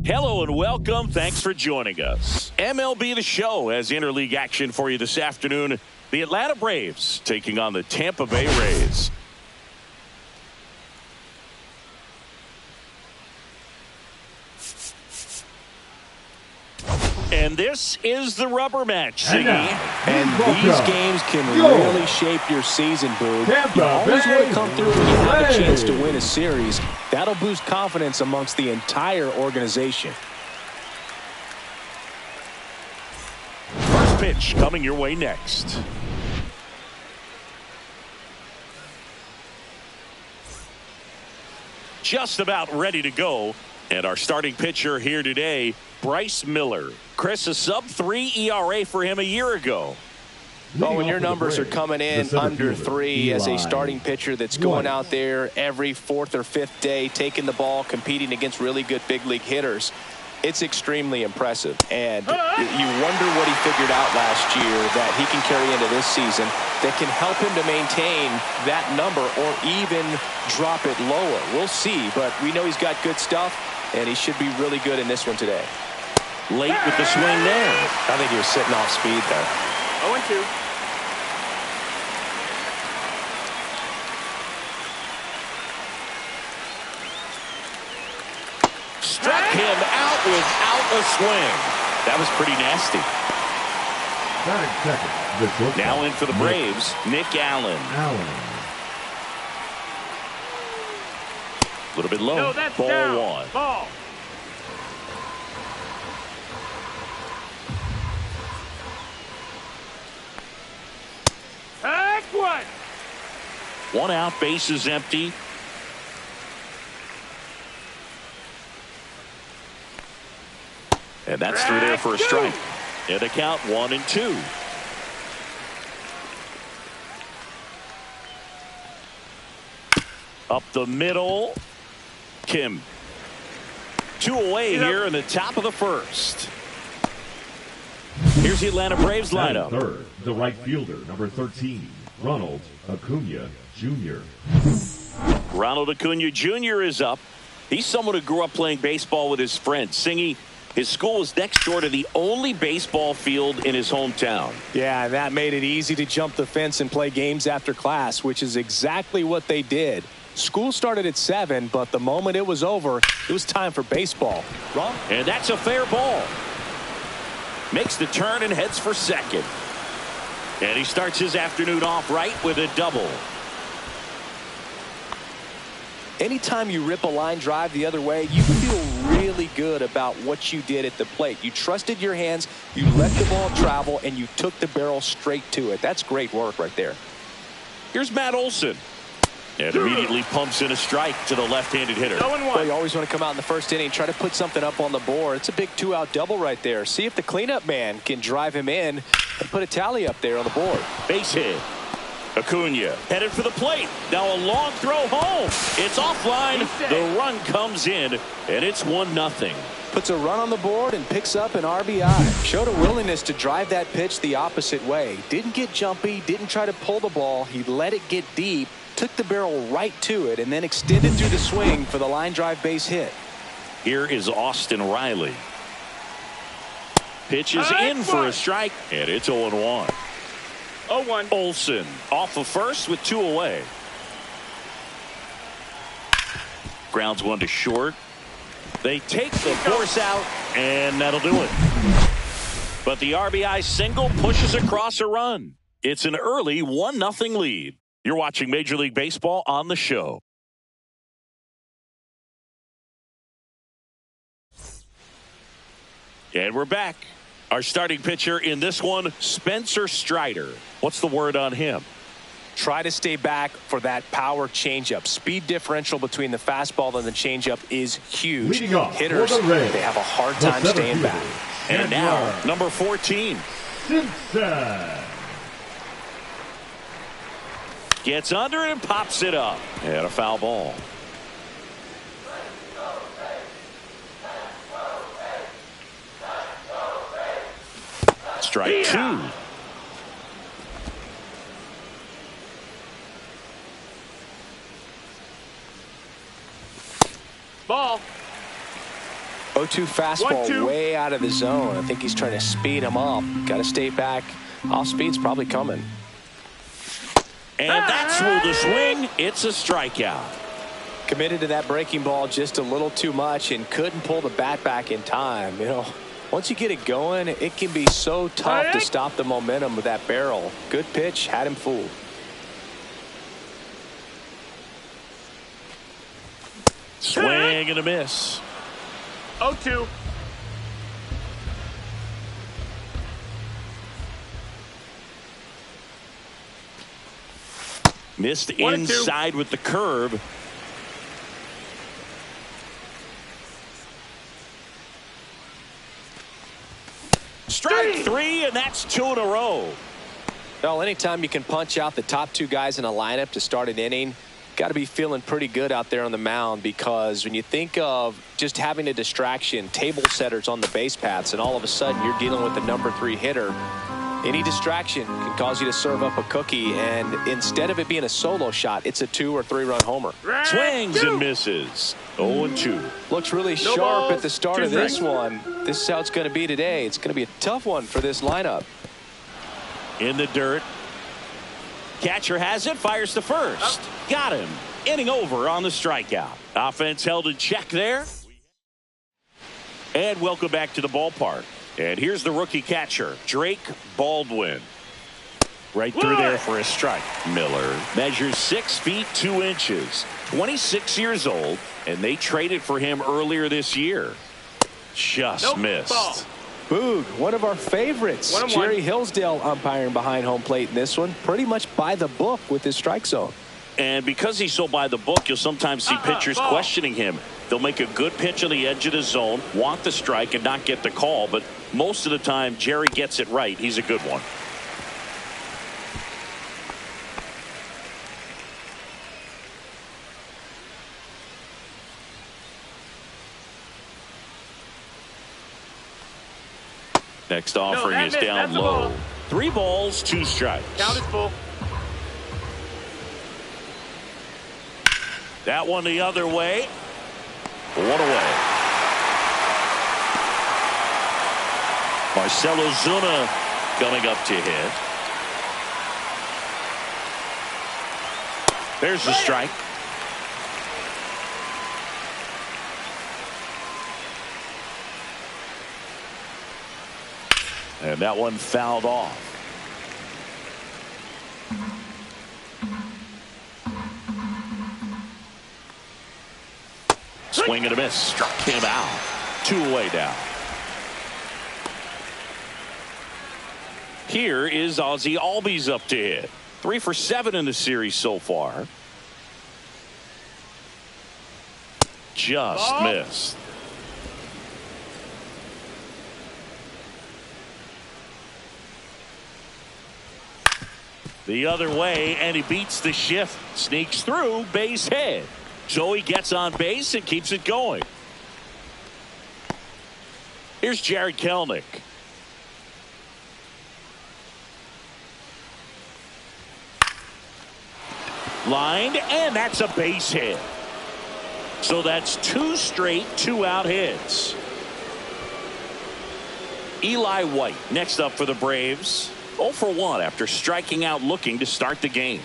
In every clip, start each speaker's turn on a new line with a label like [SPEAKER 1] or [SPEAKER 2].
[SPEAKER 1] Hello and welcome. Thanks for joining us. MLB The Show has interleague action for you this afternoon. The Atlanta Braves taking on the Tampa Bay Rays. And this is the rubber match, Siggy.
[SPEAKER 2] And these games can really shape your season, Boog. You always want to come through when you have a chance to win a series. That'll boost confidence amongst the entire organization.
[SPEAKER 1] First pitch coming your way next. Just about ready to go. And our starting pitcher here today, Bryce Miller. Chris, a sub-3 ERA for him a year ago.
[SPEAKER 2] Oh, when your numbers are coming in under 3 as a starting pitcher that's going out there every 4th or 5th day, taking the ball, competing against really good big league hitters, it's extremely impressive. And you wonder what he figured out last year that he can carry into this season that can help him to maintain that number or even drop it lower. We'll see, but we know he's got good stuff, and he should be really good in this one today.
[SPEAKER 1] Late with the swing there.
[SPEAKER 2] I think he was sitting off speed there.
[SPEAKER 3] 0-2.
[SPEAKER 1] Struck him out without a swing. That was pretty nasty. Now in for the Braves, Nick Allen. A little bit low.
[SPEAKER 3] No, that's
[SPEAKER 1] Ball
[SPEAKER 3] down.
[SPEAKER 1] 1.
[SPEAKER 3] Ball. That's one.
[SPEAKER 1] 1 out, bases empty. And that's through there for a strike. And a count 1-2. Up the middle. Kim. 2 away here in the top of the first. Here's the Atlanta Braves lineup.
[SPEAKER 4] Third, the right fielder, number 13, Ronald Acuna Jr.
[SPEAKER 1] Ronald Acuna Jr. is up. He's someone who grew up playing baseball with his friends. Singy, his school was next door to the only baseball field in his hometown.
[SPEAKER 2] Yeah, that made it easy to jump the fence and play games after class, which is exactly what they did. School started at 7, but the moment it was over, it was time for baseball. Wrong?
[SPEAKER 1] And that's a fair ball. Makes the turn and heads for second. And he starts his afternoon off right with a double.
[SPEAKER 2] Anytime you rip a line drive the other way, you feel really good about what you did at the plate. You trusted your hands, you let the ball travel, and you took the barrel straight to it. That's great work right there.
[SPEAKER 1] Here's Matt Olson. And immediately pumps in a strike to the left-handed hitter.
[SPEAKER 3] 0-1.
[SPEAKER 2] Well, you always want to come out in the first inning, try to put something up on the board. It's a big 2-out double right there. See if the cleanup man can drive him in and put a tally up there on the board.
[SPEAKER 1] Base hit. Acuna headed for the plate. Now a long throw home. It's offline. The run comes in, and it's 1-0.
[SPEAKER 2] Puts a run on the board and picks up an RBI. Showed a willingness to drive that pitch the opposite way. Didn't get jumpy, didn't try to pull the ball. He let it get deep, took the barrel right to it, and then extended through the swing for the line drive base hit.
[SPEAKER 1] Here is Austin Riley. Pitch is in for a strike, and it's 0-1.
[SPEAKER 3] 0-1.
[SPEAKER 1] Olson off of first with 2 away. Grounds 1 to short. They take the force out, and that'll do it. But the RBI single pushes across a run. It's an early 1-0 lead. You're watching Major League Baseball on the show. And we're back. Our starting pitcher in this one, Spencer Strider. What's the word on him?
[SPEAKER 2] Try to stay back for that power changeup. Speed differential between the fastball and the changeup is huge. Hitters, they have a hard time staying back.
[SPEAKER 1] And now, number 14.
[SPEAKER 4] Simpson.
[SPEAKER 1] Gets under it and pops it up. And a foul ball. Strike 2.
[SPEAKER 3] Ball.
[SPEAKER 2] 0-2 fastball
[SPEAKER 3] 1-2.
[SPEAKER 2] way out of the zone. I think he's trying to speed him up. Got to stay back. Off speed's probably coming.
[SPEAKER 1] And that's through the swing. It's a strikeout.
[SPEAKER 2] Committed to that breaking ball just a little too much and couldn't pull the bat back in time. You know, once you get it going, it can be so tough to stop the momentum of that barrel. Good pitch, had him fooled.
[SPEAKER 1] Swing and a miss.
[SPEAKER 3] 0-2.
[SPEAKER 1] Missed
[SPEAKER 3] 1-2.
[SPEAKER 1] inside with the curve. Strike three, and that's 2 in a row.
[SPEAKER 2] Well, anytime you can punch out the top two guys in a lineup to start an inning, got to be feeling pretty good out there on the mound, because when you think of just having a distraction, table setters on the base paths, and all of a sudden you're dealing with the number 3 hitter, any distraction can cause you to serve up a cookie, and instead of it being a solo shot, it's a 2 or 3 run homer.
[SPEAKER 1] Swings and misses. 0-2.
[SPEAKER 2] Looks really
[SPEAKER 3] No
[SPEAKER 2] sharp
[SPEAKER 3] balls,
[SPEAKER 2] at the start
[SPEAKER 3] 2
[SPEAKER 2] of this
[SPEAKER 3] strikes.
[SPEAKER 2] one. This is how it's going to be today. It's going to be a tough one for this lineup.
[SPEAKER 1] In the dirt. Catcher has it, fires to first. Got him. Inning over on the strikeout. Offense held in check there. And welcome back to the ballpark. And here's the rookie catcher, Drake Baldwin. Right through there for a strike. Miller measures 6 feet 2 inches, 26 years old, and they traded for him earlier this year. Just missed.
[SPEAKER 3] Ball.
[SPEAKER 2] Boog, one of our favorites.
[SPEAKER 3] 1-1.
[SPEAKER 2] Jerry Hillsdale umpiring behind home plate in this one. Pretty much by the book with his strike zone.
[SPEAKER 1] And because he's so by the book, you'll sometimes see pitchers
[SPEAKER 3] ball.
[SPEAKER 1] questioning him. They'll make a good pitch on the edge of the zone, want the strike, and not get the call. But most of the time, Jerry gets it right. He's a good one. Next offering is
[SPEAKER 3] missed.
[SPEAKER 1] down
[SPEAKER 3] That's a
[SPEAKER 1] low.
[SPEAKER 3] ball.
[SPEAKER 1] 3 balls, 2 strikes.
[SPEAKER 3] Count is full.
[SPEAKER 1] That one the other way. 1 away. Marcelo Zuna coming up to hit. There's the strike. And that one fouled off. Swing and a miss. Struck him out. 2 away now. Here is Ozzie Albies up to hit. 3 for 7 in the series so far. Just missed. The other way, and he beats the shift. Sneaks through, base hit. So he gets on base and keeps it going. Here's Jared Kelenic. Lined, and that's a base hit. So that's 2 straight 2-out hits. Eli White next up for the Braves. 0 for 1 after striking out looking to start the game.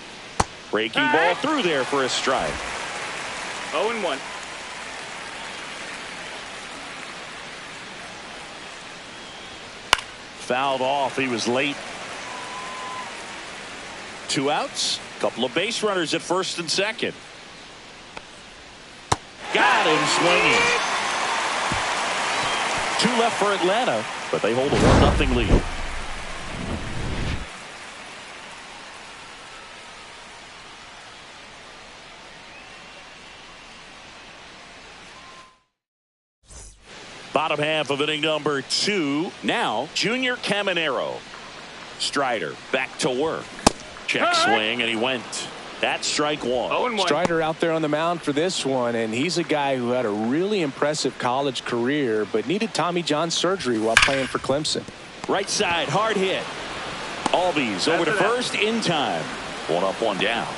[SPEAKER 1] Breaking ball through there for a strike.
[SPEAKER 3] 0-1.
[SPEAKER 1] Fouled off. He was late. 2 outs. Couple of base runners at first and second. Got him swinging. 2 left for Atlanta, but they hold a 1-0 lead. Bottom half of inning number 2. Now, Junior Caminero. Strider back to work. Check swing, and he went. That's strike 1.
[SPEAKER 3] 0-1.
[SPEAKER 2] Strider out there on the mound for this one, and he's a guy who had a really impressive college career but needed Tommy John surgery while playing for Clemson.
[SPEAKER 1] Right side, hard hit. Albies over to first in time. 1 up, 1 down.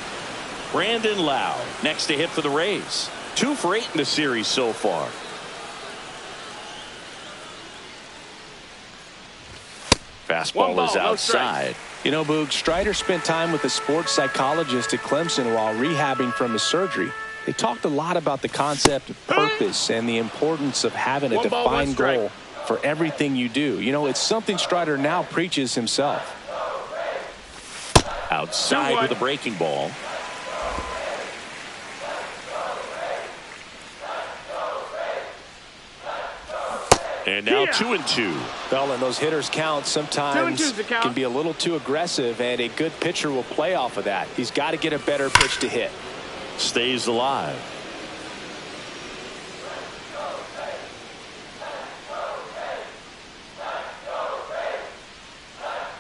[SPEAKER 1] Brandon Lowe next to hit for the Rays. 2 for 8 in the series so far. Fastball
[SPEAKER 3] ball,
[SPEAKER 1] is
[SPEAKER 3] no
[SPEAKER 1] outside.
[SPEAKER 2] You know, Boog, Strider spent time with a sports psychologist at Clemson while rehabbing from his surgery. They talked a lot about the concept of purpose and the importance of having a
[SPEAKER 3] One ball, one
[SPEAKER 2] defined
[SPEAKER 3] strike.
[SPEAKER 2] goal for everything you do. You know, it's something Strider now preaches himself.
[SPEAKER 1] Outside with a breaking ball. And now 2-2.
[SPEAKER 2] Well, and those hitters count sometimes
[SPEAKER 3] 2-2's the count.
[SPEAKER 2] can be a little too aggressive, and a good pitcher will play off of that. He's got to get a better pitch to hit.
[SPEAKER 1] Stays alive.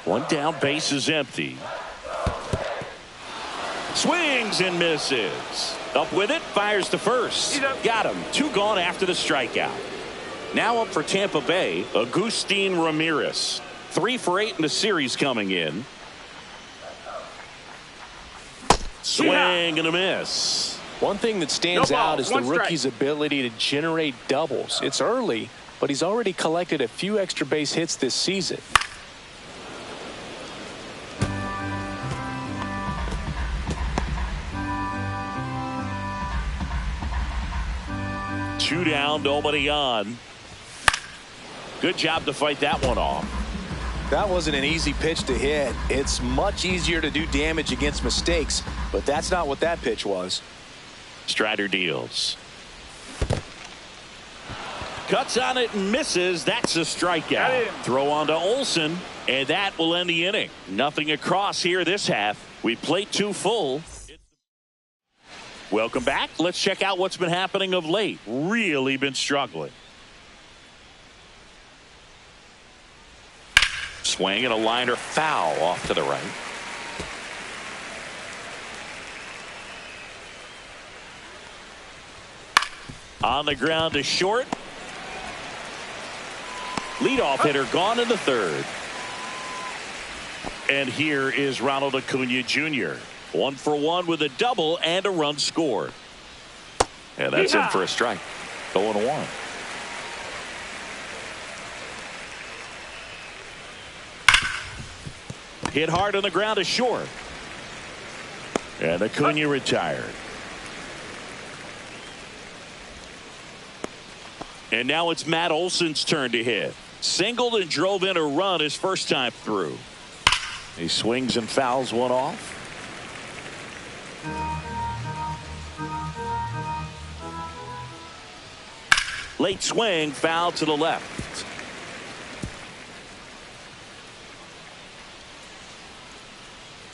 [SPEAKER 1] One down, base is empty. Swings and misses. Up with it, fires to first. Got him. 2 gone after the strikeout. Now up for Tampa Bay, Agustin Ramirez. 3 for 8 in the series coming in. Swing and a miss.
[SPEAKER 2] One thing that stands
[SPEAKER 3] No ball,
[SPEAKER 2] out is the
[SPEAKER 3] one strike.
[SPEAKER 2] rookie's ability to generate doubles. It's early, but he's already collected a few extra base hits this season.
[SPEAKER 1] Two down, nobody on. Good job to fight that one off.
[SPEAKER 2] That wasn't an easy pitch to hit. It's much easier to do damage against mistakes, but that's not what that pitch was.
[SPEAKER 1] Strider deals. Cuts on it and misses. That's a strikeout. Throw on to Olsen, and that will end the inning. Nothing across here this half. We played 2 full. Welcome back. Let's check out what's been happening of late. Really been struggling. Swing and a liner foul off to the right. On the ground to short. Leadoff hitter gone in the 3rd. And here is Ronald Acuna Jr. 1 for 1 with a double and a run scored. And that's in for a strike. 0-1. Hit hard on the ground to short. And Acuna retired. And now it's Matt Olson's turn to hit. Singled and drove in a run his first time through. He swings and fouls one off. Late swing, foul to the left.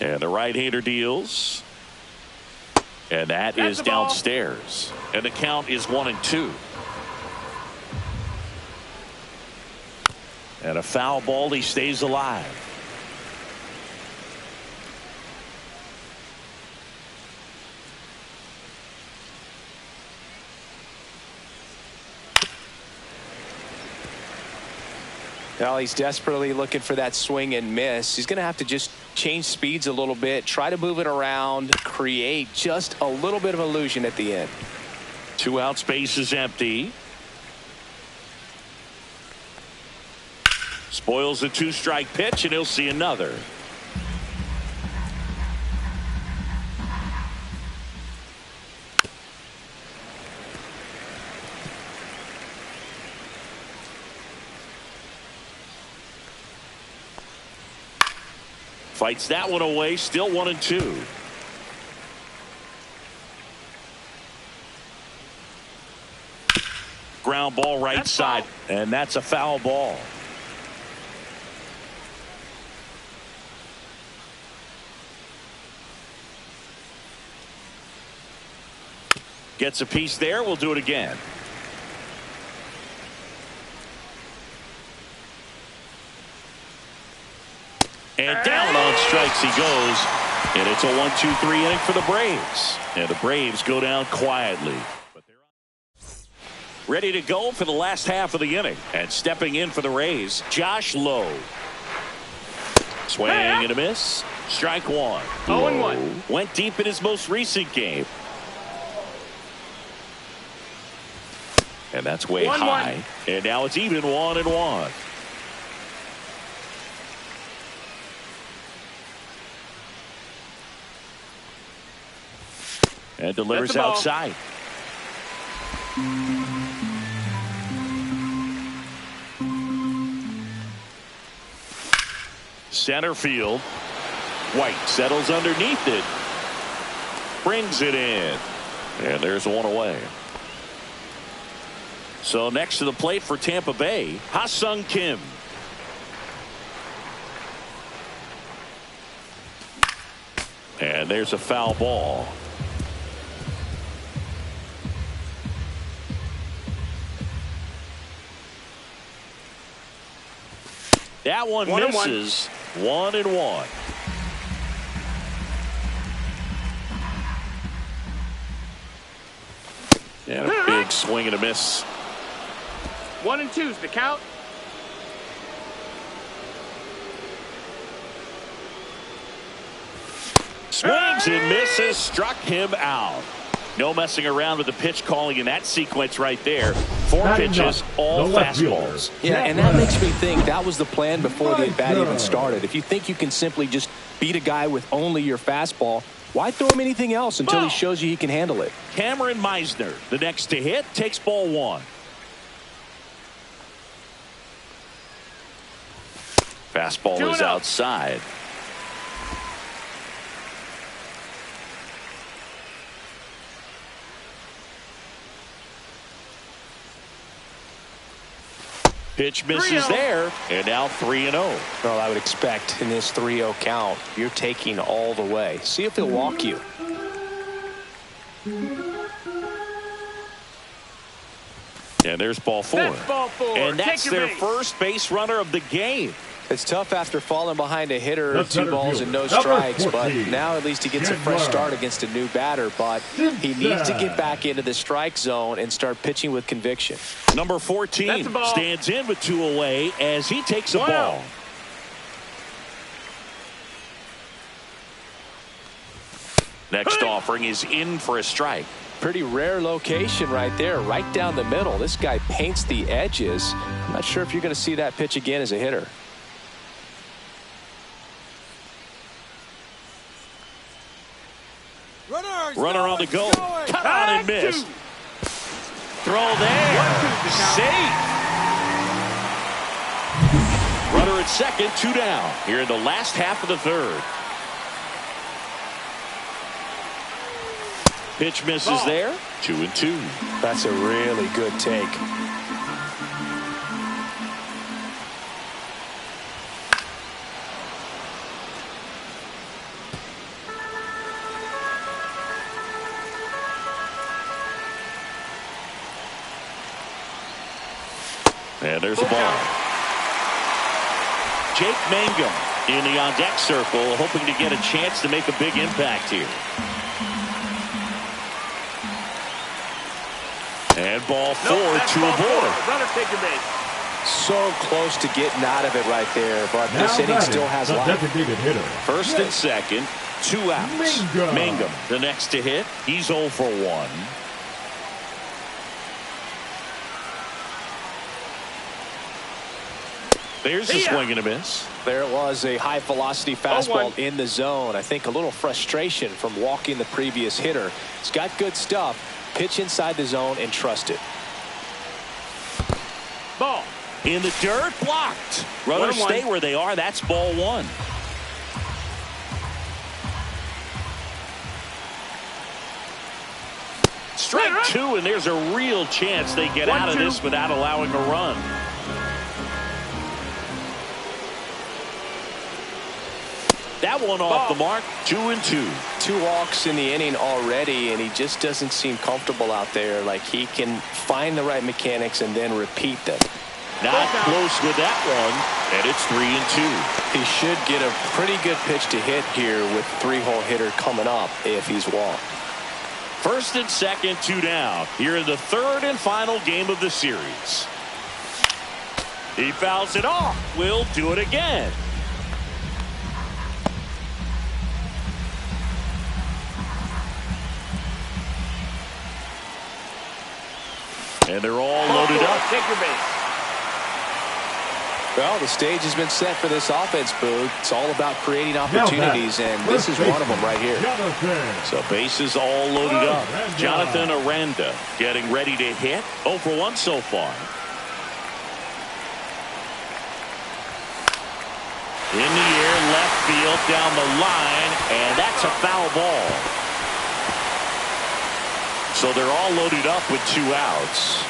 [SPEAKER 1] And the right-hander deals. And that is downstairs. And the count is 1-2. And a foul ball, he stays alive.
[SPEAKER 2] Well, he's desperately looking for that swing and miss. He's going to have to just change speeds a little bit, try to move it around, create just a little bit of illusion at the end.
[SPEAKER 1] 2 out, space is empty. Spoils the 2-strike pitch, and he'll see another. Fights that one away, still 1-2. Ground ball right side, and that's a foul ball. Gets a piece there. We'll do it again. And down on strikes he goes. And it's a 1-2-3 inning for the Braves. And the Braves go down quietly. But they're ready to go for the last half of the inning. And stepping in for the Rays, Josh Lowe. Swing and a miss. Strike 1.
[SPEAKER 3] 0-1.
[SPEAKER 1] Went deep in his most recent game. And that's way
[SPEAKER 3] 1-1.
[SPEAKER 1] high. And now it's even 1-1. And delivers
[SPEAKER 3] That's the ball.
[SPEAKER 1] outside. Center field. White settles underneath it. Brings it in. And there's one away. So next to the plate for Tampa Bay, Ha-Sung Kim. And there's a foul ball. That one misses. 1-1. And a big swing and a miss.
[SPEAKER 3] 1-2's the count.
[SPEAKER 1] Swings and misses. Struck him out. No messing around with the pitch calling in that sequence right there. 4 pitches, all fastballs.
[SPEAKER 2] Yeah, and that makes me think that was the plan before the at-bat even started. If you think you can simply just beat a guy with only your fastball, why throw him anything else until he shows you he can handle it?
[SPEAKER 1] Cameron Meisner, the next to hit, takes ball 1. Fastball is outside. Pitch misses there, and now 3-0.
[SPEAKER 2] Well, I would expect in this 3-0 count, you're taking all the way. See if he'll walk you.
[SPEAKER 1] And there's ball 4.
[SPEAKER 3] That's ball 4.
[SPEAKER 1] And that's their
[SPEAKER 3] base.
[SPEAKER 1] first base runner of the game.
[SPEAKER 2] It's tough after falling behind a hitter, 2 balls and no strikes, but now at least he gets a fresh start against a new batter, but he needs to get back into the strike zone and start pitching with conviction.
[SPEAKER 1] Number 14 stands in with 2 away as he takes a ball. Next offering is in for a strike.
[SPEAKER 2] Pretty rare location right there, right down the middle. This guy paints the edges. I'm not sure if you're going to see that pitch again as a hitter.
[SPEAKER 1] Runner on the go. Cut on and miss. Throw there. Safe. Runner at second, 2 down. Here in the last half of the 3rd. Pitch misses there. 2-2.
[SPEAKER 2] That's a really good take.
[SPEAKER 1] And there's the ball. Jake Mangum in the on-deck circle, hoping to get a chance to make a big impact here. And ball 4, 2 aboard.
[SPEAKER 3] Runner taking base.
[SPEAKER 2] So close to getting out of it right there, but this inning still has life.
[SPEAKER 1] First and second, 2 outs. Mangum, the next to hit. He's 0 for 1. There's a swing and a miss.
[SPEAKER 2] There it was, a high velocity fastball in the zone. I think a little frustration from walking the previous hitter. He's got good stuff. Pitch inside the zone and trust it.
[SPEAKER 3] Ball.
[SPEAKER 1] In the dirt, blocked. Runners stay where they are. That's ball 1. Strike 2, and there's a real chance they get out of this without allowing a run. That one off the mark. 2-2.
[SPEAKER 2] 2 walks in the inning already, and he just doesn't seem comfortable out there. Like he can find the right mechanics and then repeat them.
[SPEAKER 1] Not close with that one, and it's 3-2.
[SPEAKER 2] He should get a pretty good pitch to hit here with 3-hole hitter coming up if he's walked.
[SPEAKER 1] First and second, 2 down. Here in the 3rd and final game of the series. He fouls it off. Will do it again. And they're all loaded up.
[SPEAKER 3] Take your base.
[SPEAKER 2] Well, the stage has been set for this offense, Boog. It's all about creating opportunities, and this is one of them right here.
[SPEAKER 1] So bases all loaded up. Jonathan Aranda getting ready to hit. 0 for 1 so far. In the air, left field, down the line, and that's a foul ball. So they're all loaded up with 2 outs.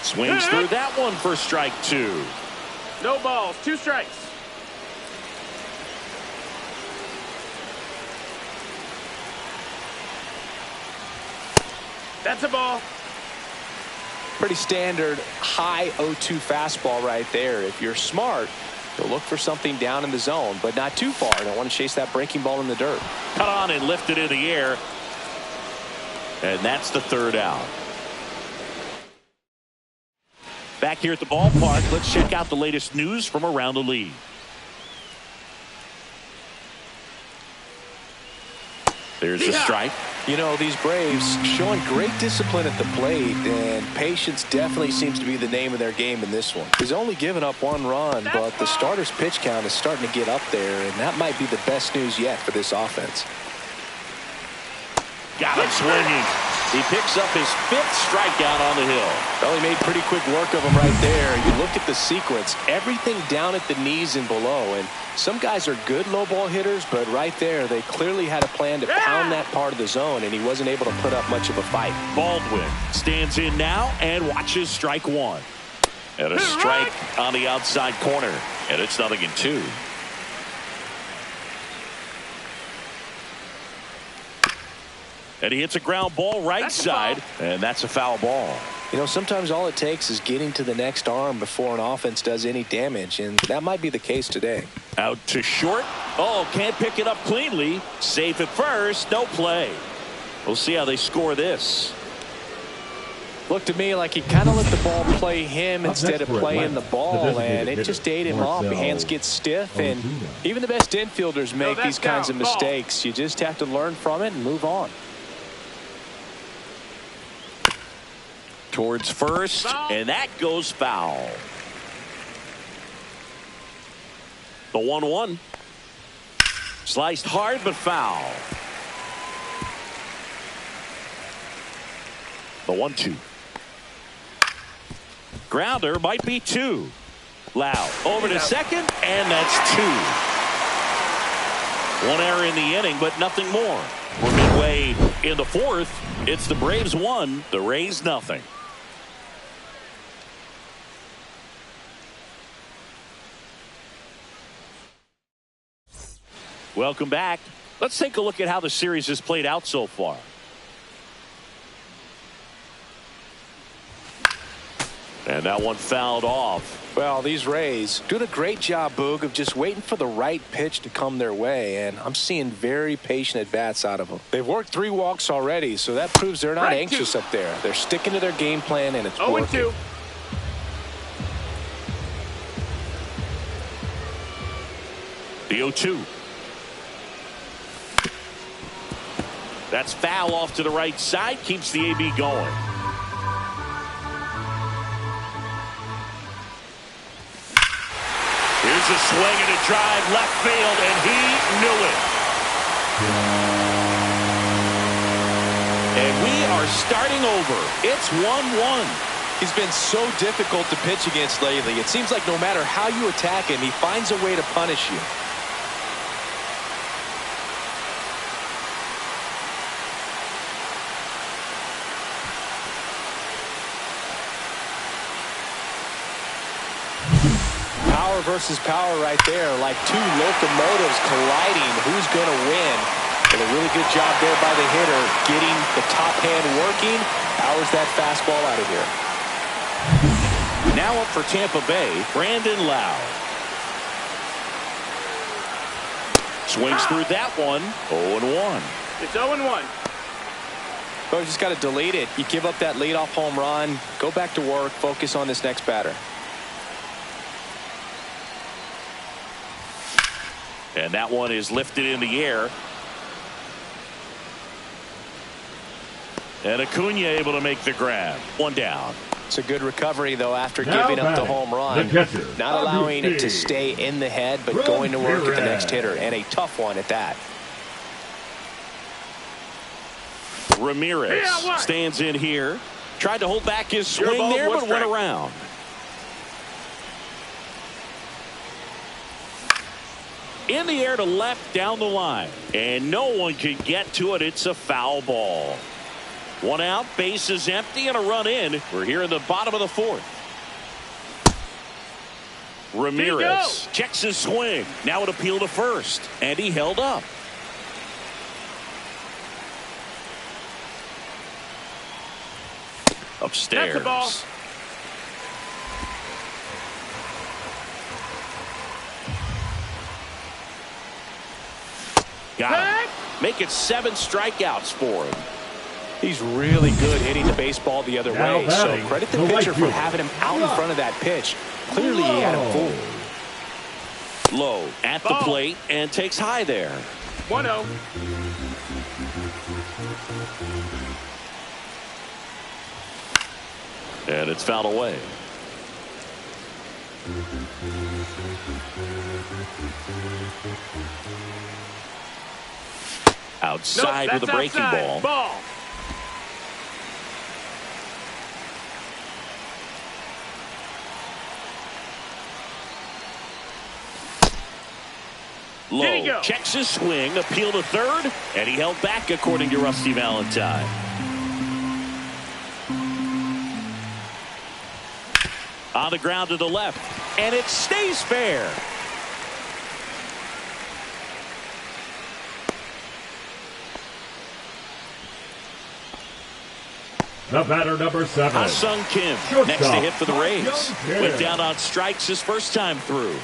[SPEAKER 1] Swings through that one for strike 2.
[SPEAKER 3] No balls, 2 strikes. That's a ball.
[SPEAKER 2] Pretty standard high 0-2 fastball right there. If you're smart, you'll look for something down in the zone, but not too far. Don't want to chase that breaking ball in the dirt.
[SPEAKER 1] Cut on and lifted in the air. And that's the 3rd out. Back here at the ballpark, let's check out the latest news from around the league. There's a strike.
[SPEAKER 2] You know, these Braves showing great discipline at the plate, and patience definitely seems to be the name of their game in this one. He's only given up 1 run, but the starter's pitch count is starting to get up there, and that might be the best news yet for this offense.
[SPEAKER 1] Got him swinging. He picks up his 5th strikeout on the hill.
[SPEAKER 2] Well, he made pretty quick work of him right there. You look at the sequence, everything down at the knees and below. And some guys are good low ball hitters, but right there, they clearly had a plan to pound that part of the zone, and he wasn't able to put up much of a fight.
[SPEAKER 1] Baldwin stands in now and watches strike 1. And a strike on the outside corner. And it's 0-2. And he hits a ground ball right side, and that's a foul ball.
[SPEAKER 2] You know, sometimes all it takes is getting to the next arm before an offense does any damage, and that might be the case today.
[SPEAKER 1] Out to short. Oh, can't pick it up cleanly. Safe at first. No play. We'll see how they score this.
[SPEAKER 2] Looked to me like he kind of let the ball play him instead of playing the ball, and it just ate him off. The hands get stiff, and even the best infielders make these kinds of mistakes. You just have to learn from it and move on.
[SPEAKER 1] Towards first, and that goes foul. The 1-1. Sliced hard, but foul. The 1-2. Grounder might be 2. Loud over to second, and that's 2. 1 error in the inning, but nothing more. We're midway in the 4th. It's the Braves 1, the Rays nothing. Welcome back. Let's take a look at how the series has played out so far. And that one fouled off.
[SPEAKER 2] Well, these Rays doing a great job, Boog, of just waiting for the right pitch to come their way, and I'm seeing very patient at-bats out of them. They've worked 3 walks already, so that proves they're not anxious up there. They're sticking to their game plan, and it's working.
[SPEAKER 3] 0-2.
[SPEAKER 1] The 0-2. That's foul off to the right side. Keeps the AB going. Here's a swing and a drive left field, and he knew it. And we are starting over. It's 1-1.
[SPEAKER 2] He's been so difficult to pitch against lately. It seems like no matter how you attack him, he finds a way to punish you. Power versus power right there, like 2 locomotives colliding. Who's going to win? And a really good job there by the hitter, getting the top hand working. Powers that fastball out of here.
[SPEAKER 1] Now up for Tampa Bay, Brandon Lowe. Swings through that one. 0-1.
[SPEAKER 3] It's 0-1.
[SPEAKER 2] But you just got to delete it. You give up that leadoff home run. Go back to work. Focus on this next batter.
[SPEAKER 1] And that one is lifted in the air. And Acuna able to make the grab. One down.
[SPEAKER 2] It's a good recovery, though, after giving up the home run. Not allowing it to stay in the head, but going to work at the next hitter, and a tough one at that.
[SPEAKER 1] Ramirez stands in here. Tried to hold back his swing there, but went around. In the air to left down the line. And no one can get to it. It's a foul ball. One out, base is empty, and a run in. We're here in the bottom of the fourth. Ramirez checks his swing. Now an appeal to first. And he held up. Upstairs.
[SPEAKER 3] That's the ball.
[SPEAKER 1] Got him. Make it 7 strikeouts for him.
[SPEAKER 2] He's really good hitting the baseball the other way. So credit the pitcher for having him out in front of that pitch. Clearly he had him fooled.
[SPEAKER 1] Low at the plate and takes high there.
[SPEAKER 3] 1-0.
[SPEAKER 1] And it's fouled away. Outside with a breaking ball. Low checks his swing, appeal to third, and he held back according to Rusty Valentine. On the ground to the left, and it stays fair.
[SPEAKER 4] The batter, number 7.
[SPEAKER 1] Ha-Sung Kim, next to hit for the Rays. Went down on strikes his first time through.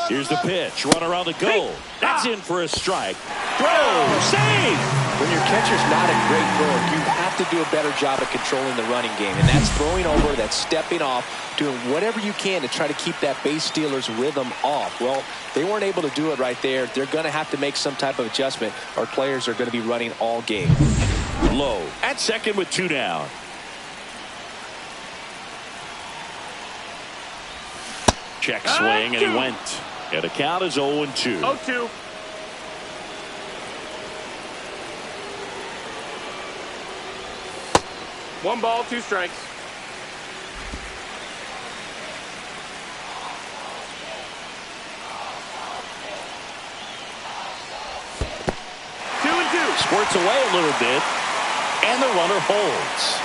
[SPEAKER 1] Here's the pitch. Runner on the go. That's in for a strike. Throw. Save.
[SPEAKER 2] When your catcher's not a great thrower, you have to do a better job at controlling the running game. And that's throwing over, that's stepping off, doing whatever you can to try to keep that base stealer's rhythm off. Well, they weren't able to do it right there. They're going to have to make some type of adjustment, or players are going to be running all game.
[SPEAKER 1] Low at second with 2 down. Check swing, and he went. And the count is 0-2.
[SPEAKER 3] 0-2. One ball, 2 strikes.
[SPEAKER 1] Squirts away a little bit, and the runner holds.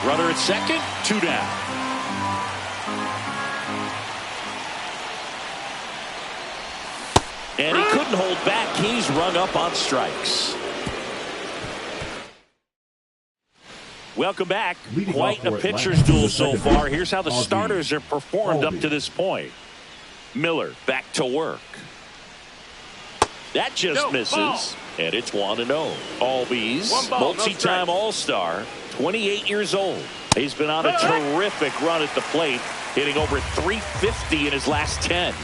[SPEAKER 1] Runner at second, 2 down. And he couldn't hold back. He's rung up on strikes. Welcome back. Quite a pitcher's duel so far. Here's how the starters have performed up to this point. Miller back to work. That just misses. And it's 1-0. Albies, multi-time All-Star, 28 years old. He's been on a terrific run at the plate, hitting over .350 in his last 10.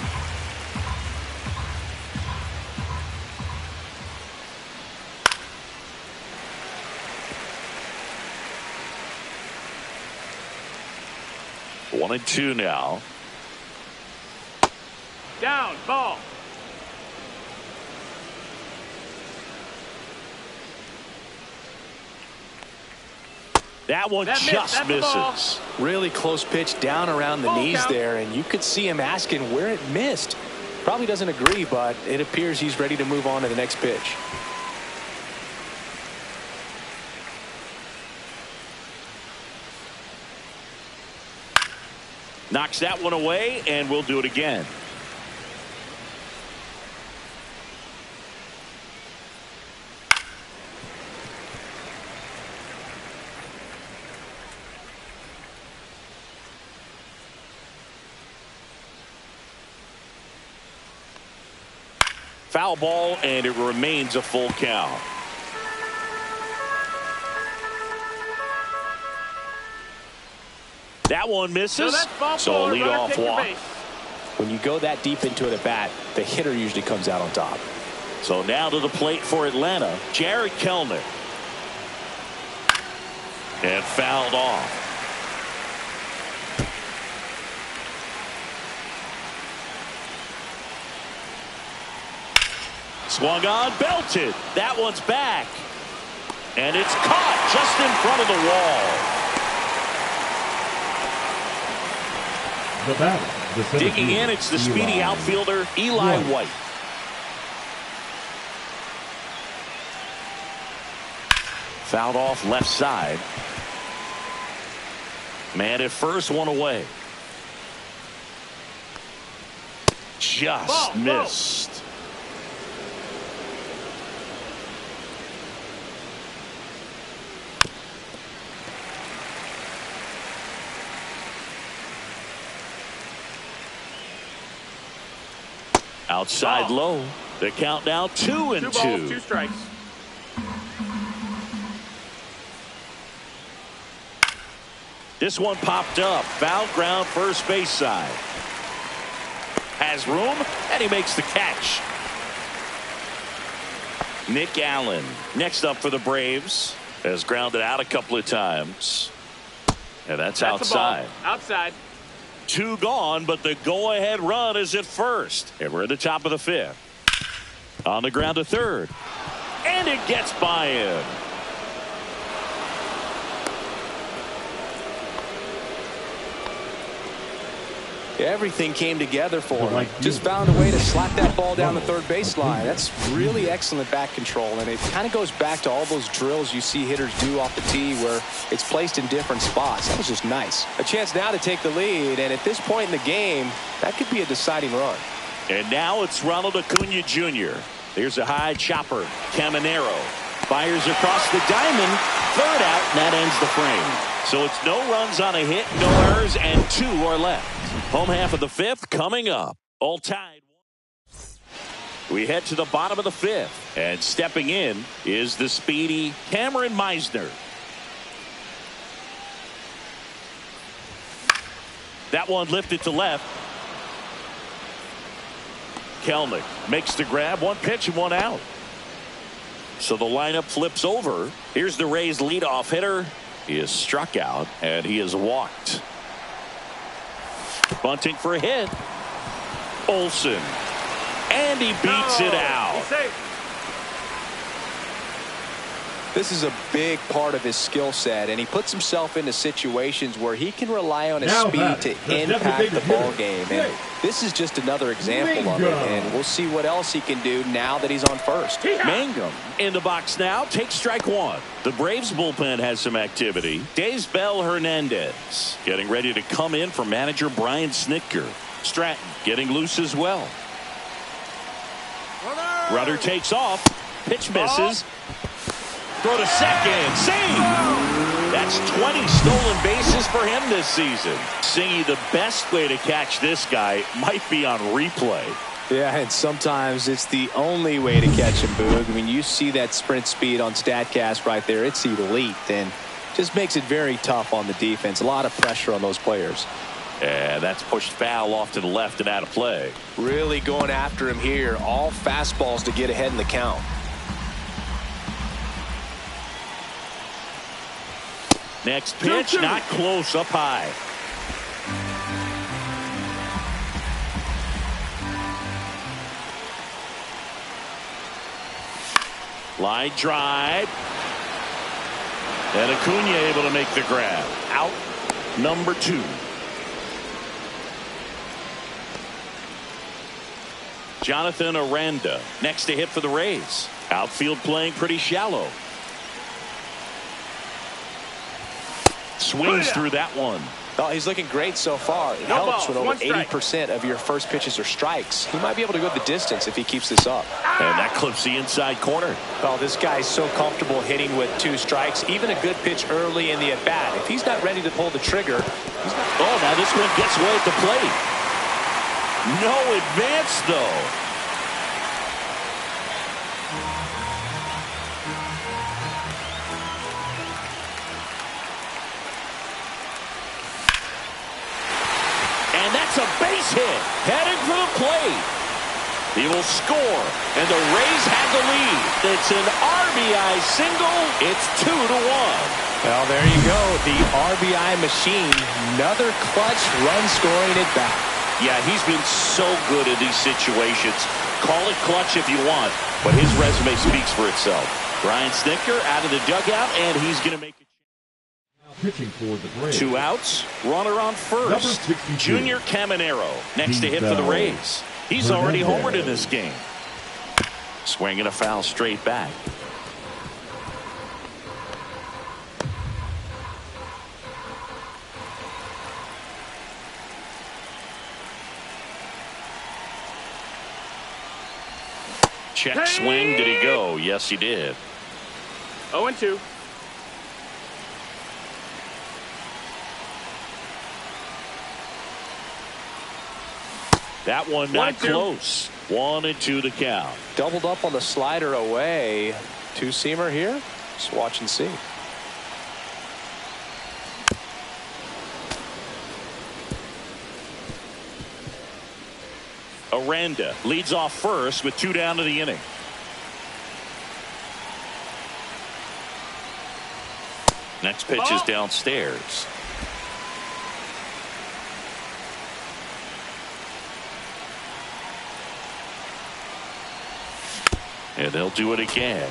[SPEAKER 1] One and 2 now.
[SPEAKER 3] Down, ball.
[SPEAKER 1] That one just misses.
[SPEAKER 2] Really close pitch down around the knees there, and you could see him asking where it missed. Probably doesn't agree, but it appears he's ready to move on to the next pitch.
[SPEAKER 1] Knocks that one away, and we'll do it again. Foul ball, and it remains a full count. That one misses. So lead off walk.
[SPEAKER 2] When you go that deep into it at bat, the hitter usually comes out on top.
[SPEAKER 1] So now to the plate for Atlanta, Jared Kelenic. And fouled off. Swung on, belted. That one's back. And it's caught just in front of the wall.
[SPEAKER 4] The batter,
[SPEAKER 1] Digging in, it's the speedy outfielder, Eli White. Fouled off left side. Man at first, one away. Just missed. Outside low. The count now 2-2.
[SPEAKER 3] 2 balls, 2 strikes.
[SPEAKER 1] This one popped up. Foul ground first base side. Has room, and he makes the catch. Nick Allen next up for the Braves. Has grounded out a couple of times. And that's outside.
[SPEAKER 3] Outside.
[SPEAKER 1] 2 gone, but the go-ahead run is at first. And we're at the top of the 5th. On the ground to third. And it gets by him.
[SPEAKER 2] Everything came together for him. Just found a way to slap that ball down the third baseline. That's really excellent back control, and it kind of goes back to all those drills you see hitters do off the tee where it's placed in different spots. That was just nice. A chance now to take the lead, and at this point in the game, that could be a deciding run.
[SPEAKER 1] And now it's Ronald Acuna Jr. There's a high chopper. Caminero fires across the diamond. Third out, and that ends the frame. So it's no runs on a hit, no errors, and 2 are left. Home half of the 5th coming up. All tied. We head to the bottom of the 5th. And stepping in is the speedy Cameron Meisner. That one lifted to left. Kelenic makes the grab. 1 pitch and 1 out. So the lineup flips over. Here's the Rays leadoff hitter. He is struck out, and he is walked. Bunting for a hit. Olsen. And he beats it out.
[SPEAKER 2] This is a big part of his skill set, and he puts himself into situations where he can rely on his speed to impact the ball game. And this is just another example of it, and we'll see what else he can do now that he's on first.
[SPEAKER 1] Mangum in the box now. Takes strike 1. The Braves bullpen has some activity. Daysbel Hernandez getting ready to come in for manager Brian Snitker. Stratton getting loose as well. Rudder takes off. Pitch misses. Throw to second. Save. That's 20 stolen bases for him this season. Singy, the best way to catch this guy might be on replay.
[SPEAKER 2] Yeah, and sometimes it's the only way to catch him, Boog. I mean, you see that sprint speed on StatCast right there. It's elite, and just makes it very tough on the defense. A lot of pressure on those players.
[SPEAKER 1] And that's pushed foul off to the left and out of play.
[SPEAKER 2] Really going after him here. All fastballs to get ahead in the count.
[SPEAKER 1] Next pitch, not close, up high. Line drive. And Acuna able to make the grab. Out number 2. Jonathan Aranda next to hit for the Rays. Outfield playing pretty shallow. Swings through that one.
[SPEAKER 2] Oh, he's looking great so far. It helps when over 80% of your first pitches are strikes. He might be able to go the distance if he keeps this up.
[SPEAKER 1] And that clips the inside corner.
[SPEAKER 2] Oh, this guy's so comfortable hitting with 2 strikes. Even a good pitch early in the at-bat. If he's not ready to pull the trigger, he's not.
[SPEAKER 1] Oh, now this one gets way at the plate. No advance, though. That's a base hit. Heading for the plate. He will score, and the Rays have the lead. It's an RBI single. It's 2-1.
[SPEAKER 2] Well, there you go. The RBI machine. Another clutch run scoring at bat.
[SPEAKER 1] Yeah, he's been so good in these situations. Call it clutch if you want, but his resume speaks for itself. Brian Snitker out of the dugout, and he's going to make it.
[SPEAKER 4] Pitching for the Braves.
[SPEAKER 1] 2 outs, runner on first. Junior Caminero next to hit for the Rays. He's already homered in this game. Swinging a foul straight back. Check swing. Did he go? Yes, he did.
[SPEAKER 3] 0-2.
[SPEAKER 1] That one not close. 1-2 the count.
[SPEAKER 2] Doubled up on the slider away. Two-seamer here. Just watch and see.
[SPEAKER 1] Aranda leads off first with 2 down to the inning. Next pitch is downstairs. And they'll do it again.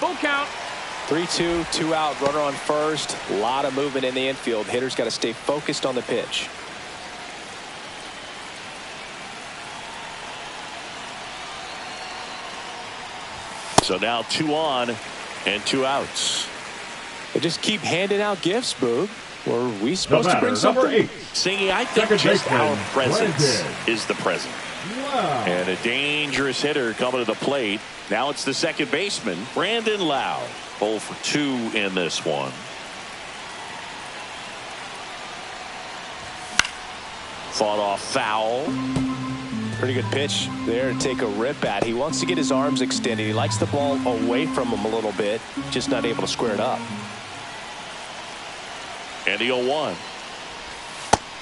[SPEAKER 3] Full count.
[SPEAKER 2] 3-2, 2 out, runner on first. A lot of movement in the infield. Hitter's got to stay focused on the pitch.
[SPEAKER 1] So now 2 on and 2 outs.
[SPEAKER 2] They just keep handing out gifts, Boog. Were we supposed to bring something?
[SPEAKER 4] Number 8.
[SPEAKER 1] Singing, I think just our presence is the present.
[SPEAKER 4] Wow.
[SPEAKER 1] And a dangerous hitter coming to the plate. Now it's the second baseman, Brandon Lau. 0 for 2 in this one. Fought off foul.
[SPEAKER 2] Pretty good pitch there to take a rip at. He wants to get his arms extended. He likes the ball away from him a little bit. Just not able to square it up.
[SPEAKER 1] And the 0-1.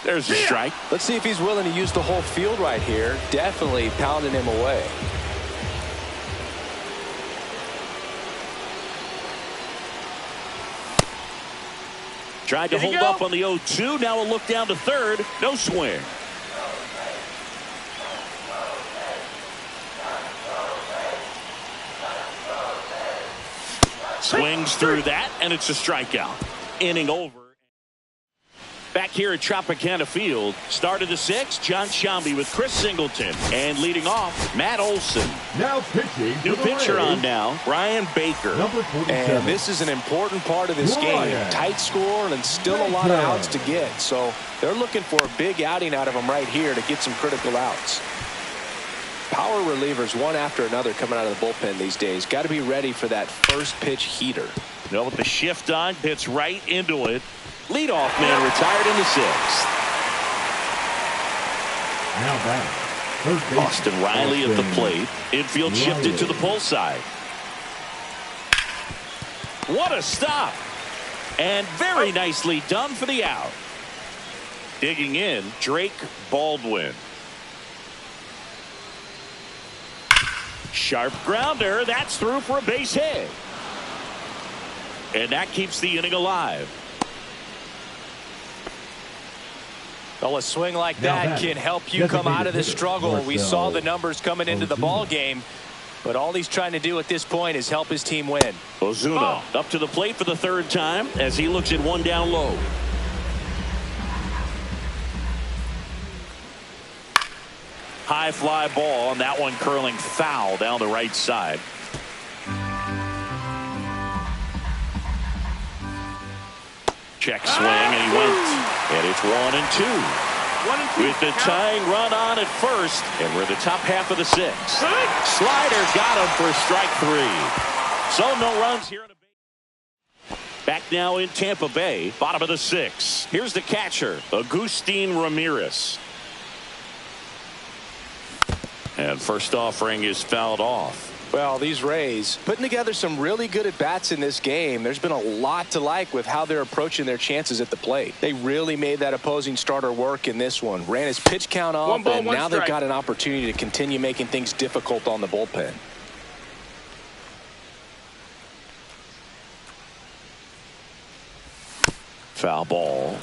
[SPEAKER 1] There's a strike.
[SPEAKER 2] Let's see if he's willing to use the whole field right here. Definitely pounding him away.
[SPEAKER 1] Tried to hold up on the 0-2. Now a look down to third. No swing. Swings through that, and it's a strikeout. Inning over. Back here at Tropicana Field, start of the 6th, John Sciambi with Chris Singleton. And leading off, Matt Olson.
[SPEAKER 4] Now pitching.
[SPEAKER 1] New pitcher on now, Brian Baker.
[SPEAKER 4] Number 47.
[SPEAKER 2] And this is an important part of this game. Tight score and still a lot of outs to get. So they're looking for a big outing out of him right here to get some critical outs. Power relievers one after another coming out of the bullpen these days. Got to be ready for that first pitch heater.
[SPEAKER 1] Now with the shift on, hits right into it. Leadoff man retired in the 6th.
[SPEAKER 4] Now back. Third base.
[SPEAKER 1] Austin Riley at the plate. Infield shifted to the pull side. What a stop. And very nicely done for the out. Digging in, Drake Baldwin. Sharp grounder. That's through for a base hit. And that keeps the inning alive.
[SPEAKER 2] Well, a swing like that can help you come out of the struggle. We saw the numbers coming into the ball game, but all he's trying to do at this point is help his team win.
[SPEAKER 1] Ozuna up to the plate for the 3rd time as he looks at one down low. High fly ball, and that one curling foul down the right side. Check swing, and he went. And it's 1-2.
[SPEAKER 3] 1-2.
[SPEAKER 1] With the tying run on at first, and we're the top half of the 6th. Slider got him for strike 3. So no runs here in a base. Back now in Tampa Bay, bottom of the 6th. Here's the catcher, Agustin Ramirez. And first offering is fouled off.
[SPEAKER 2] Well, these Rays putting together some really good at-bats in this game. There's been a lot to like with how they're approaching their chances at the plate. They really made that opposing starter work in this one. Ran his pitch count up,
[SPEAKER 3] One ball,
[SPEAKER 2] and
[SPEAKER 3] one
[SPEAKER 2] now
[SPEAKER 3] strike.
[SPEAKER 2] they've got an opportunity to continue making things difficult on the bullpen.
[SPEAKER 1] Foul ball.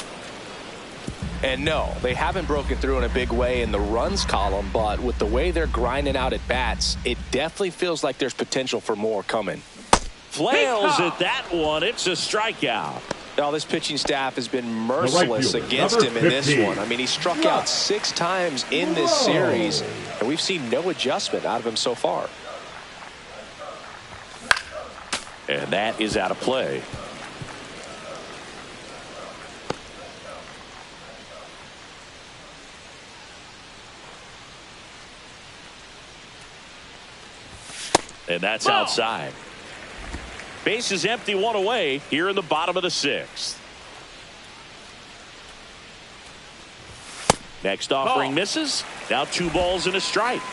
[SPEAKER 2] And no, they haven't broken through in a big way in the runs column, but with the way they're grinding out at bats, it definitely feels like there's potential for more coming.
[SPEAKER 1] Flails at that one. It's a strikeout.
[SPEAKER 2] Now, this pitching staff has been merciless against him in this one. I mean, he struck out 6 times in this series, and we've seen no adjustment out of him so far.
[SPEAKER 1] And that is out of play. And that's outside. Base is empty, 1 away here in the bottom of the 6th. Next offering misses. Now 2 balls and a strike.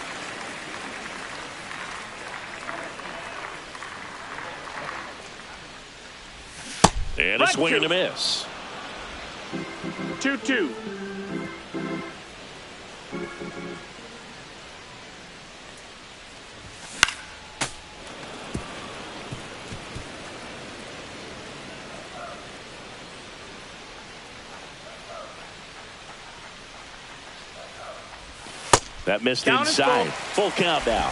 [SPEAKER 1] And a swing and a miss.
[SPEAKER 3] 2-2.
[SPEAKER 1] That missed
[SPEAKER 3] Count is
[SPEAKER 1] inside. Full count now.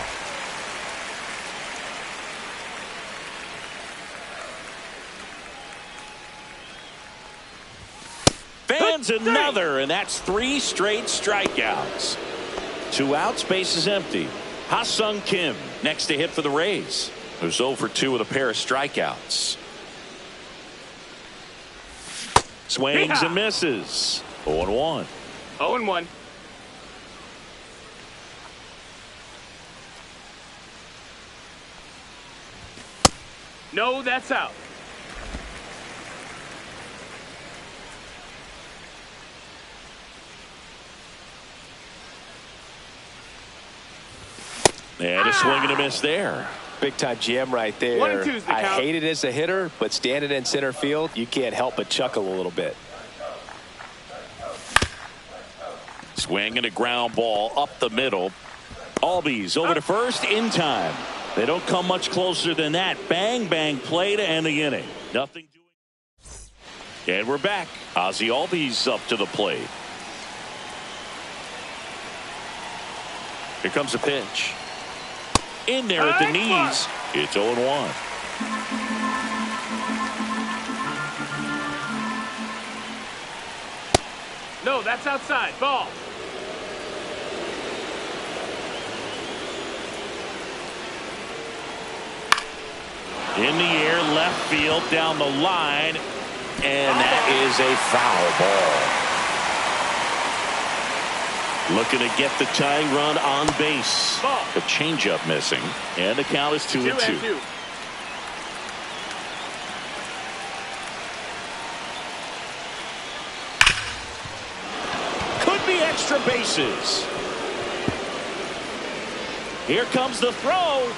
[SPEAKER 1] Fans another, and that's 3 straight strikeouts. 2 outs, base is empty. Ha-Sung Kim next to hit for the Rays, who's 0 for 2 with a pair of strikeouts. Swings and misses. 0-1.
[SPEAKER 3] 0-1. No, that's out.
[SPEAKER 1] And a swing and a miss there.
[SPEAKER 2] Big time jam right there.
[SPEAKER 3] 1 and 2's the
[SPEAKER 2] I
[SPEAKER 3] count.
[SPEAKER 2] hate it as a hitter, but standing in center field, you can't help but chuckle a little bit.
[SPEAKER 1] Swing and a ground ball up the middle. Albies over to first in time. They don't come much closer than that. Bang, bang play to end the inning. Nothing doing. And we're back. Ozzie Albies up to the plate. Here comes a pitch. In there at the knees. It's 0-1.
[SPEAKER 3] No, that's outside. Ball.
[SPEAKER 1] In the air, left field, down the line, and that is a foul ball. Looking to get the tying run on base.
[SPEAKER 3] Ball.
[SPEAKER 1] The changeup missing, and the count is 2-2.
[SPEAKER 3] 2-2.
[SPEAKER 1] Could be extra bases. Here comes the throw.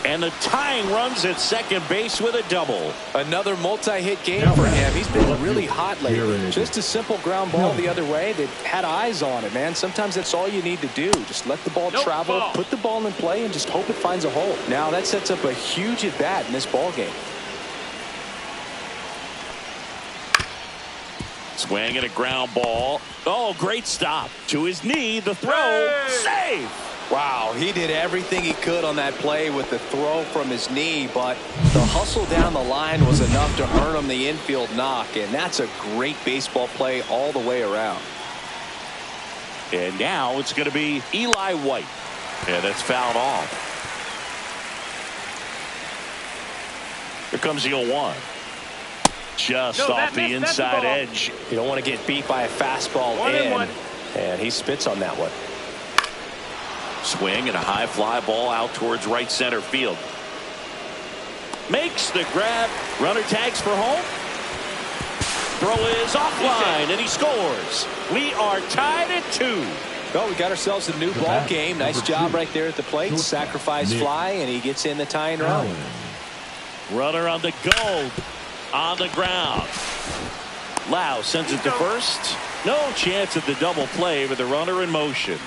[SPEAKER 1] And the tying runs at second base with a double.
[SPEAKER 2] Another multi-hit game for him. He's been really hot lately. Just a simple ground ball the other way. They've had eyes on it, man. Sometimes that's all you need to do. Just let the ball travel, put the ball in play, and just hope it finds a hole. Now that sets up a huge at-bat in this ball game.
[SPEAKER 1] Swing and a ground ball. Oh, great stop. To his knee, the throw. Save!
[SPEAKER 2] Wow, he did everything he could on that play with the throw from his knee, but the hustle down the line was enough to earn him the infield knock, and that's a great baseball play all the way around.
[SPEAKER 1] And now it's going to be Eli White. And that's fouled off. Here comes the 0-1. Just off the inside edge.
[SPEAKER 2] You don't want to get beat by a fastball and he spits on that one.
[SPEAKER 1] Swing and a high fly ball out towards right center field. Makes the grab. Runner tags for home. Throw is offline and he scores. We are tied at 2.
[SPEAKER 2] Well, we got ourselves a new ball game. Nice job right there at the plate. Sacrifice fly, and he gets in the tying run.
[SPEAKER 1] Runner on the go. On the ground. Lau sends it to first. No chance at the double play with the runner in motion.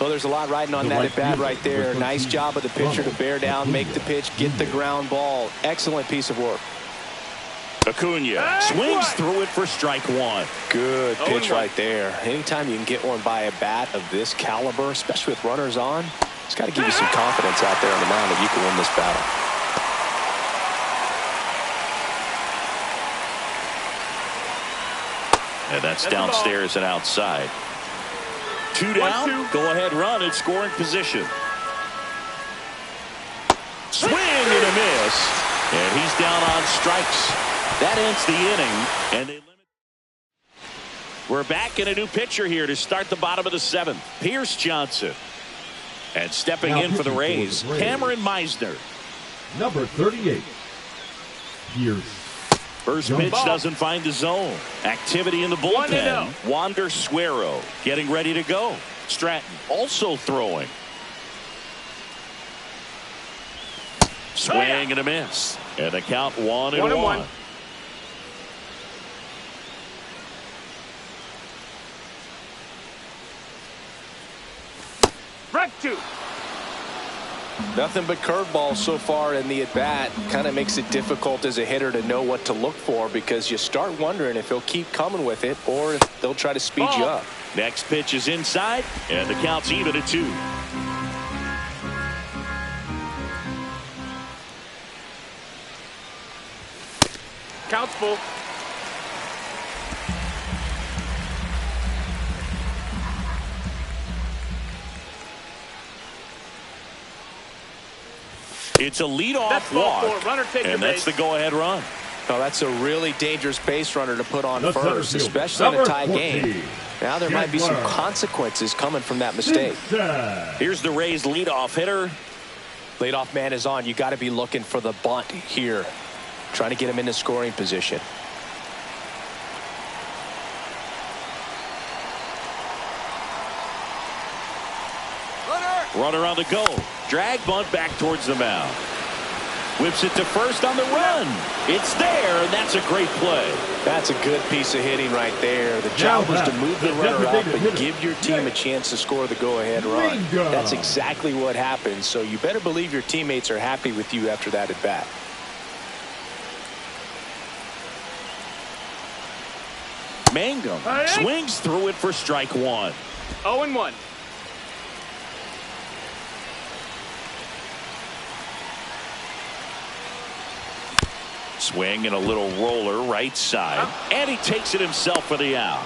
[SPEAKER 2] Well, there's a lot riding on that at bat right there. Nice job of the pitcher to bear down, make the pitch, get the ground ball. Excellent piece of work.
[SPEAKER 1] Acuna swings through it for strike one.
[SPEAKER 2] Good pitch right there. Anytime you can get one by a bat of this caliber, especially with runners on, it's got to give you some confidence out there on the mound that you can win this battle.
[SPEAKER 1] And that's downstairs and outside. 2 down. Go ahead run in scoring position. Swing and a miss. And he's down on strikes. That ends the inning. And they limit. We're back in a new pitcher here to start the bottom of the 7th. Pierce Johnson. And stepping in for the Rays, Cameron Meisner.
[SPEAKER 4] Number 38. Pierce.
[SPEAKER 1] First pitch doesn't find the zone. Activity in the bullpen. Wander Suero getting ready to go. Stratton also throwing. Swing and a miss. And the count 1-1.
[SPEAKER 3] Strike 2.
[SPEAKER 2] Nothing but curveballs so far in the at-bat. Kind of makes it difficult as a hitter to know what to look for because you start wondering if he'll keep coming with it or if they'll try to speed you up.
[SPEAKER 1] Next pitch is inside, and the count's even at 2.
[SPEAKER 3] Count's full.
[SPEAKER 1] It's a leadoff walk, and that's the go-ahead run.
[SPEAKER 2] Oh, that's a really dangerous base runner to put on first, especially in a tie game. Now there might be some consequences coming from that mistake.
[SPEAKER 1] Here's the Rays' leadoff hitter.
[SPEAKER 2] Leadoff man is on. You got to be looking for the bunt here, trying to get him into scoring position.
[SPEAKER 1] Runner on the go. Drag bunt back towards the mound. Whips it to first on the run. It's there, and that's a great play.
[SPEAKER 2] That's a good piece of hitting right there. The job was to move the runner up and give your team a chance to score the go-ahead run. That's exactly what happened, so you better believe your teammates are happy with you after that at bat.
[SPEAKER 1] Mangum swings through it for strike 1.
[SPEAKER 3] 0-1.
[SPEAKER 1] Swing and a little roller right side. And he takes it himself for the out.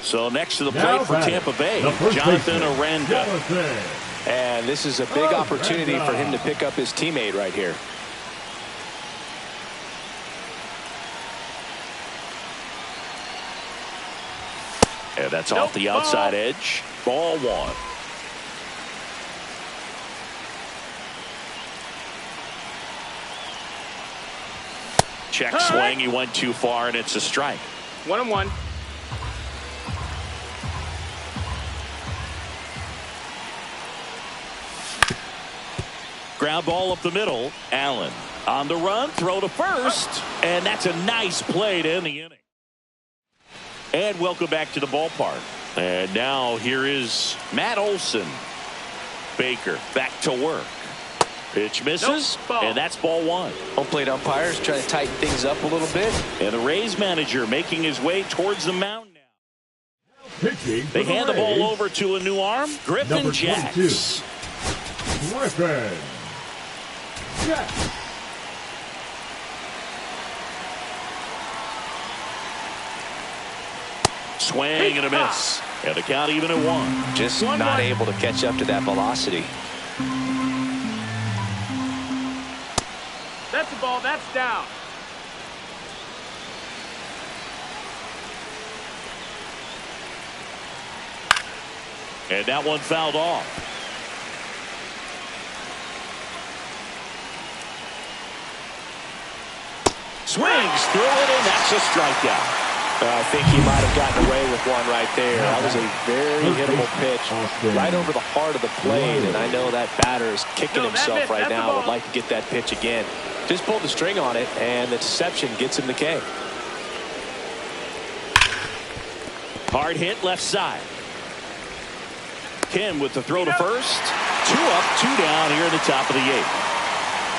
[SPEAKER 1] So next to the plate for Tampa Bay, Jonathan Aranda.
[SPEAKER 2] And this is a big opportunity for him to pick up his teammate right here.
[SPEAKER 1] And that's off the outside edge. Ball 1. Check swing. He went too far, and it's a strike.
[SPEAKER 3] 1-1.
[SPEAKER 1] Ground ball up the middle. Allen on the run. Throw to first. And that's a nice play to end the inning. And welcome back to the ballpark. And now here is Matt Olson. Baker back to work. Pitch misses, and that's ball 1.
[SPEAKER 2] Home plate umpires trying to tighten things up a little bit.
[SPEAKER 1] And the Rays manager making his way towards the mound now. They hand the ball over to a new arm, Griffin Jacks.
[SPEAKER 4] Griffin Jacks.
[SPEAKER 1] Swing and a miss. And the count even at 1.
[SPEAKER 2] Just not able to catch up to that velocity.
[SPEAKER 3] That's a ball. That's down.
[SPEAKER 1] And that one fouled off. Swings through it, and that's a strikeout.
[SPEAKER 2] I think he might have gotten away with one right there. That was a very hittable pitch right over the heart of the plate, and I know that batter is kicking himself right now. Would like to get that pitch again. Just pulled the string on it, and the deception gets him the K.
[SPEAKER 1] Hard hit left side. Kim with the throw to first. 2 up, 2 down here in the top of the 8th.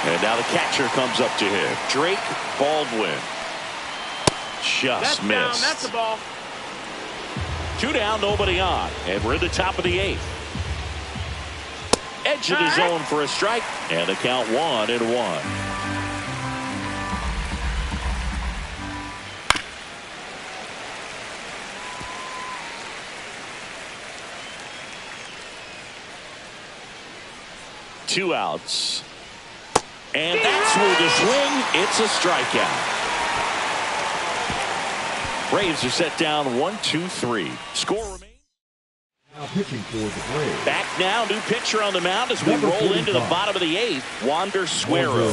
[SPEAKER 1] And now the catcher comes up to him. Drake Baldwin. Just missed.
[SPEAKER 3] That's the ball.
[SPEAKER 1] 2 down, nobody on. And we're in the top of the 8th. Edge of the zone for a strike. And the count 1-1. Two outs. And that's with the swing. It's a strikeout. Braves are set down 1-2-3. Score remains.
[SPEAKER 4] Now pitching for the Braves.
[SPEAKER 1] Back now, new pitcher on the mound as we roll into the bottom of the 8th. Wander Suero.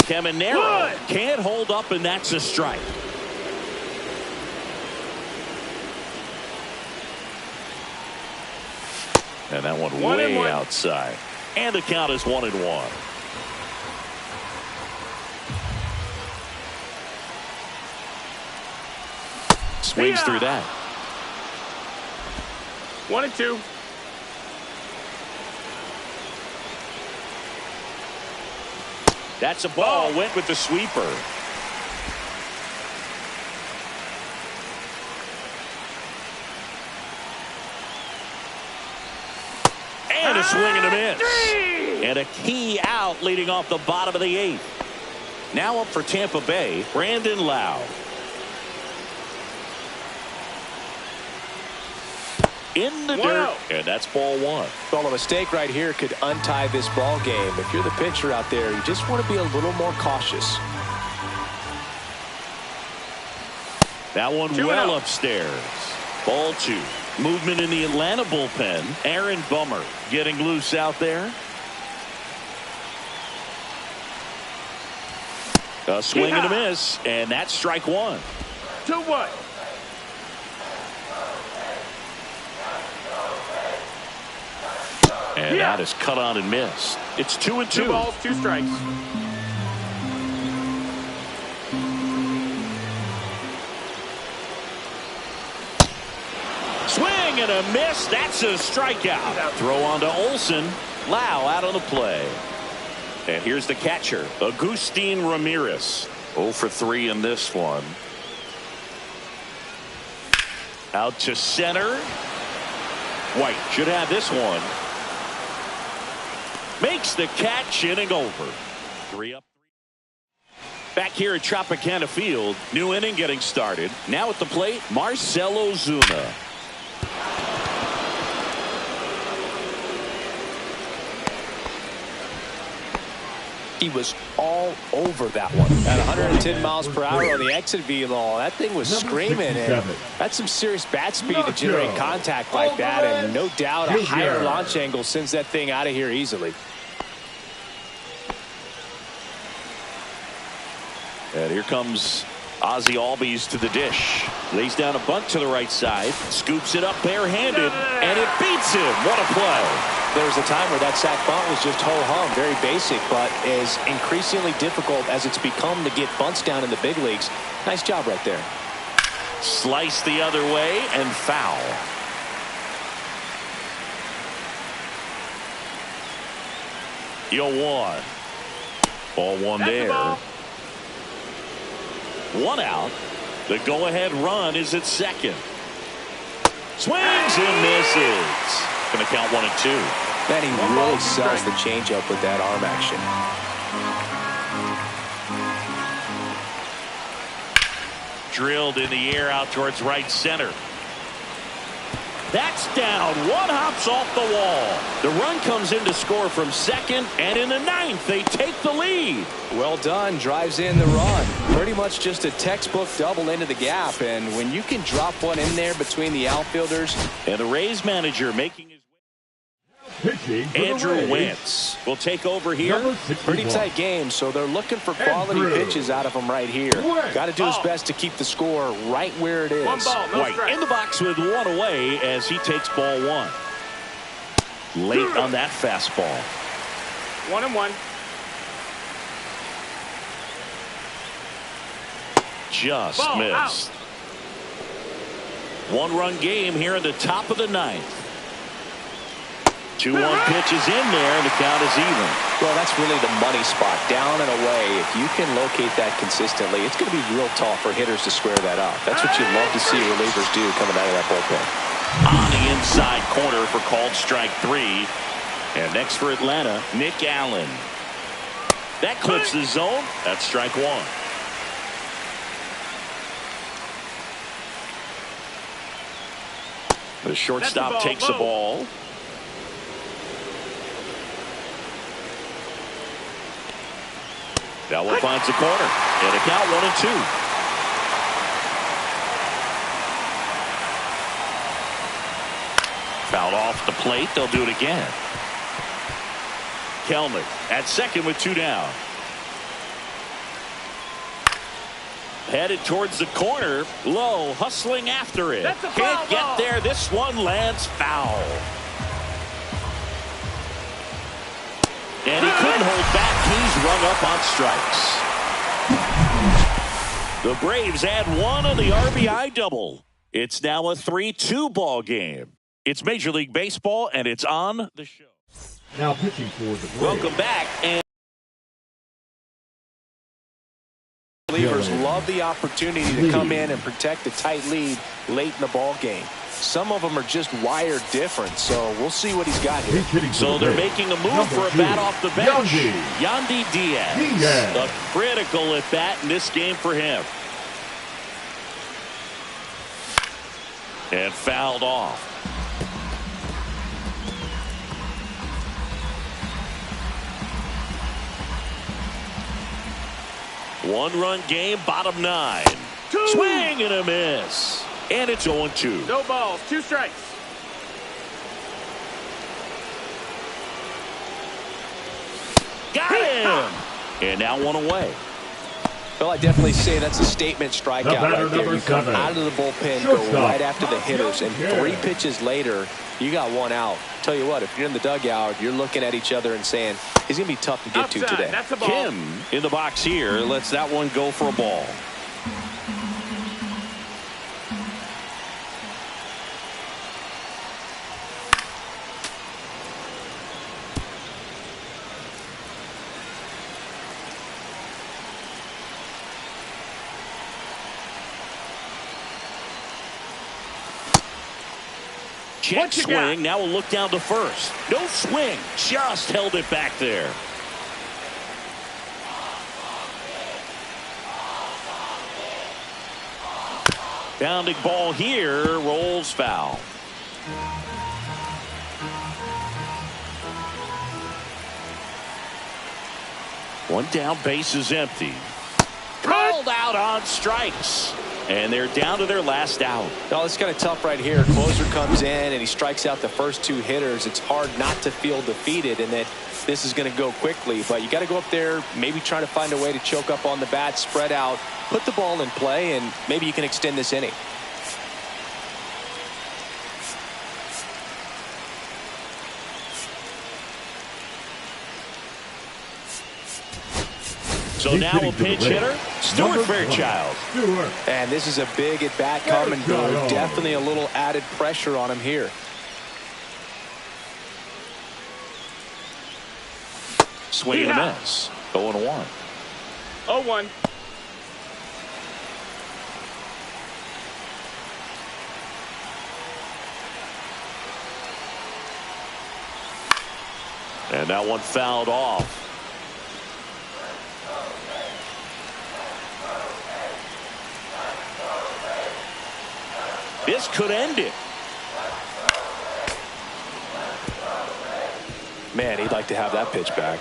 [SPEAKER 1] Caminero can't hold up, and that's a strike. And that one way outside. And the count is 1-1. Swings through that.
[SPEAKER 3] 1-2.
[SPEAKER 1] That's a ball. Went with the sweeper. And a swing and a miss. And a key out leading off the bottom of the 8th. Now up for Tampa Bay, Brandon Lau. In the dirt, and that's ball 1.
[SPEAKER 2] Well, a mistake right here could untie this ball game. If you're the pitcher out there, you just want to be a little more cautious.
[SPEAKER 1] That one well upstairs. Ball 2. Movement in the Atlanta bullpen. Aaron Bummer getting loose out there. A swing and a miss, and that's strike 1.
[SPEAKER 3] 2-1.
[SPEAKER 1] And that is cut on and missed. It's 2-2.
[SPEAKER 3] 2 balls, 2 strikes.
[SPEAKER 1] Swing and a miss. That's a strikeout. Throw on to Olsen. Lau out on the play. And here's the catcher, Agustin Ramirez. 0 for 3 in this one. Out to center. White should have this one. Makes the catch, inning over. 3 up. Back here at Tropicana Field, new inning getting started. Now at the plate, Marcell Ozuna.
[SPEAKER 2] He was all over that one. At 110 miles per hour on the exit velo, that thing was screaming. And that's some serious bat speed to generate contact like that. And no doubt a higher launch angle sends that thing out of here easily.
[SPEAKER 1] And here comes Ozzie Albies to the dish. Lays down a bunt to the right side. Scoops it up barehanded. And it beats him. What a play.
[SPEAKER 2] There was a time where that sac bunt was just ho-hum, very basic, but is increasingly difficult as it's become to get bunts down in the big leagues. Nice job right there.
[SPEAKER 1] Slice the other way and foul. Yo, 1. Ball 1 there. 1 out. The go-ahead run is at second. Swings and misses. Going to count 1-2.
[SPEAKER 2] Man, he really sells the changeup with that arm action.
[SPEAKER 1] Drilled in the air out towards right center. That's down. One hops off the wall. The run comes in to score from second, and in the ninth, they take the lead.
[SPEAKER 2] Well done. Drives in the run. Pretty much just a textbook double into the gap, and when you can drop one in there between the outfielders.
[SPEAKER 1] And the Rays manager making his Andrew Wentz will take over here.
[SPEAKER 2] Pretty tight game, so they're looking for quality pitches out of him right here. Got to do his best to keep the score right where it is.
[SPEAKER 3] One ball, no
[SPEAKER 1] White
[SPEAKER 3] strike.
[SPEAKER 1] in the box with one away as he takes ball one. Late on that fastball.
[SPEAKER 3] 1-1.
[SPEAKER 1] Just
[SPEAKER 3] Ball,
[SPEAKER 1] missed. One-run game here in the top of the ninth. 2-1 pitch is in there, and the count is even.
[SPEAKER 2] Well, that's really the money spot, down and away. If you can locate that consistently, it's going to be real tough for hitters to square that up. That's what you love to see relievers do coming out of that bullpen.
[SPEAKER 1] On the inside corner for called strike 3. And next for Atlanta, Nick Allen. That clips the zone. That's strike 1. The shortstop takes the ball. That one finds the corner. And a count 1-2. Fouled off the plate. They'll do it again. Kelnick at second with 2 down. Headed towards the corner. Low hustling after it. Can't get there. This one lands foul. And he couldn't hold back. He's rung up on strikes. The Braves add one on the RBI double. It's now a 3-2 ball game. It's Major League Baseball, and it's on the show.
[SPEAKER 4] Now pitching for the Braves.
[SPEAKER 1] Welcome back. And
[SPEAKER 2] Relievers love the opportunity to come in and protect a tight lead late in the ball game. Some of them are just wired different, so we'll see what he's got here.
[SPEAKER 1] So they're making a move for a bat off the bench. Yandy Diaz. A critical at bat in this game for him. And fouled off. One-run game, bottom 9. Swing and a miss. And it's 0-2.
[SPEAKER 3] No balls, 2 strikes.
[SPEAKER 1] Got him. And now one away.
[SPEAKER 2] Well, I definitely say that's a statement strikeout right there. You come out of the bullpen, go right after the hitters, and 3 pitches later, you got 1 out. Tell you what, if you're in the dugout, you're looking at each other and saying, he's going to be tough to get to today.
[SPEAKER 3] That's a ball.
[SPEAKER 1] Kim in the box here lets that one go for a ball. Check swing. Now we'll look down to first. No swing. Just held it back there. Bounding ball here. Rolls foul. One down, base is empty. Called out on strikes. And they're down to their last out.
[SPEAKER 2] Oh, it's kind of tough right here. Closer comes in and he strikes out the first 2 hitters. It's hard not to feel defeated and that this is going to go quickly. But you got to go up there, maybe trying to find a way to choke up on the bat, spread out, put the ball in play, and maybe you can extend this inning.
[SPEAKER 1] So now a pinch hitter, Stuart Fairchild.
[SPEAKER 2] And this is a big at-bat coming. Definitely a little added pressure on him here.
[SPEAKER 1] Swing and a miss. 0-1.
[SPEAKER 3] 0-1.
[SPEAKER 1] And that one fouled off. This could end it.
[SPEAKER 2] Man, he'd like to have that pitch back.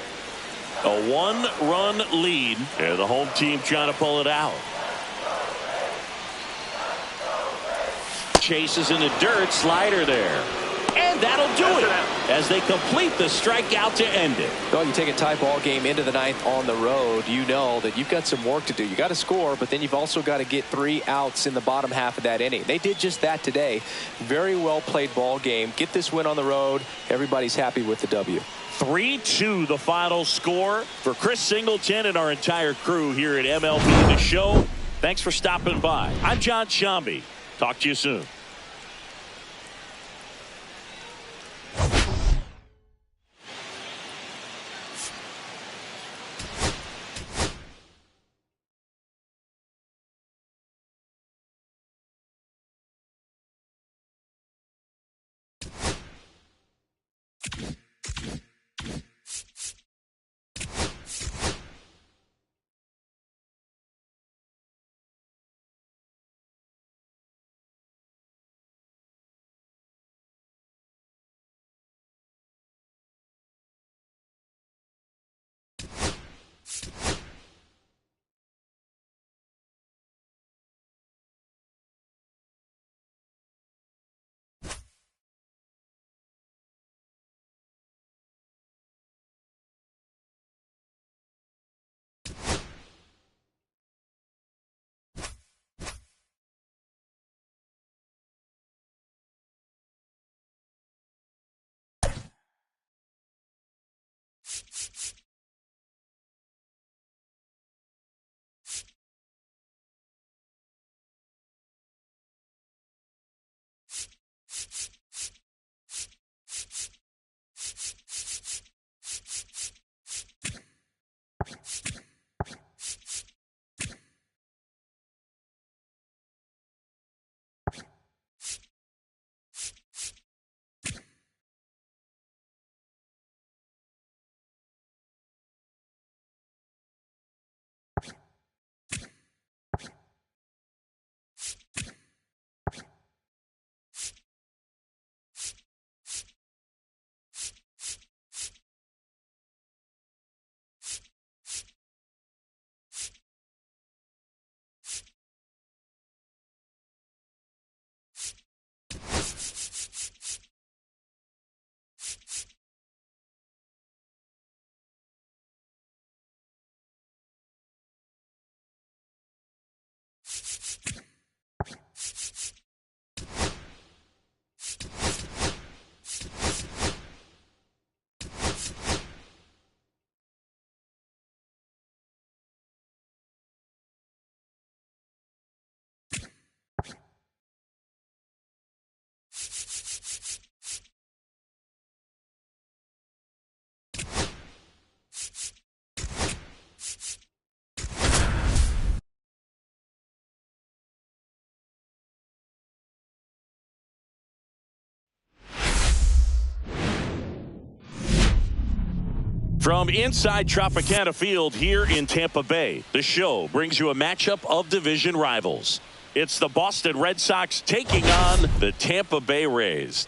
[SPEAKER 1] A one-run lead, and the home team trying to pull it out. Chases in the dirt, slider there. And that'll do it as they complete the strikeout to end it.
[SPEAKER 2] Well, you take a tie ball game into the ninth on the road, you know that you've got some work to do. You got to score, but then you've also got to get 3 outs in the bottom half of that inning. They did just that today. Very well played ball game. Get this win on the road. Everybody's happy with the W.
[SPEAKER 1] 3-2 the final score. For Chris Singleton and our entire crew here at MLB The Show, thanks for stopping by. I'm John Shambi. Talk to you soon. From inside Tropicana Field here in Tampa Bay, the show brings you a matchup of division rivals. It's the Boston Red Sox taking on the Tampa Bay Rays.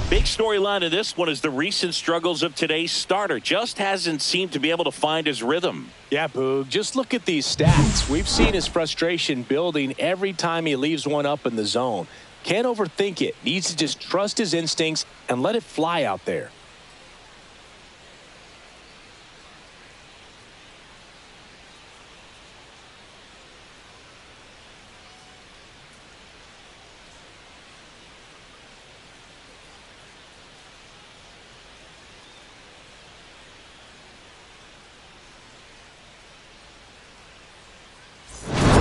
[SPEAKER 1] Big storyline of this one is the recent struggles of today's starter. Just hasn't seemed to be able to find his rhythm.
[SPEAKER 2] Yeah, Boog, just look at these stats. We've seen his frustration building every time he leaves one up in the zone. Can't overthink it. Needs to just trust his instincts and let it fly out there.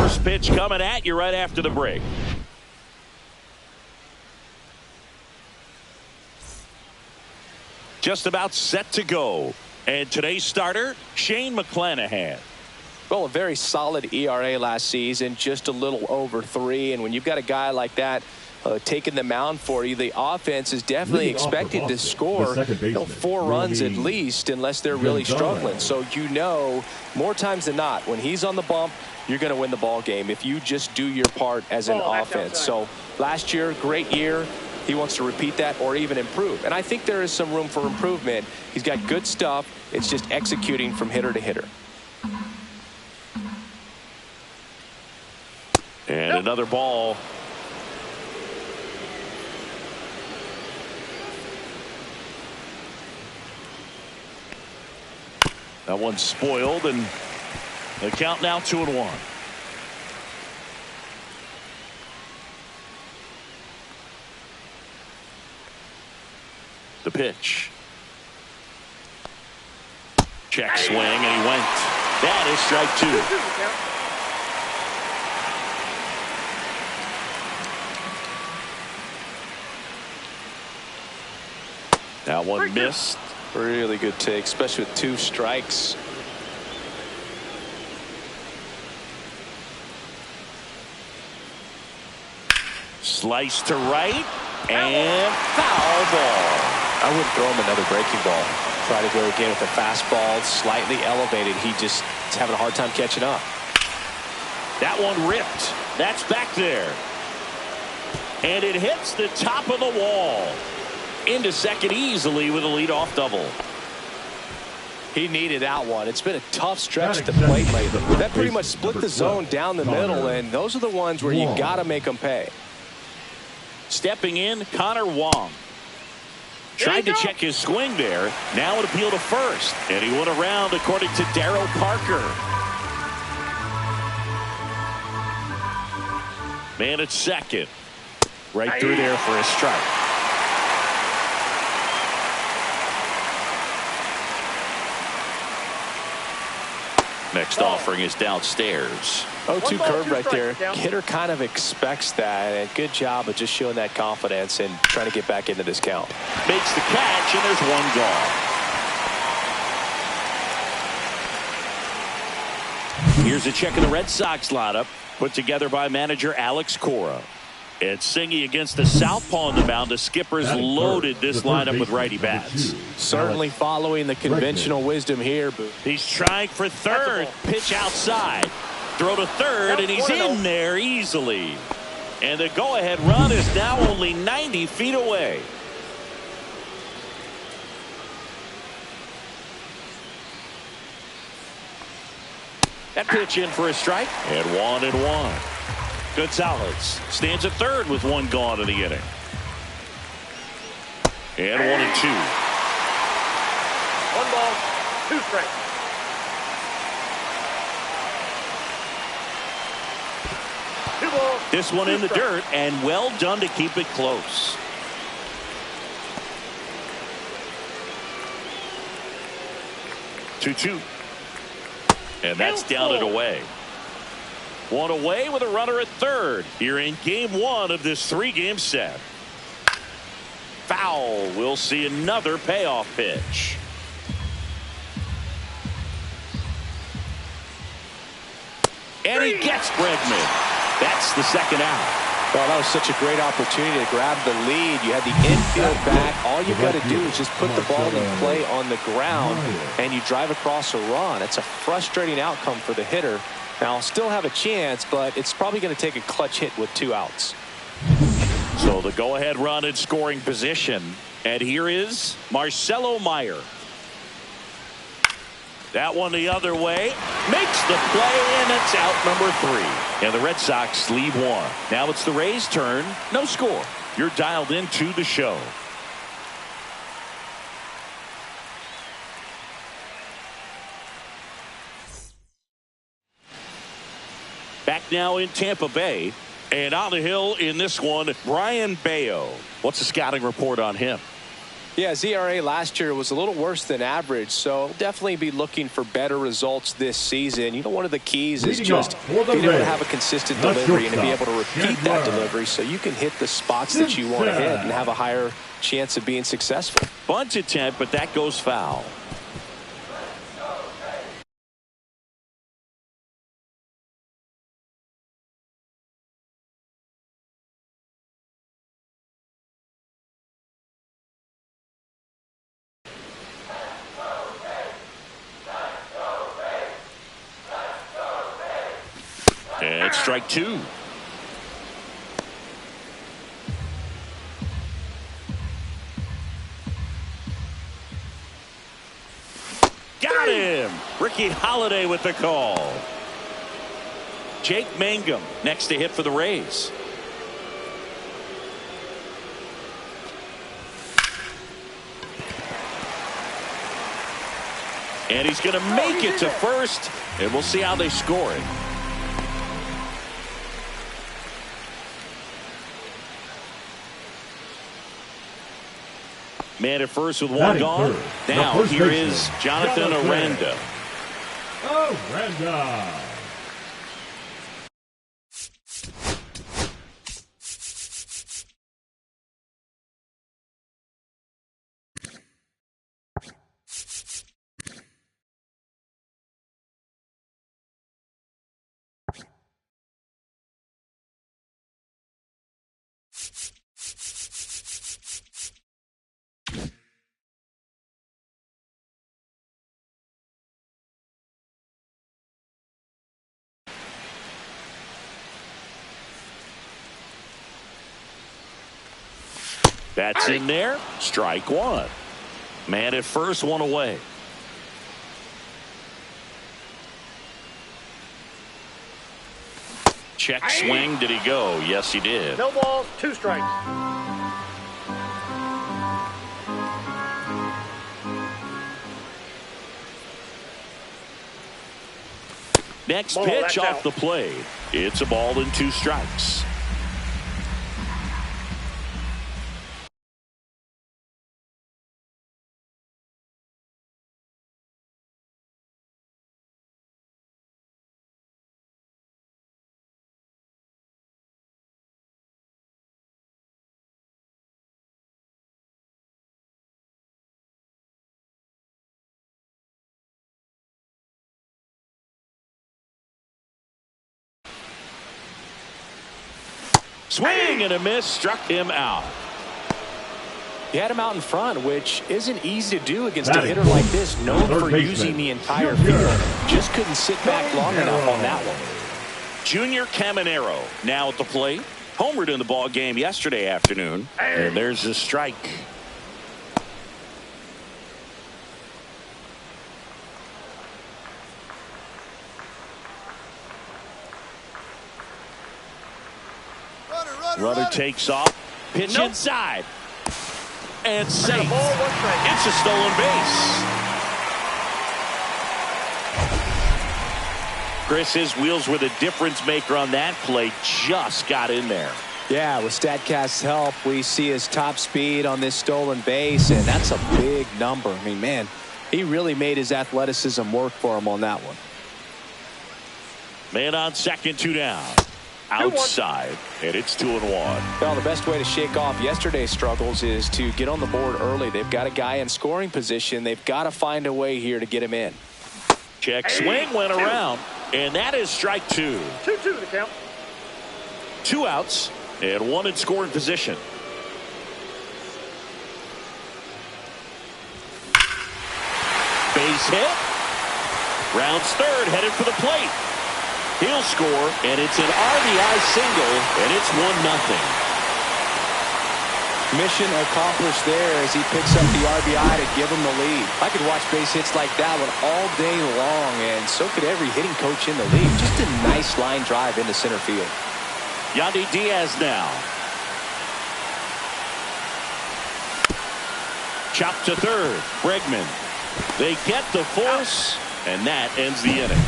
[SPEAKER 1] First pitch coming at you right after the break. Just about set to go. And today's starter, Shane McClanahan.
[SPEAKER 2] Well, a very solid ERA last season, just a little over 3. And when you've got a guy like that taking the mound for you, the offense is definitely expected to score 4 runs at least, unless they're really struggling. So more times than not, when he's on the bump, you're going to win the ball game if you just do your part as an offense. So last year, great year. He wants to repeat that or even improve. And I think there is some room for improvement. He's got good stuff. It's just executing from hitter to hitter.
[SPEAKER 1] And another ball. That one's spoiled, and the count now 2-1. The pitch. Check swing, and he went. That is strike 2. That one missed.
[SPEAKER 2] Really good take, especially with 2 strikes.
[SPEAKER 1] Slice to right, and foul ball.
[SPEAKER 2] I wouldn't throw him another breaking ball. Try to go again with a fastball, slightly elevated. He just is having a hard time catching up.
[SPEAKER 1] That one ripped. That's back there. And it hits the top of the wall. Into second easily with a leadoff double.
[SPEAKER 2] He needed that one. It's been a tough stretch at the plate lately. That pretty much split the zone down the middle, and those are the ones where you got to make them pay.
[SPEAKER 1] Stepping in, Connor Wong. Tried to check his swing there. Now an appeal to first. And he went around according to Darryl Parker. Man at second. Right through there for a strike. Next offering is downstairs.
[SPEAKER 2] 0-2 curve right there. Hitter kind of expects that, and good job of just showing that confidence and trying to get back into this count.
[SPEAKER 1] Makes the catch, and there's one gone. Here's a check of the Red Sox lineup, put together by manager Alex Cora. And Singy against the southpaw on the mound. The Skippers loaded this lineup with righty bats.
[SPEAKER 2] Certainly following the conventional wisdom here.
[SPEAKER 1] He's trying for third. Pitch outside. Throw to third, and he's in there easily. And the go-ahead run is now only 90 feet away. That pitch in for a strike. And 1-1. Gonzalez stands at third with one gone in the inning. And 1-2.
[SPEAKER 3] 1 ball, 2 strikes.
[SPEAKER 1] This one in the dirt, and well done to keep it close. Two. And that's down and away. One away with a runner at third here in game 1 of this 3-game set. Foul. We'll see another payoff pitch. And he gets Bregman. That's the second out.
[SPEAKER 2] Well, that was such a great opportunity to grab the lead. You had the infield back. All you got to do is just put the ball in play on the ground, and you drive across a run. It's a frustrating outcome for the hitter. Now, still have a chance, but it's probably going to take a clutch hit with 2 outs.
[SPEAKER 1] So the go-ahead run in scoring position. And here is Marcelo Meyer. That one the other way. Makes the play, and it's out number 3. And the Red Sox lead 1. Now it's the Rays' turn. No score. You're dialed into the show. Back now in Tampa Bay. And on the hill in this one, Brian Bayo. What's the scouting report on him?
[SPEAKER 2] Yeah, his ERA last year was a little worse than average, so definitely be looking for better results this season. You know, one of the keys is just being able to have a consistent delivery and to be able to repeat that delivery so you can hit the spots that you want to hit and have a higher chance of being successful.
[SPEAKER 1] Bunt attempt, but that goes foul. And strike 2. Got him. Ricky Holiday with the call. Jake Mangum next to hit for the Rays. And he's going to make it to first, and we'll see how they score it. Man at first with one gone. Now here is Jonathan Aranda. That's in there. Strike 1. Man at first, one away. Check swing. Did he go? Yes, he did.
[SPEAKER 3] No balls, 2 strikes.
[SPEAKER 1] Next pitch off the plate. It's a ball and 2 strikes. Swing and a miss, struck him out.
[SPEAKER 2] He had him out in front, which isn't easy to do against a hitter like this, known for using the entire field. Just couldn't sit back long enough on that one.
[SPEAKER 1] Junior Caminero now at the plate. Homered in the ball game yesterday afternoon. And there's a strike. Runner takes off. Pitch inside. And safe. It's a stolen base. Chris, his wheels were the difference maker on that play. Just got in there.
[SPEAKER 2] Yeah, with StatCast's help, we see his top speed on this stolen base, and that's a big number. I mean, man, he really made his athleticism work for him on that one.
[SPEAKER 1] Man on second, 2 down. Outside, and it's 2-1.
[SPEAKER 2] Well, the best way to shake off yesterday's struggles is to get on the board early. They've got a guy in scoring position. They've got to find a way here to get him in.
[SPEAKER 1] Check swing went around, and that is strike 2.
[SPEAKER 3] 2-2 the count.
[SPEAKER 1] 2 outs, and 1 in scoring position. Base hit. Rounds third, headed for the plate. He'll score, and it's an RBI single, and it's 1-0.
[SPEAKER 2] Mission accomplished there as he picks up the RBI to give him the lead. I could watch base hits like that one all day long, and so could every hitting coach in the league. Just a nice line drive into center field.
[SPEAKER 1] Yandy Diaz now. Chop to third. Bregman. They get the force, and that ends the inning.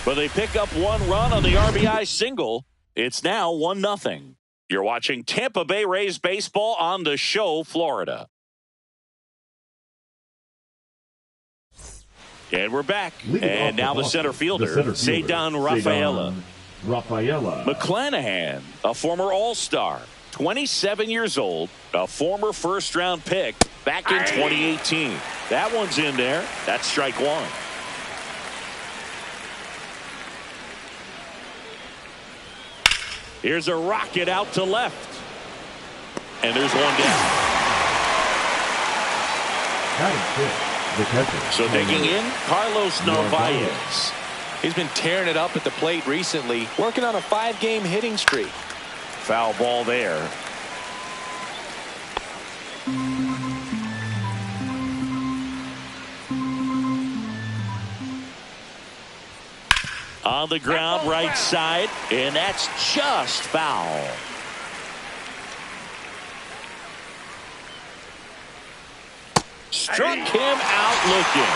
[SPEAKER 1] But they pick up one run on the RBI single. It's now 1-0. You're watching Tampa Bay Rays baseball on the show, Florida. And we're back. And now the center fielder, Ceddanne Rafaela. McClanahan, a former All-Star, 27 years old, a former first-round pick back in 2018. That one's in there. That's strike one. Here's a rocket out to left. And there's one down. So digging in, Carlos Narvaez.
[SPEAKER 2] He's been tearing it up at the plate recently, working on a 5-game hitting streak.
[SPEAKER 1] Foul ball there. On the ground, right side, and that's just foul. Struck him out looking.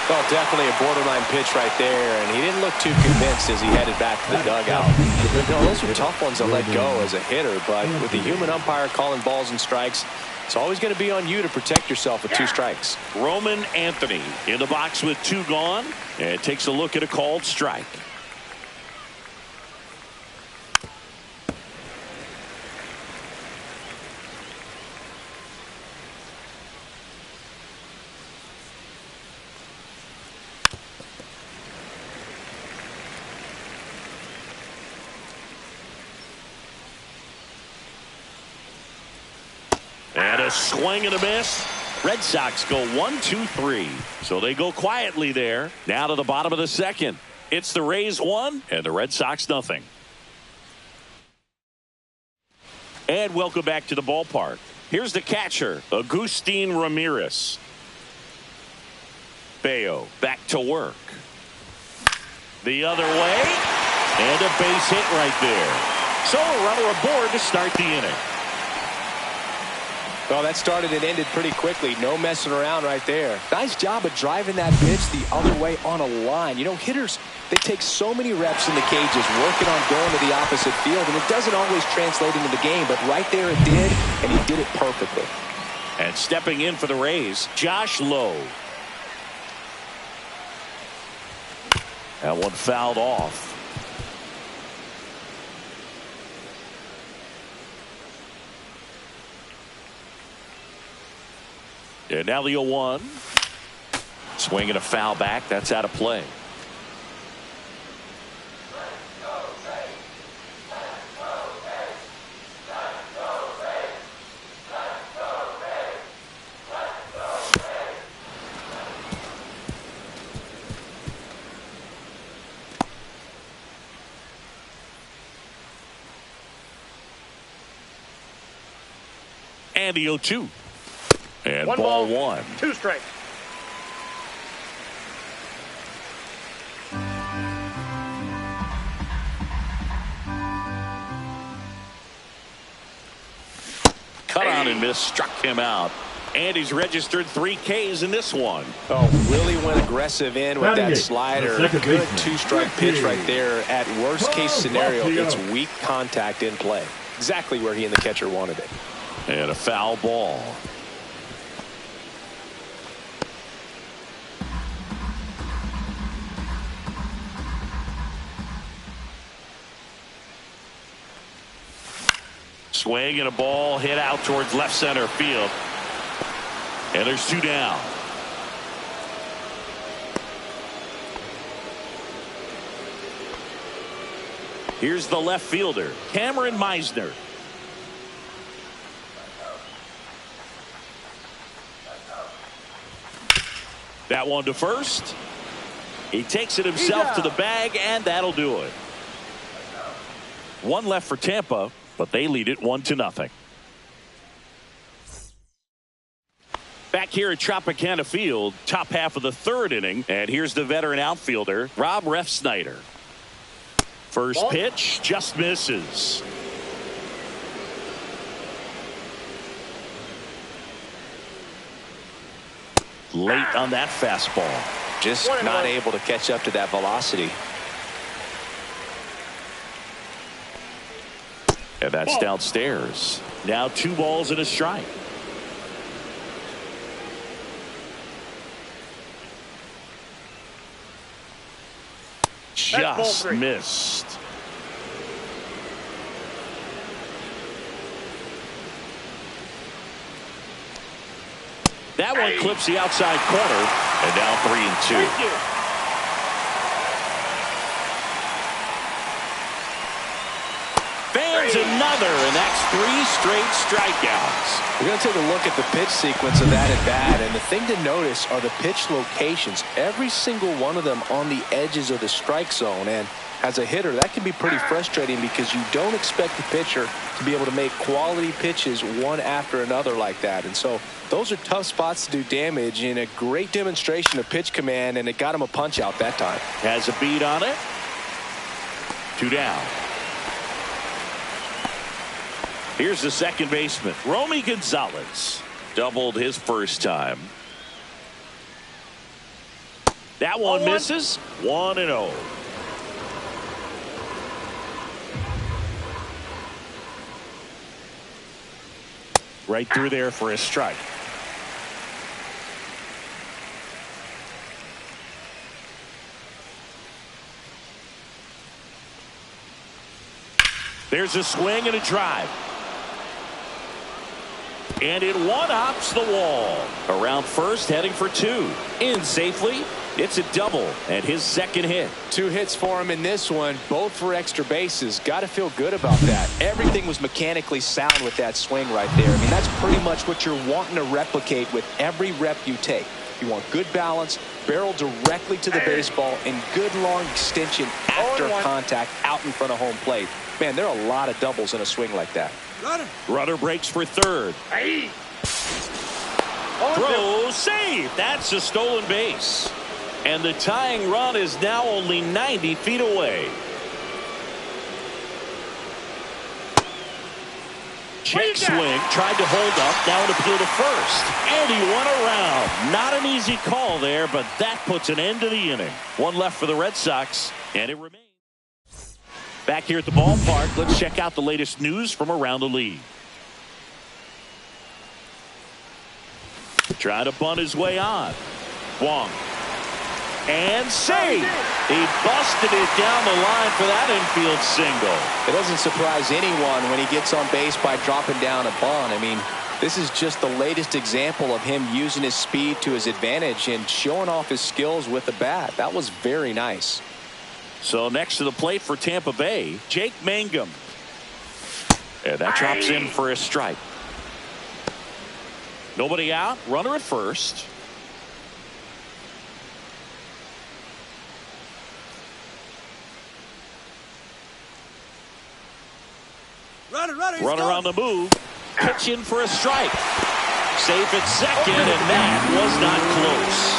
[SPEAKER 2] Well, definitely a borderline pitch right there, and he didn't look too convinced as he headed back to the dugout. Those are tough ones to let go as a hitter, but with the human umpire calling balls and strikes, it's always going to be on you to protect yourself with 2 strikes.
[SPEAKER 1] Roman Anthony in the box with 2 gone, and takes a look at a called strike. And a swing and a miss. Red Sox go 1-2-3. So they go quietly there. Now to the bottom of the second. It's the Rays 1 and the Red Sox nothing. And welcome back to the ballpark. Here's the catcher, Agustin Ramirez. Bayo back to work. The other way. And a base hit right there. So a runner aboard to start the inning.
[SPEAKER 2] Well, that started and ended pretty quickly. No messing around right there. Nice job of driving that pitch the other way on a line. You know, hitters, they take so many reps in the cages working on going to the opposite field, and it doesn't always translate into the game, but right there it did, and he did it perfectly.
[SPEAKER 1] And stepping in for the Rays, Josh Lowe. That one fouled off. And now the 0-1. Swing and a foul back. That's out of play. And the 0-2. And ball one.
[SPEAKER 3] 2 strikes.
[SPEAKER 1] Cut on and miss, struck him out. And he's registered 3 Ks in this one.
[SPEAKER 2] Oh, really went aggressive in with that slider. Good 2-strike pitch right there. At worst case scenario, it's weak contact in play. Exactly where he and the catcher wanted it.
[SPEAKER 1] And a foul ball. Swing and a ball hit out towards left center field. And there's 2 down. Here's the left fielder, Cameron Meisner. That one to first. He takes it himself to the bag, and that'll do it. 1 left for Tampa, but they lead it 1-0. Back here at Tropicana Field, top half of the third inning. And here's the veteran outfielder, Rob Refsnyder. First pitch just misses. Late on that fastball.
[SPEAKER 2] Just not able to catch up to that velocity.
[SPEAKER 1] And that's downstairs. Now 2 balls and a strike. Just missed. That one clips the outside corner, and now 3-2. Fans another, and that's 3 straight strikeouts.
[SPEAKER 2] We're going to take a look at the pitch sequence of that at bat, and the thing to notice are the pitch locations. Every single one of them on the edges of the strike zone, and as a hitter, that can be pretty frustrating because you don't expect the pitcher to be able to make quality pitches one after another like that. And so those are tough spots to do damage, and a great demonstration of pitch command, and it got him a punch out that time.
[SPEAKER 1] Has a beat on it. 2 down. Here's the second baseman, Romy Gonzalez. Doubled his first time. That one misses. 1-0. Right through there for a strike. There's a swing and a drive. And it one-hops the wall. Around first, heading for 2. In safely. It's a double and his second hit.
[SPEAKER 2] 2 hits for him in this one, both for extra bases. Got to feel good about that. Everything was mechanically sound with that swing right there. I mean, that's pretty much what you're wanting to replicate with every rep you take. You want good balance, barrel directly to the baseball, and good long extension after contact out in front of home plate. Man, there are a lot of doubles in a swing like that.
[SPEAKER 1] Runner breaks for third. Throw, save. That's a stolen base. And the tying run is now only 90 feet away. Check swing, tried to hold up, now an appeal to first. And he went around. Not an easy call there, but that puts an end to the inning. 1 left for the Red Sox, and it remains. Back here at the ballpark, let's check out the latest news from around the league. Trying to bunt his way on. Wong. And save. He busted it down the line for that infield single.
[SPEAKER 2] It doesn't surprise anyone when he gets on base by dropping down a bunt. I mean, this is just the latest example of him using his speed to his advantage and showing off his skills with the bat. That was very nice.
[SPEAKER 1] So next to the plate for Tampa Bay, Jake Mangum. And that drops in for a strike. Nobody out, runner at first. Runner on the move. Pitch in for a strike. Safe at second, and that was not close.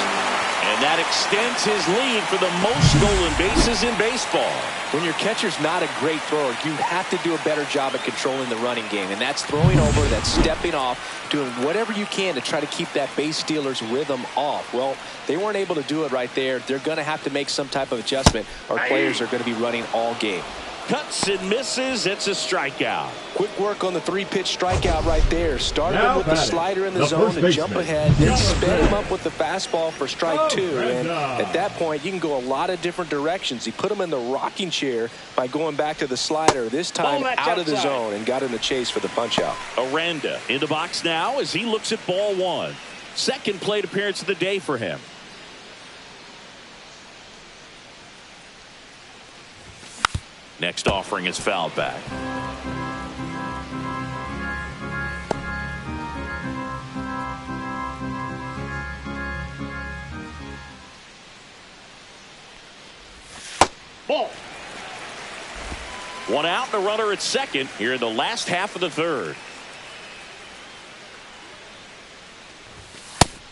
[SPEAKER 1] And that extends his lead for the most stolen bases in baseball.
[SPEAKER 2] When your catcher's not a great thrower, you have to do a better job at controlling the running game. And that's throwing over, that's stepping off, doing whatever you can to try to keep that base stealer's rhythm off. Well, they weren't able to do it right there. They're going to have to make some type of adjustment. Our players are going to be running all game.
[SPEAKER 1] Cuts and misses. It's a strikeout.
[SPEAKER 2] Quick work on the 3-pitch strikeout right there. Started him with the slider in the zone to jump ahead, then sped him up with the fastball for strike 2. And at that point, you can go a lot of different directions. He put him in the rocking chair by going back to the slider, this time out of the zone, and got in the chase for the punch out.
[SPEAKER 1] Aranda in the box now as he looks at ball 1. Second plate appearance of the day for him. Next offering is fouled back.
[SPEAKER 3] Ball.
[SPEAKER 1] 1 out and a runner at second here in the last half of the third.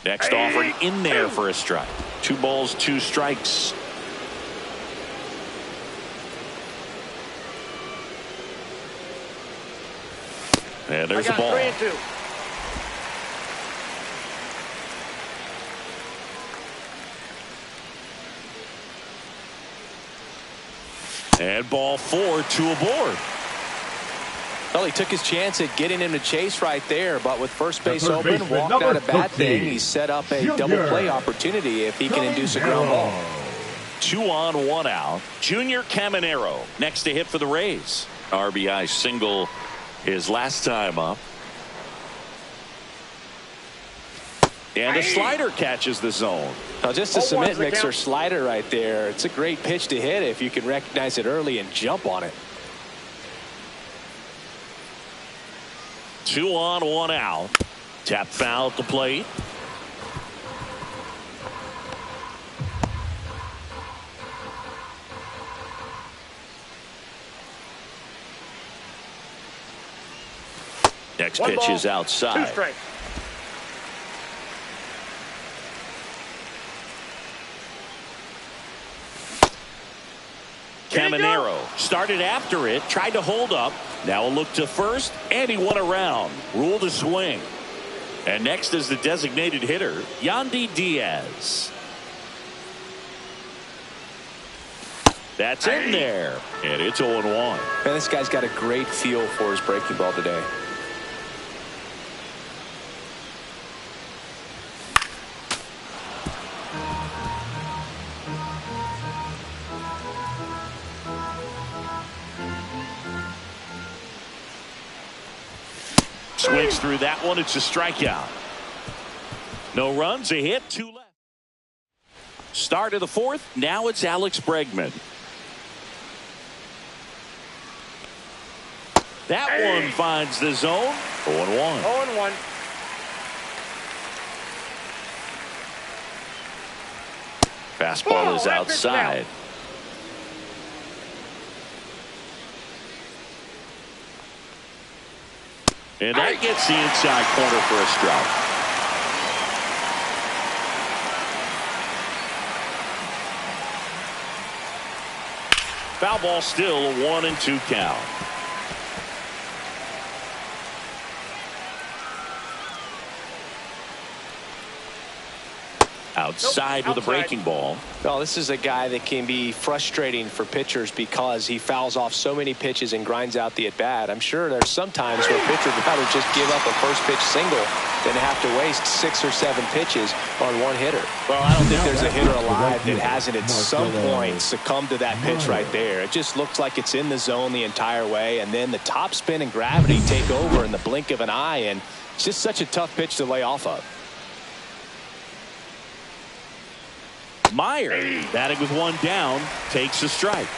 [SPEAKER 1] Next offering in there for a strike. 2 balls, 2 strikes. And there's the ball.
[SPEAKER 3] 3-2.
[SPEAKER 1] And ball 4, 2 aboard.
[SPEAKER 2] Well, he took his chance at getting him to chase right there, but with first base open, walked out a bad thing. He set up a double play opportunity if he can induce a ground ball.
[SPEAKER 1] 2 on, 1 out. Junior Caminero next to hit for the Rays. RBI single his last time up. And a slider catches the zone.
[SPEAKER 2] Now just a cement mixer slider right there. It's a great pitch to hit if you can recognize it early and jump on it.
[SPEAKER 1] 2 on, 1 out. Tap foul at the plate. Next pitch is outside.
[SPEAKER 3] 2 strikes.
[SPEAKER 1] Caminero started after it, tried to hold up. Now a look to first, and he won around. Ruled a swing. And next is the designated hitter, Yandy Diaz. That's in there, and it's 0-1.
[SPEAKER 2] Man, this guy's got a great feel for his breaking ball today.
[SPEAKER 1] Swings through that one. It's a strikeout. No runs, a hit, 2 left. Start of the 4th. Now it's Alex Bregman. That one finds the zone. 0-1.
[SPEAKER 3] 0-1.
[SPEAKER 1] Fastball is outside. And that gets the inside corner for a strike. Foul ball still, a 1-2 count. Outside with a breaking ball.
[SPEAKER 2] Well, this is a guy that can be frustrating for pitchers because he fouls off so many pitches and grinds out the at-bat. I'm sure there's some times where a pitcher would rather just give up a first pitch single than have to waste 6 or 7 pitches on one hitter. Well, I don't think there's a hitter alive that hasn't at some point succumbed to that pitch right there. It just looks like it's in the zone the entire way, and then the top spin and gravity take over in the blink of an eye, and it's just such a tough pitch to lay off of.
[SPEAKER 1] Meyer, batting with 1 down, takes a strike.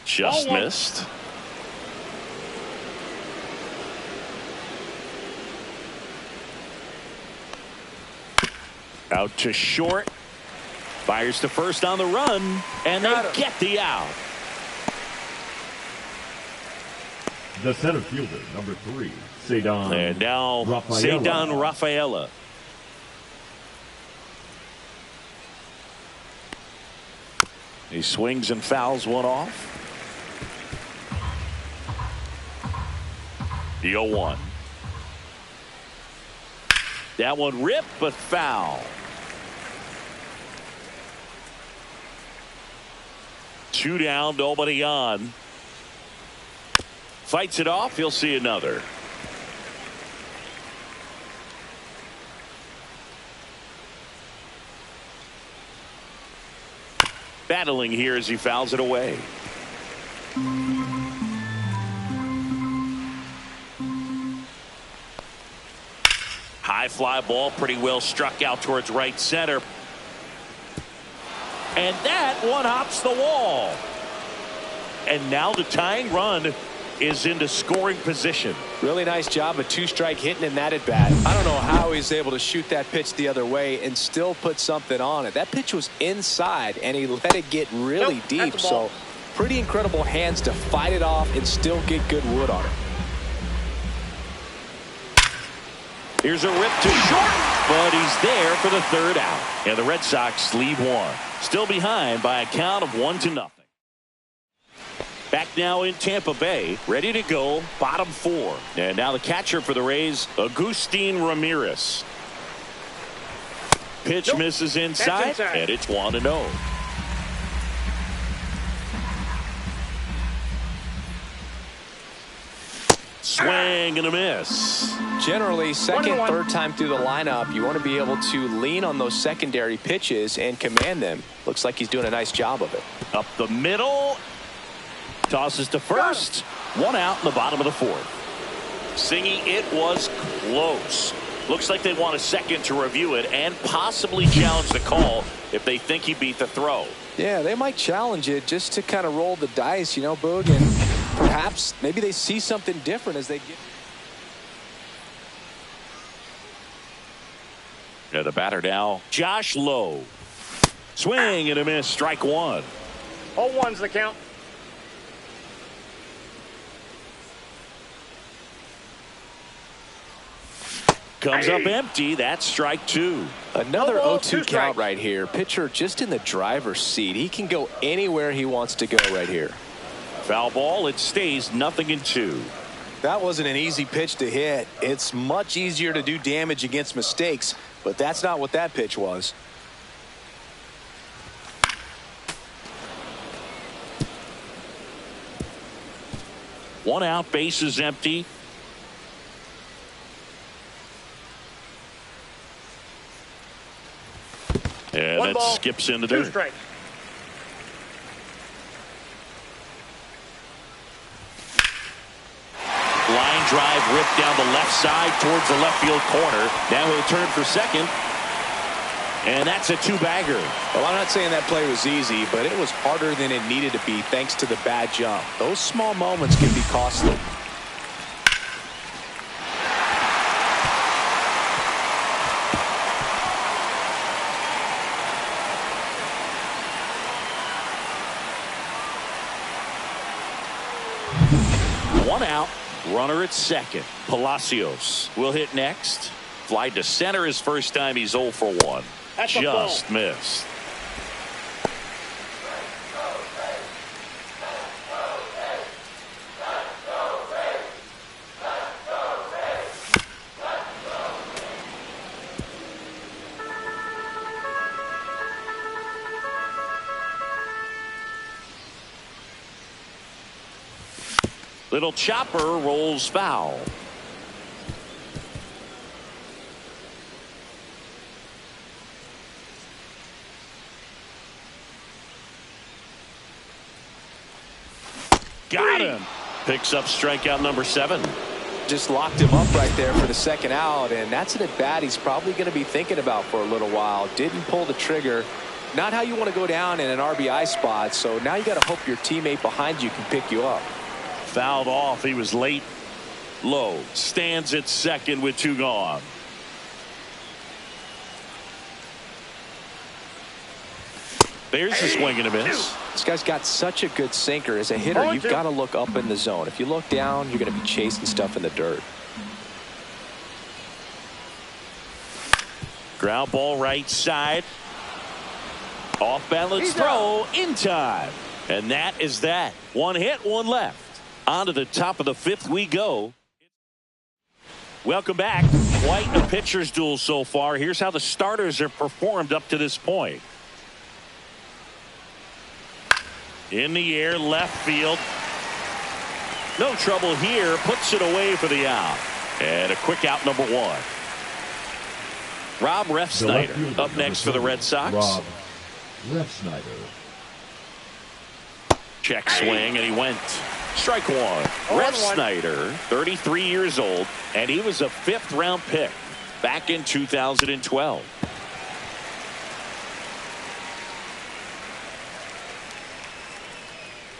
[SPEAKER 1] Just missed. Out to short. Fires to first on the run, and they get the out.
[SPEAKER 4] The center fielder, number 3.
[SPEAKER 1] And now Ceddanne Rafaela. He swings and fouls one off. The 0-1. That one ripped but foul. 2 down, nobody on. Fights it off. He'll see another. Battling here as he fouls it away. High fly ball, pretty well struck out towards right center. And that one hops the wall. And now the tying run is into scoring position.
[SPEAKER 2] Really nice job of 2-strike hitting in that at bat. I don't know how he's able to shoot that pitch the other way and still put something on it. That pitch was inside and he let it get really deep. So pretty incredible hands to fight it off and still get good wood on it.
[SPEAKER 1] Here's a rip to short, but he's there for the third out. And the Red Sox lead one. Still behind by a count of 1-0. Back now in Tampa Bay, ready to go, bottom four. And now the catcher for the Rays, Agustin Ramirez. Pitch misses inside, and it's 1-0. Swing and a miss.
[SPEAKER 2] Generally, second, third time through the lineup, you want to be able to lean on those secondary pitches and command them. Looks like he's doing a nice job of it.
[SPEAKER 1] Up the middle. Tosses to first. One out in the bottom of the fourth. Singy, it was close. Looks like they want a second to review it and possibly challenge the call if they think he beat the throw.
[SPEAKER 2] Yeah, they might challenge it just to kind of roll the dice, you know, Boog, and perhaps maybe they see something different as they get.
[SPEAKER 1] Yeah, the batter now, Josh Lowe. Swing and a miss, strike one.
[SPEAKER 3] 0-1's the count.
[SPEAKER 1] Comes up empty. That's strike two.
[SPEAKER 2] Another 0-2 count right here. Pitcher just in the driver's seat. He can go anywhere he wants to go right here.
[SPEAKER 1] Foul ball. It stays 0-2.
[SPEAKER 2] That wasn't an easy pitch to hit. It's much easier to do damage against mistakes, but that's not what that pitch was.
[SPEAKER 1] One out, bases empty. And
[SPEAKER 3] One
[SPEAKER 1] that
[SPEAKER 3] ball,
[SPEAKER 1] skips into
[SPEAKER 3] 2
[SPEAKER 1] dirt.
[SPEAKER 3] strikes.
[SPEAKER 1] Line drive ripped down the left side towards the left field corner. Now he'll turn for second. And that's a two-bagger.
[SPEAKER 2] Well, I'm not saying that play was easy, but it was harder than it needed to be thanks to the bad jump. Those small moments can be costly.
[SPEAKER 1] One out, runner at second. Palacios will hit next. Fly to center his first time. He's 0 for 1.
[SPEAKER 3] That's
[SPEAKER 1] just missed. Little chopper rolls foul. Got him. Picks up strikeout number 7.
[SPEAKER 2] Just locked him up right there for the second out, and that's an at-bat he's probably going to be thinking about for a little while. Didn't pull the trigger. Not how you want to go down in an RBI spot, so now you got to hope your teammate behind you can pick you up.
[SPEAKER 1] Fouled off. He was late. Lowe stands at second with 2 gone. There's a swing and a miss.
[SPEAKER 2] This guy's got such a good sinker. As a hitter, you've got to look up in the zone. If you look down, you're going to be chasing stuff in the dirt.
[SPEAKER 1] Ground ball right side. Off balance throw in time. And that is that. 1 hit, 1 left. On to the top of the 5th we go. Welcome back. Quite a pitcher's duel so far. Here's how the starters have performed up to this point. In the air, left field. No trouble here. Puts it away for the out. And a quick out, number 1. Rob Refsnyder up next for the Red Sox.
[SPEAKER 4] Rob Refsnyder.
[SPEAKER 1] Check swing, and he went. Strike 1. Refsnyder, 33 years old, and he was a 5th-round pick back in 2012.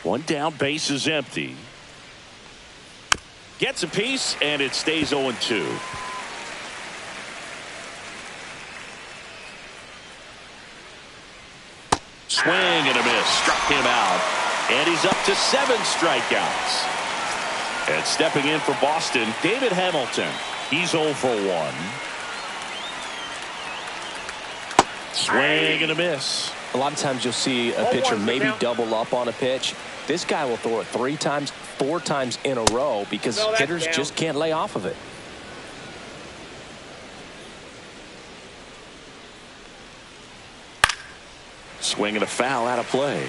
[SPEAKER 1] One down, base is empty. Gets a piece, and it stays 0-2. Swing and a miss. Struck him out. And he's up to 7 strikeouts. And stepping in for Boston, David Hamilton. He's 0 for 1. Swing and a miss.
[SPEAKER 2] A lot of times you'll see a pitcher maybe double up on a pitch. This guy will throw it 3 times, 4 times in a row because hitters just can't lay off of it.
[SPEAKER 1] Swing and a foul out of play.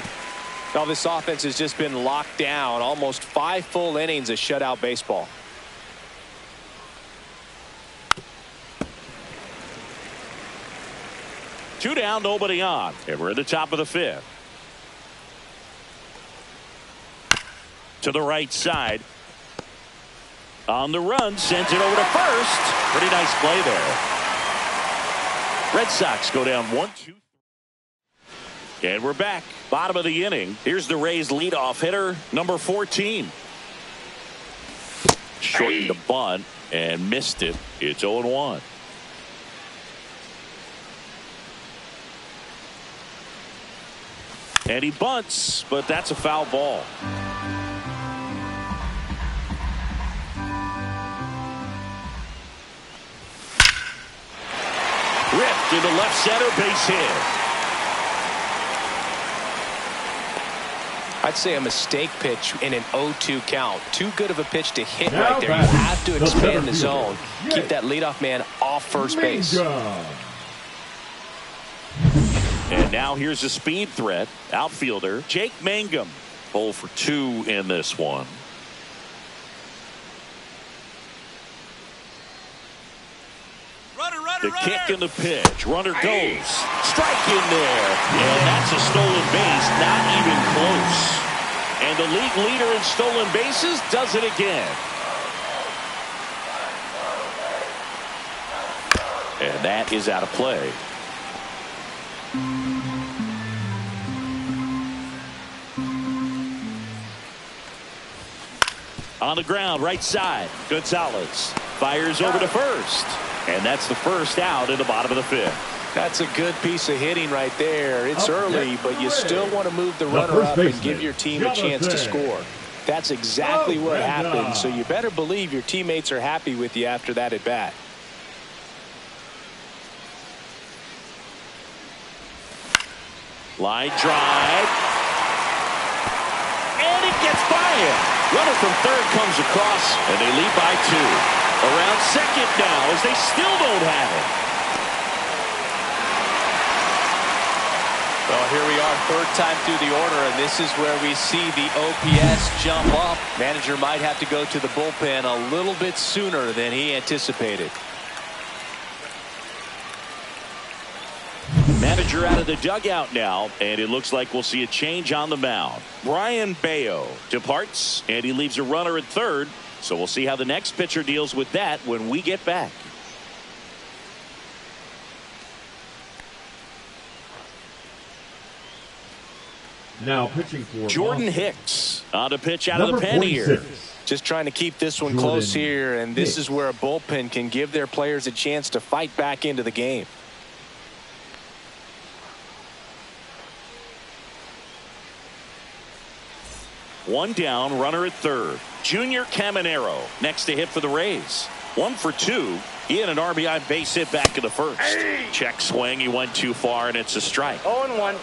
[SPEAKER 2] Now this offense has just been locked down. Almost 5 full innings of shutout baseball.
[SPEAKER 1] Two down, nobody on. And we're at the top of the 5th. To the right side. On the run, sends it over to first. Pretty nice play there. Red Sox go down 1-2. And we're back. Bottom of the inning. Here's the Rays leadoff hitter, number 14. Shortened the bunt and missed it. It's 0-1. And he bunts, but that's a foul ball. Ripped into left center, base hit.
[SPEAKER 2] I'd say a mistake pitch in an 0-2 count. Too good of a pitch to hit right there. You have to expand the zone. Keep that leadoff man off first base.
[SPEAKER 1] And now here's a speed threat. Outfielder Jake Mangum. 0 for 2 in this one. The kick and the pitch. Runner goes. Strike in there. And that's a stolen base. Not even close. And the league leader in stolen bases does it again. And that is out of play. On the ground, right side. Gonzalez fires over to first. And that's the first out in the bottom of the 5th.
[SPEAKER 2] That's a good piece of hitting right there. It's early, but you still want to move the runner up and give your team a chance to score. That's exactly what happened, so you better believe your teammates are happy with you after that at bat.
[SPEAKER 1] Line drive. And it gets by him. Runner from third comes across, and they lead by 2. Around second now as they still don't have it.
[SPEAKER 2] Well, here we are, third time through the order, and this is where we see the OPS jump up. Manager might have to go to the bullpen a little bit sooner than he anticipated.
[SPEAKER 1] Manager out of the dugout now, and it looks like we'll see a change on the mound. Brian Bayo departs, and he leaves a runner at third. So we'll see how the next pitcher deals with that when we get back.
[SPEAKER 4] Now pitching for
[SPEAKER 1] Jordan Hicks on the pitch out of the pen here.
[SPEAKER 2] Just trying to keep this one close here, and this is where a bullpen can give their players a chance to fight back into the game.
[SPEAKER 1] One down, runner at third. Junior Caminero next to hit for the Rays. 1 for 2. He had an RBI base hit back in the first. Check swing. He went too far, and it's a strike.
[SPEAKER 3] 0-1.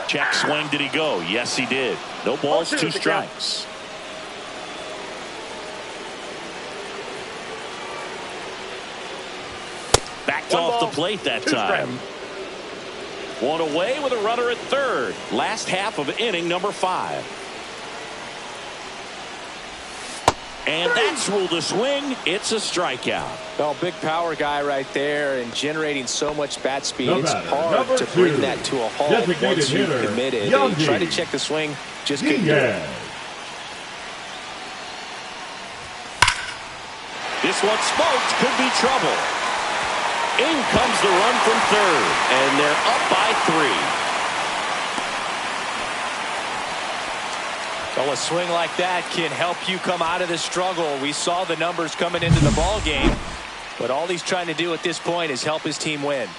[SPEAKER 1] Check swing. Did he go? Yes, he did. No balls, 2 strikes. Backed off the plate that time. One away with a runner at third. Last half of inning number 5. And that's ruled a swing. It's a strikeout.
[SPEAKER 2] Well, big power guy right there and generating so much bat speed. It's hard to bring that to a halt once you've committed. They try to check the swing, just couldn't do it.
[SPEAKER 1] This one smoked. Could be trouble. In comes the run from third, and they're up by 3.
[SPEAKER 2] Well, a swing like that can help you come out of the struggle. We saw the numbers coming into the ball game, but all he's trying to do at this point is help his team win.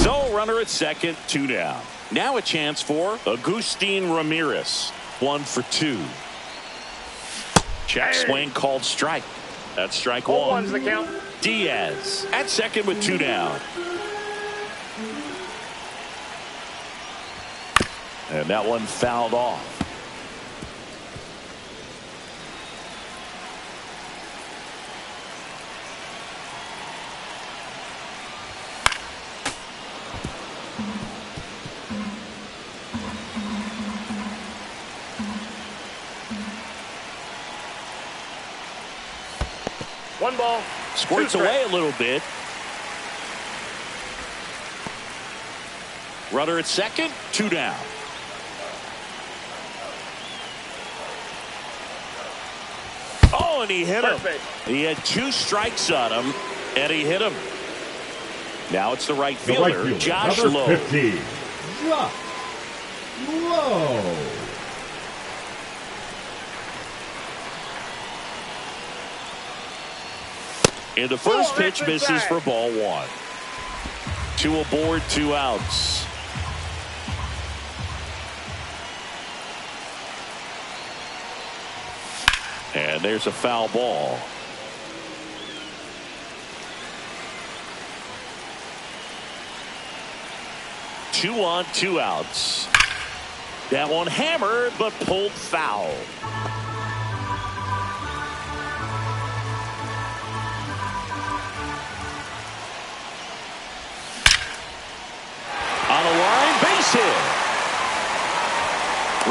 [SPEAKER 1] So runner at second, 2 down. Now a chance for Agustin Ramirez. 1 for 2. Check swing called strike. That's strike 1.
[SPEAKER 3] 1's the count.
[SPEAKER 1] Diaz at second with 2 down. And that one fouled off.
[SPEAKER 3] One ball.
[SPEAKER 1] Squirts away a little bit. Runner at second, 2 down. Oh, and he hit him. He had 2 strikes on him, and he hit him. Now it's the right fielder, Josh Lowe.
[SPEAKER 4] 15, Josh Lowe.
[SPEAKER 1] And the first pitch misses for ball 1. 2 aboard, 2 outs. And there's a foul ball. Two on, 2 outs. That one hammered, but pulled foul. On the line, base hit.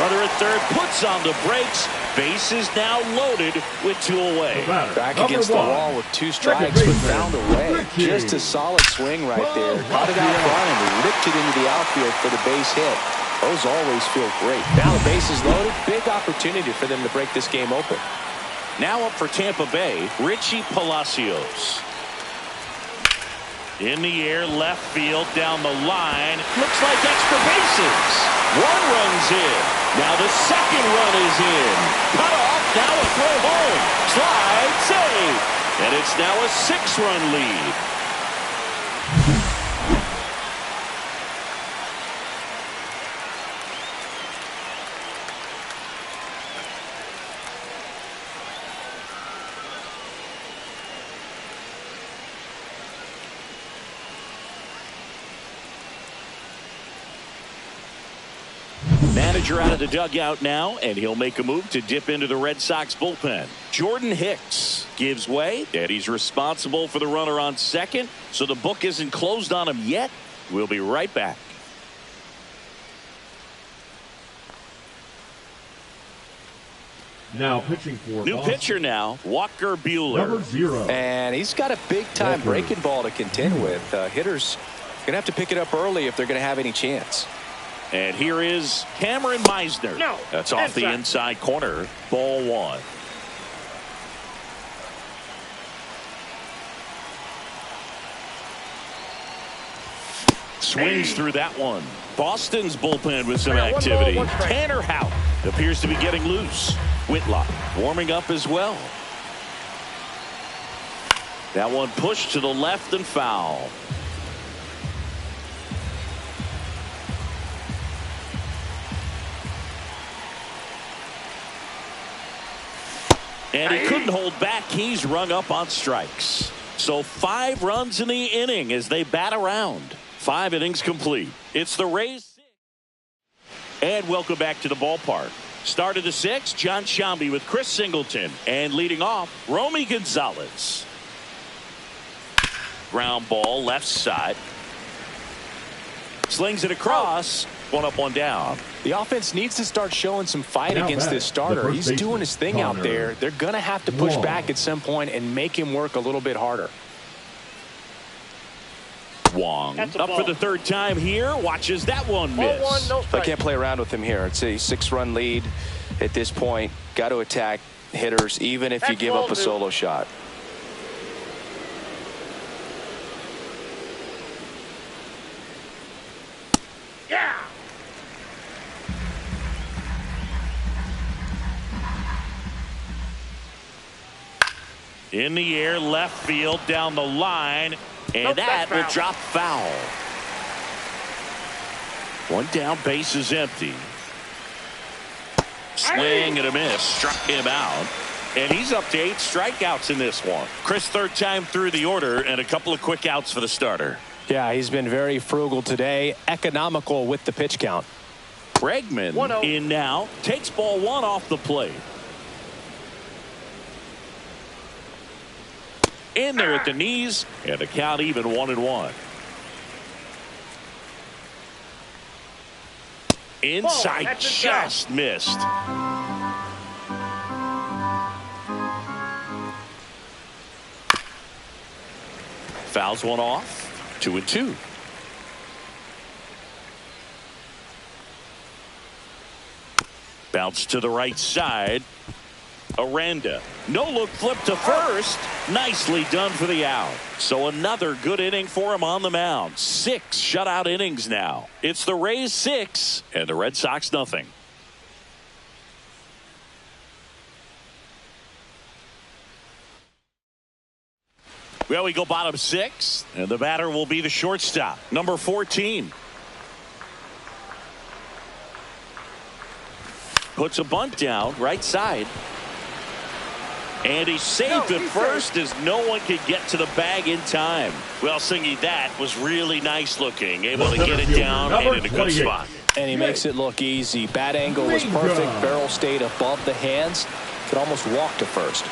[SPEAKER 1] Runner at third puts on the brakes. Base is now loaded with 2 away.
[SPEAKER 2] Back against the wall with 2 strikes, but found a way. Just a solid swing right there. Caught it out front and ripped it into the outfield for the base hit. Those always feel great. Now the base is loaded. Big opportunity for them to break this game open.
[SPEAKER 1] Now up for Tampa Bay, Richie Palacios. In the air, left field, down the line. Looks like extra bases. 1 run's in. Now the second run is in. Cut off, now a throw home. Slide, save. And it's now a 6-run lead. Manager out of the dugout now, and he'll make a move to dip into the Red Sox bullpen. Jordan Hicks gives way, and he's responsible for the runner on second, so the book isn't closed on him yet. We'll be right back.
[SPEAKER 4] Now pitching for
[SPEAKER 1] New
[SPEAKER 4] Boston.
[SPEAKER 1] pitcher now, Walker Buehler.
[SPEAKER 4] Number 0.
[SPEAKER 2] And he's got a big-time breaking ball to contend with. Hitters going to have to pick it up early if they're going to have any chance.
[SPEAKER 1] And here is Cameron Meisner.
[SPEAKER 3] No.
[SPEAKER 1] That's off the inside corner. Ball 1. Swings through that one. Boston's bullpen with some activity. Tanner Houck appears to be getting loose. Whitlock warming up as well. That one pushed to the left and foul. And he couldn't hold back. He's rung up on strikes. So 5 runs in the inning as they bat around. 5 innings complete. It's the Rays. And welcome back to the ballpark. Start of the 6th, John Sciambi with Chris Singleton. And leading off, Romy Gonzalez. Ground ball, left side. Slings it across. 1 up, 1 down.
[SPEAKER 2] The offense needs to start showing some fight against this starter. He's doing his thing out there. They're going to have to push back at some point and make him work a little bit harder.
[SPEAKER 1] Wong up for the 3rd time here. Watches that one miss.
[SPEAKER 2] I can't play around with him here. It's a 6-run lead at this point. Got to attack hitters even if you give up a solo shot.
[SPEAKER 3] Yeah.
[SPEAKER 1] In the air, left field, down the line, and that will drop foul. One down, base is empty. Swing and a miss. Struck him out. And he's up to 8 strikeouts in this one. Chris, third time through the order and a couple of quick outs for the starter.
[SPEAKER 2] Yeah, he's been very frugal today. Economical with the pitch count.
[SPEAKER 1] Bregman in now. Takes ball 1 off the plate. In there at the knees. And the count even 1-1. Inside, just missed. Fouls one off. 2-2. Bounce to the right side. Aranda. No look flip to first. Nicely done for the out. So another good inning for him on the mound. 6 shutout innings now. It's the Rays 6 and the Red Sox nothing. Well, we go bottom 6, and the batter will be the shortstop, number 14. Puts a bunt down, right side. And he's safe at first as no one could get to the bag in time. Well, Singy, that was really nice looking. Able to get it down and in a good spot.
[SPEAKER 2] And he makes it look easy. Bat angle was perfect. Barrel stayed above the hands. Could almost walk to first.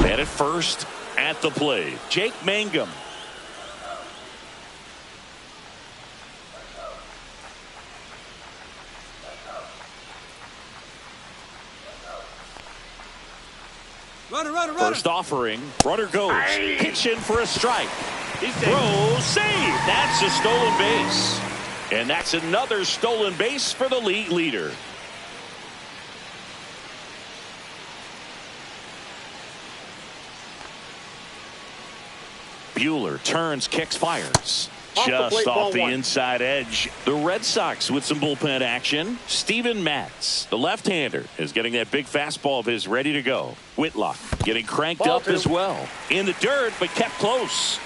[SPEAKER 1] And at first, at the plate, Jake Mangum.
[SPEAKER 3] Runner.
[SPEAKER 1] First offering, runner goes. Pitch in for a strike. Throw, save. That's a stolen base. And that's another stolen base for the league leader. Buehler turns, kicks, fires. Just off the inside edge. The Red Sox with some bullpen action. Steven Matz, the left-hander, is getting that big fastball of his ready to go. Whitlock getting cranked up as well. In the dirt, but kept close.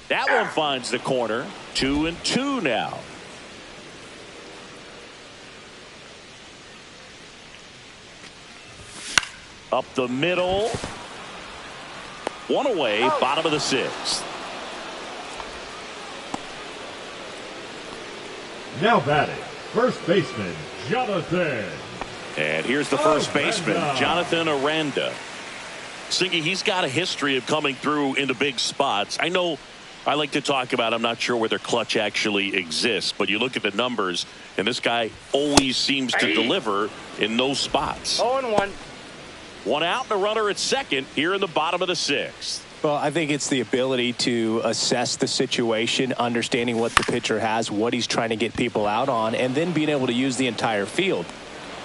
[SPEAKER 1] That one finds the corner. 2-2 now. Up the middle. One away, bottom of the 6th.
[SPEAKER 4] Now batting, first baseman, Jonathan.
[SPEAKER 1] And here's the first baseman, Jonathan Aranda. Singy, he's got a history of coming through into big spots. I know I like to talk about, I'm not sure whether clutch actually exists, but you look at the numbers, and this guy always seems to deliver in those spots.
[SPEAKER 3] 0-1.
[SPEAKER 1] One out and a runner at second here in the bottom of the 6th.
[SPEAKER 2] Well, I think it's the ability to assess the situation, understanding what the pitcher has, what he's trying to get people out on, and then being able to use the entire field.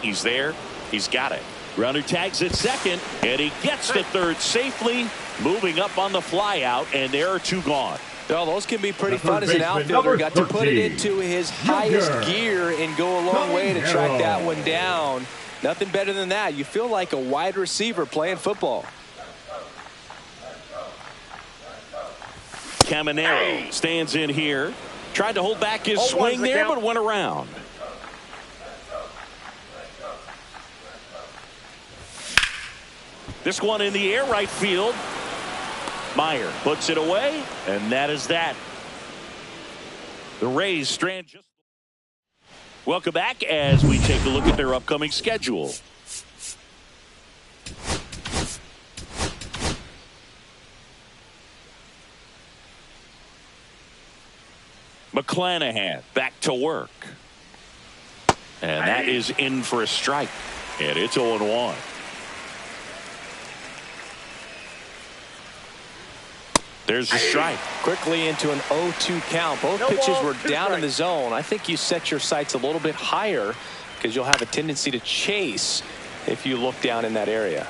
[SPEAKER 1] He's there. He's got it. Runner tags at second, and he gets to third safely, moving up on the fly out, and there are 2 gone.
[SPEAKER 2] Well, those can be pretty fun as an outfielder. Got to put it into his highest gear and go a long way to track that one down. Nothing better than that. You feel like a wide receiver playing football.
[SPEAKER 1] Caminero stands in here. Tried to hold back his swing there, but went around. This one in the air, right field. Meyer puts it away, and that is that. The Rays strand just. Welcome back as we take a look at their upcoming schedule. McClanahan back to work. And that is in for a strike. And it's 0-1. There's the strike.
[SPEAKER 2] Quickly into an 0-2 count. Both pitches were down in the zone. I think you set your sights a little bit higher because you'll have a tendency to chase if you look down in that area.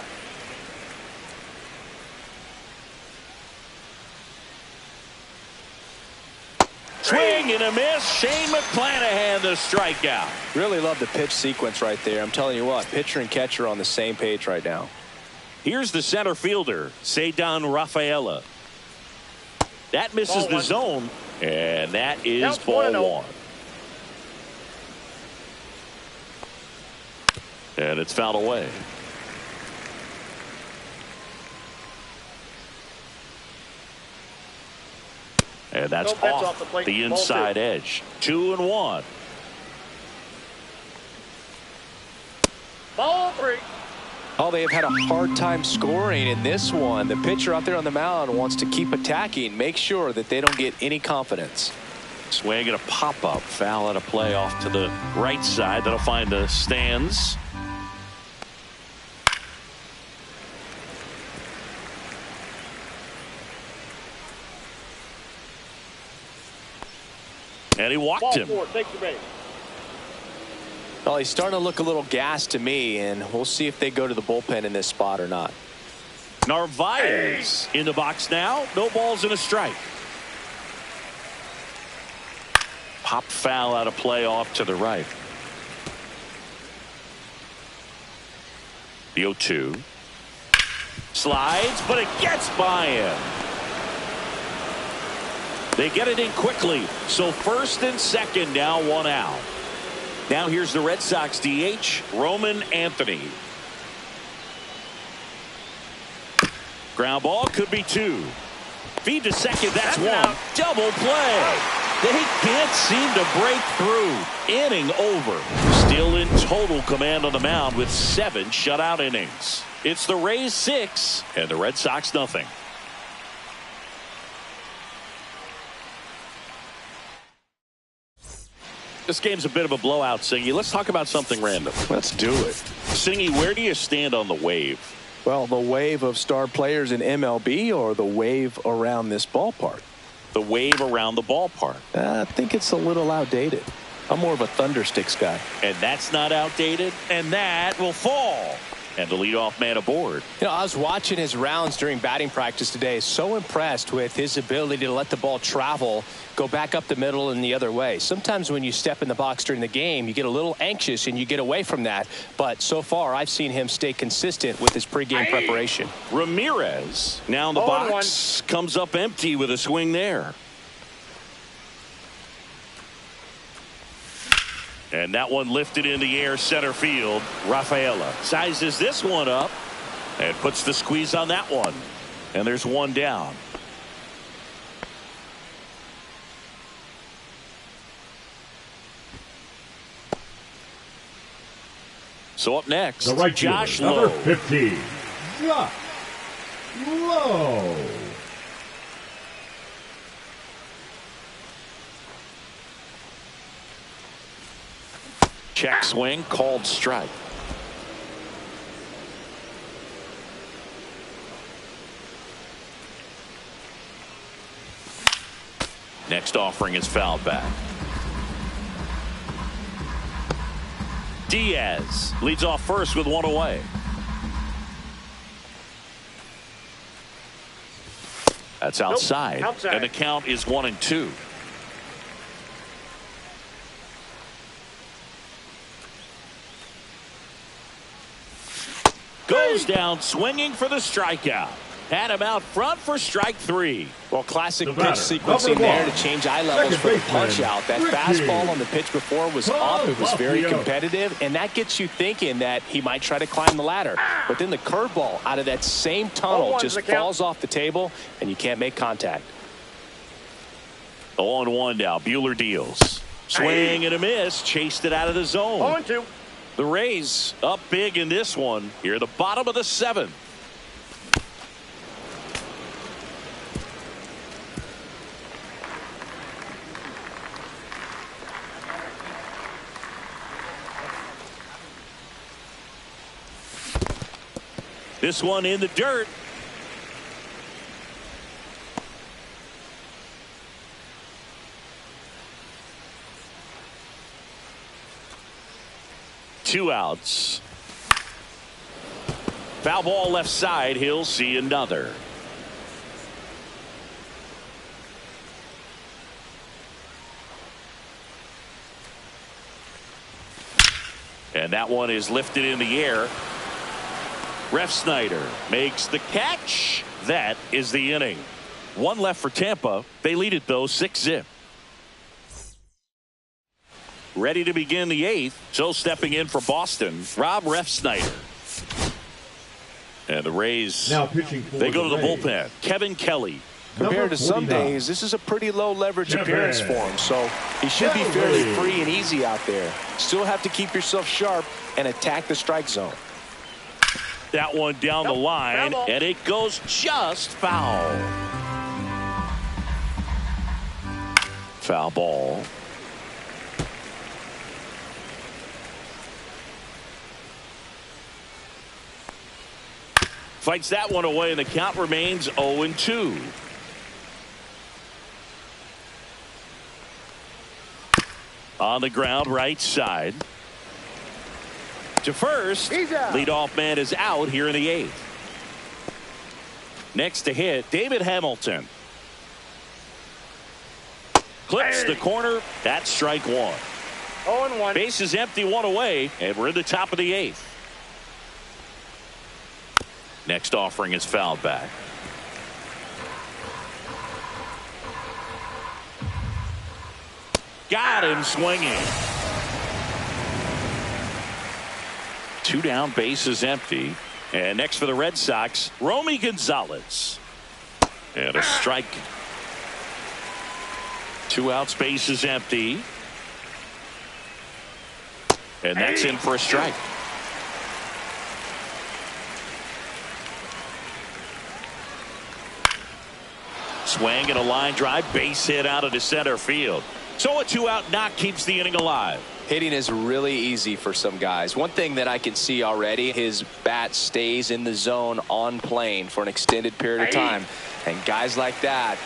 [SPEAKER 1] Swing and a miss. Shane McClanahan, the strikeout.
[SPEAKER 2] Really love the pitch sequence right there. I'm telling you what, pitcher and catcher are on the same page right now.
[SPEAKER 1] Here's the center fielder, Cedar Rafaela. That misses the zone, and that is ball one. And it's fouled away. And that's off the inside edge. 2-1.
[SPEAKER 5] Ball 3.
[SPEAKER 2] Oh, they have had a hard time scoring in this one. The pitcher out there on the mound wants to keep attacking, make sure that they don't get any confidence.
[SPEAKER 1] Swing and a pop-up. Foul at a play off to the right side. That'll find the stands. And he walked him.
[SPEAKER 2] Well, he's starting to look a little gassed to me, and we'll see if they go to the bullpen in this spot or not.
[SPEAKER 1] Narvaez in the box now. No balls and a strike. Pop foul out of play off to the right. The 0-2. Slides, but it gets by him. They get it in quickly. So first and second, now one out. Now here's the Red Sox DH, Roman Anthony. Ground ball, could be two. Feed to second, that's one. Double play. They can't seem to break through. Inning over. Still in total command on the mound with 7 shutout innings. It's the Rays 6 and the Red Sox nothing. This game's a bit of a blowout, Singy. Let's talk about something random.
[SPEAKER 2] Let's do it.
[SPEAKER 1] Singy, where do you stand on the wave?
[SPEAKER 2] Well, the wave of star players in MLB or the wave around this ballpark?
[SPEAKER 1] The wave around the ballpark.
[SPEAKER 2] I think it's a little outdated. I'm more of a Thundersticks guy.
[SPEAKER 1] And that's not outdated. And that will fall. And the leadoff man aboard.
[SPEAKER 2] You know, I was watching his rounds during batting practice today. So impressed with his ability to let the ball travel, go back up the middle and the other way. Sometimes when you step in the box during the game, you get a little anxious and you get away from that. But so far, I've seen him stay consistent with his pregame preparation.
[SPEAKER 1] Ramirez now in the box comes up empty with a swing there. And that one lifted in the air center field. Rafaela sizes this one up and puts the squeeze on that one. And there's one down. So up next,
[SPEAKER 4] the right
[SPEAKER 1] Josh
[SPEAKER 4] fielder,
[SPEAKER 1] Lowe.
[SPEAKER 4] number 15, Josh Lowe.
[SPEAKER 1] Check swing, called strike. Next offering is fouled back. Diaz leads off first with one away. That's outside. And the count is 1-2. Goes down swinging for the strikeout. Had him out front for strike 3.
[SPEAKER 2] Well, classic pitch sequencing there to change eye levels for the punch out. That fastball on the pitch before was off. It was very competitive, and that gets you thinking that he might try to climb the ladder. But then the curveball out of that same tunnel just falls off the table, and you can't make contact.
[SPEAKER 1] 0-1 now. Buehler deals. Swing and a miss. Chased it out of the zone.
[SPEAKER 5] 0-2.
[SPEAKER 1] The Rays up big in this one. Here at the bottom of the 7th. This one in the dirt. Two outs. Foul ball left side. He'll see another. And that one is lifted in the air. Refsnyder makes the catch. That is the inning. One left for Tampa. They lead it, though, 6-0. Ready to begin the 8th. So stepping in for Boston, Rob Refsnyder. And the Rays,
[SPEAKER 4] now pitching for
[SPEAKER 1] they go to the
[SPEAKER 4] Rays.
[SPEAKER 1] bullpen. Kevin Kelly.
[SPEAKER 2] Compared to some days, this is a pretty low leverage appearance for him, so he should be fairly free and easy out there. Still have to keep yourself sharp and attack the strike zone.
[SPEAKER 1] That one down the line, and it goes just foul. Foul ball. Fights that one away, and the count remains 0-2. On the ground, right side. To first. Leadoff man is out here in the 8th. Next to hit, David Hamilton. Clips the corner. That's strike one.
[SPEAKER 5] 0-1.
[SPEAKER 1] Base is empty, one away, and we're in the top of the 8th. Next offering is fouled back. Got him swinging. 2 down, base is empty. And next for the Red Sox, Romy Gonzalez. And a strike. 2 outs, base is empty. And that's in for a strike. Swing and a line drive, base hit out of the center field. So a 2-out knock keeps the inning alive.
[SPEAKER 2] Hitting is really easy for some guys. One thing that I can see already, his bat stays in the zone on plane for an extended period of time. And guys like that,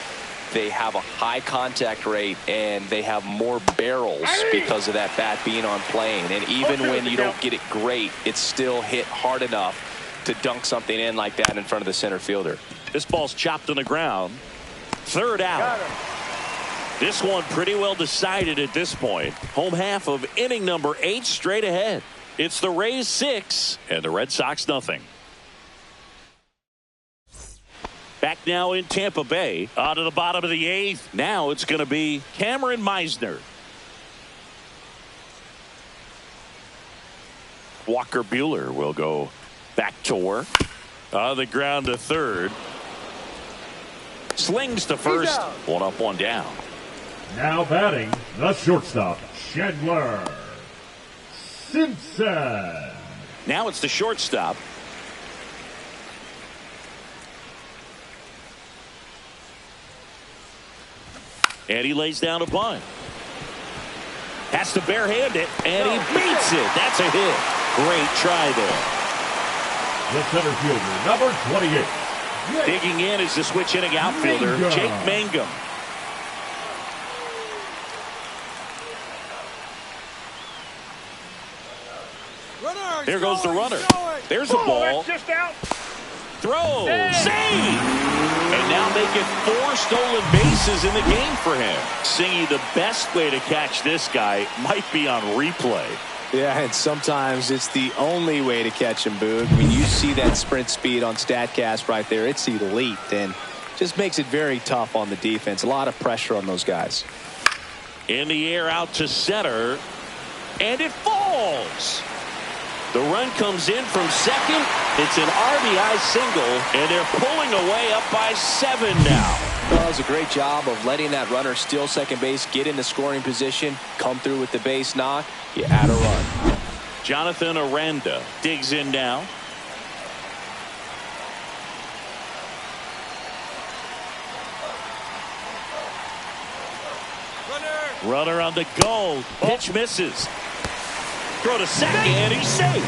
[SPEAKER 2] they have a high contact rate and they have more barrels because of that bat being on plane. And even when you don't get it great, it's still hit hard enough to dunk something in like that in front of the center fielder.
[SPEAKER 1] This ball's chopped on the ground. 3rd out. This one pretty well decided at this point. Home half of inning number 8 straight ahead. It's the Rays 6 and the Red Sox nothing. Back now in Tampa Bay. On to the bottom of the 8th. Now it's going to be Cameron Meisner. Walker Buehler will go back to work. On the ground to 3rd. Slings to first. 1 up, 1 down.
[SPEAKER 4] Now batting, the shortstop, Chandler Simpson.
[SPEAKER 1] Now it's the shortstop. And he lays down a bunt. Has to barehand it, and he beats it. That's a hit. Great try there.
[SPEAKER 4] The center fielder, number 28.
[SPEAKER 1] Digging in is the switch inning outfielder, Jake Mangum. There goes the runner. There's a ball. Throw. Save. And now they get 4 stolen bases in the game for him. Singy, the best way to catch this guy might be on replay.
[SPEAKER 2] Yeah, and sometimes it's the only way to catch him, Boog. I mean, you see that sprint speed on StatCast right there. It's elite and just makes it very tough on the defense. A lot of pressure on those guys.
[SPEAKER 1] In the air out to center. And it falls. The run comes in from second. It's an RBI single, and they're pulling away up by 7 now.
[SPEAKER 2] Well, it was a great job of letting that runner steal second base, get in the scoring position, come through with the base knock. You add a run.
[SPEAKER 1] Jonathan Aranda digs in now. Runner on the go. Pitch misses. Throw to second, and he's safe.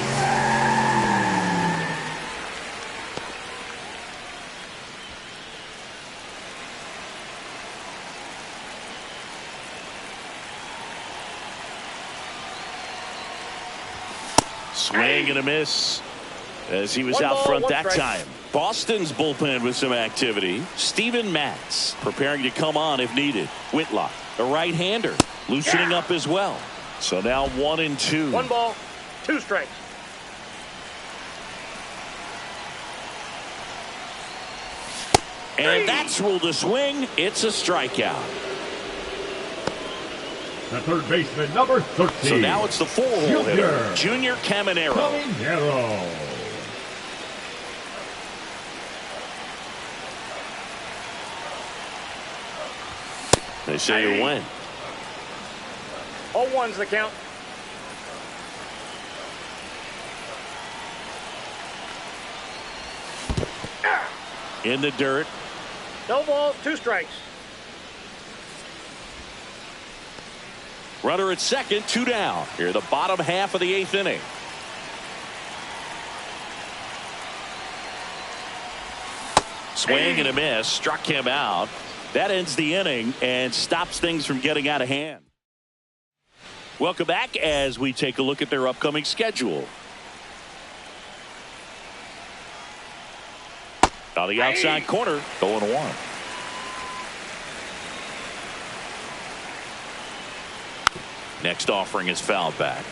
[SPEAKER 1] Swing and a miss as he was out front that time. Boston's bullpen with some activity. Steven Matz preparing to come on if needed. Whitlock, a right-hander, loosening up as well. So now 1-2.
[SPEAKER 5] 1 ball. 2 strikes.
[SPEAKER 1] And that's ruled a swing. It's a strikeout.
[SPEAKER 4] The third baseman, number 13.
[SPEAKER 1] So now it's the 4-hole hitter, Junior Caminero. They say you win.
[SPEAKER 5] 0-1's the count.
[SPEAKER 1] In the dirt.
[SPEAKER 5] No balls, 2 strikes.
[SPEAKER 1] Runner at second, 2 down. Here, the bottom half of the 8th inning. Swing and a miss, struck him out. That ends the inning and stops things from getting out of hand. Welcome back as we take a look at their upcoming schedule. On the outside corner, 0-1. Next offering is fouled back.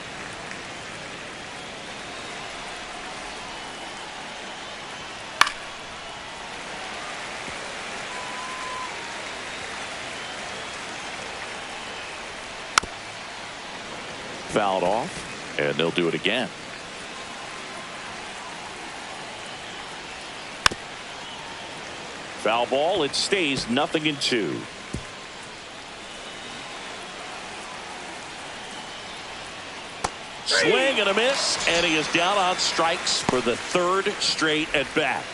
[SPEAKER 1] Fouled off, and they'll do it again. Foul ball. It stays 0-2. Swing and a miss, and he is down on strikes for the 3rd straight at bat.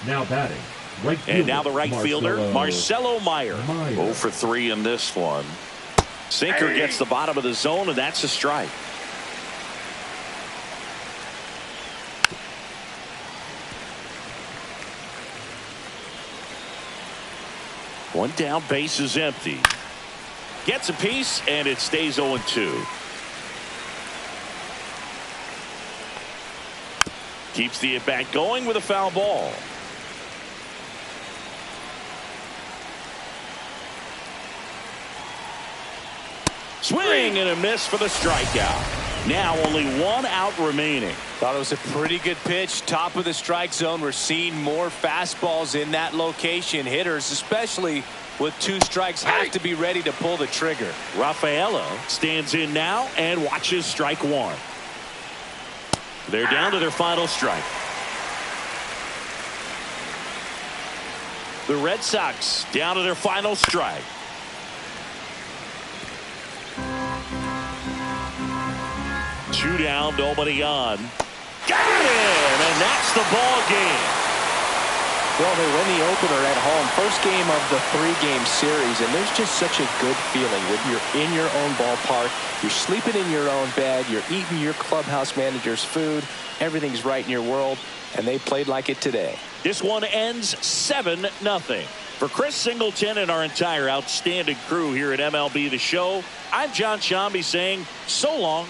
[SPEAKER 4] Now batting, right fielder,
[SPEAKER 1] and now the right fielder, Marcelo Meyer. 0 for 3 in this one. Sinker gets the bottom of the zone, and that's a strike. One down, base is empty. Gets a piece, and it stays 0-2. Keeps the at-bat going with a foul ball. Swing and a miss for the strikeout. Now only 1 out remaining.
[SPEAKER 2] Thought it was a pretty good pitch. Top of the strike zone. We're seeing more fastballs in that location. Hitters, especially with 2 strikes, have to be ready to pull the trigger.
[SPEAKER 1] Rafaela stands in now and watches strike 1. They're down to their final strike. The Red Sox down to their final strike. Two down, nobody on. Got it, and that's the ball game.
[SPEAKER 2] Well, they win the opener at home. First game of the 3-game series, and there's just such a good feeling when you're in your own ballpark. You're sleeping in your own bed. You're eating your clubhouse manager's food. Everything's right in your world, and they played like it today.
[SPEAKER 1] This one ends 7-0. For Chris Singleton and our entire outstanding crew here at MLB The Show, I'm John Shambi saying so long.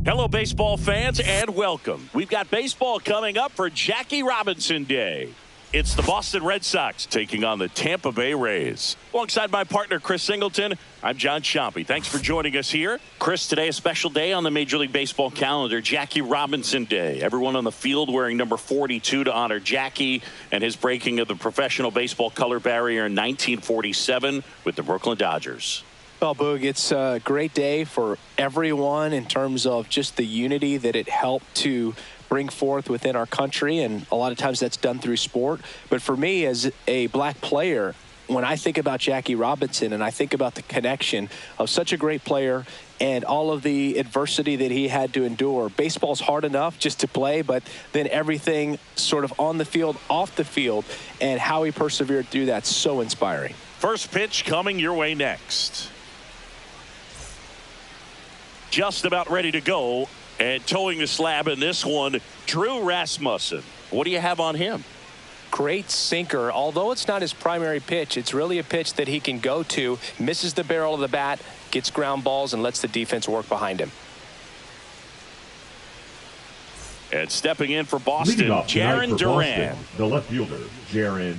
[SPEAKER 1] Hello, baseball fans, and welcome. We've got baseball coming up for Jackie Robinson Day. It's the Boston Red Sox taking on the Tampa Bay Rays. Alongside my partner, Chris Singleton, I'm John Chompy. Thanks for joining us here. Chris, today a special day on the Major League Baseball calendar, Jackie Robinson Day. Everyone on the field wearing number 42 to honor Jackie and his breaking of the professional baseball color barrier in 1947 with the Brooklyn Dodgers.
[SPEAKER 2] Well, Boog, it's a great day for everyone in terms of just the unity that it helped to bring forth within our country, and a lot of times that's done through sport. But for me, as a black player, when I think about Jackie Robinson and I think about the connection of such a great player and all of the adversity that he had to endure, baseball's hard enough just to play, but then everything sort of on the field, off the field, and how he persevered through that's so inspiring.
[SPEAKER 1] First pitch coming your way next. Just about ready to go, and towing the slab in this one, Drew Rasmussen. What do you have on him?
[SPEAKER 2] Great sinker. Although it's not his primary pitch, it's really a pitch that he can go to, misses the barrel of the bat, gets ground balls, and lets the defense work behind him.
[SPEAKER 1] And stepping in for Boston, Jarren Duran.
[SPEAKER 4] The left fielder, Jarren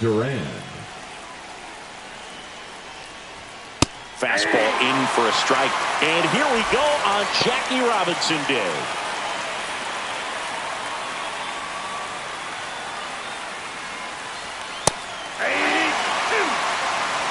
[SPEAKER 4] Duran.
[SPEAKER 1] Fastball in for a strike. And here we go on Jackie Robinson Day.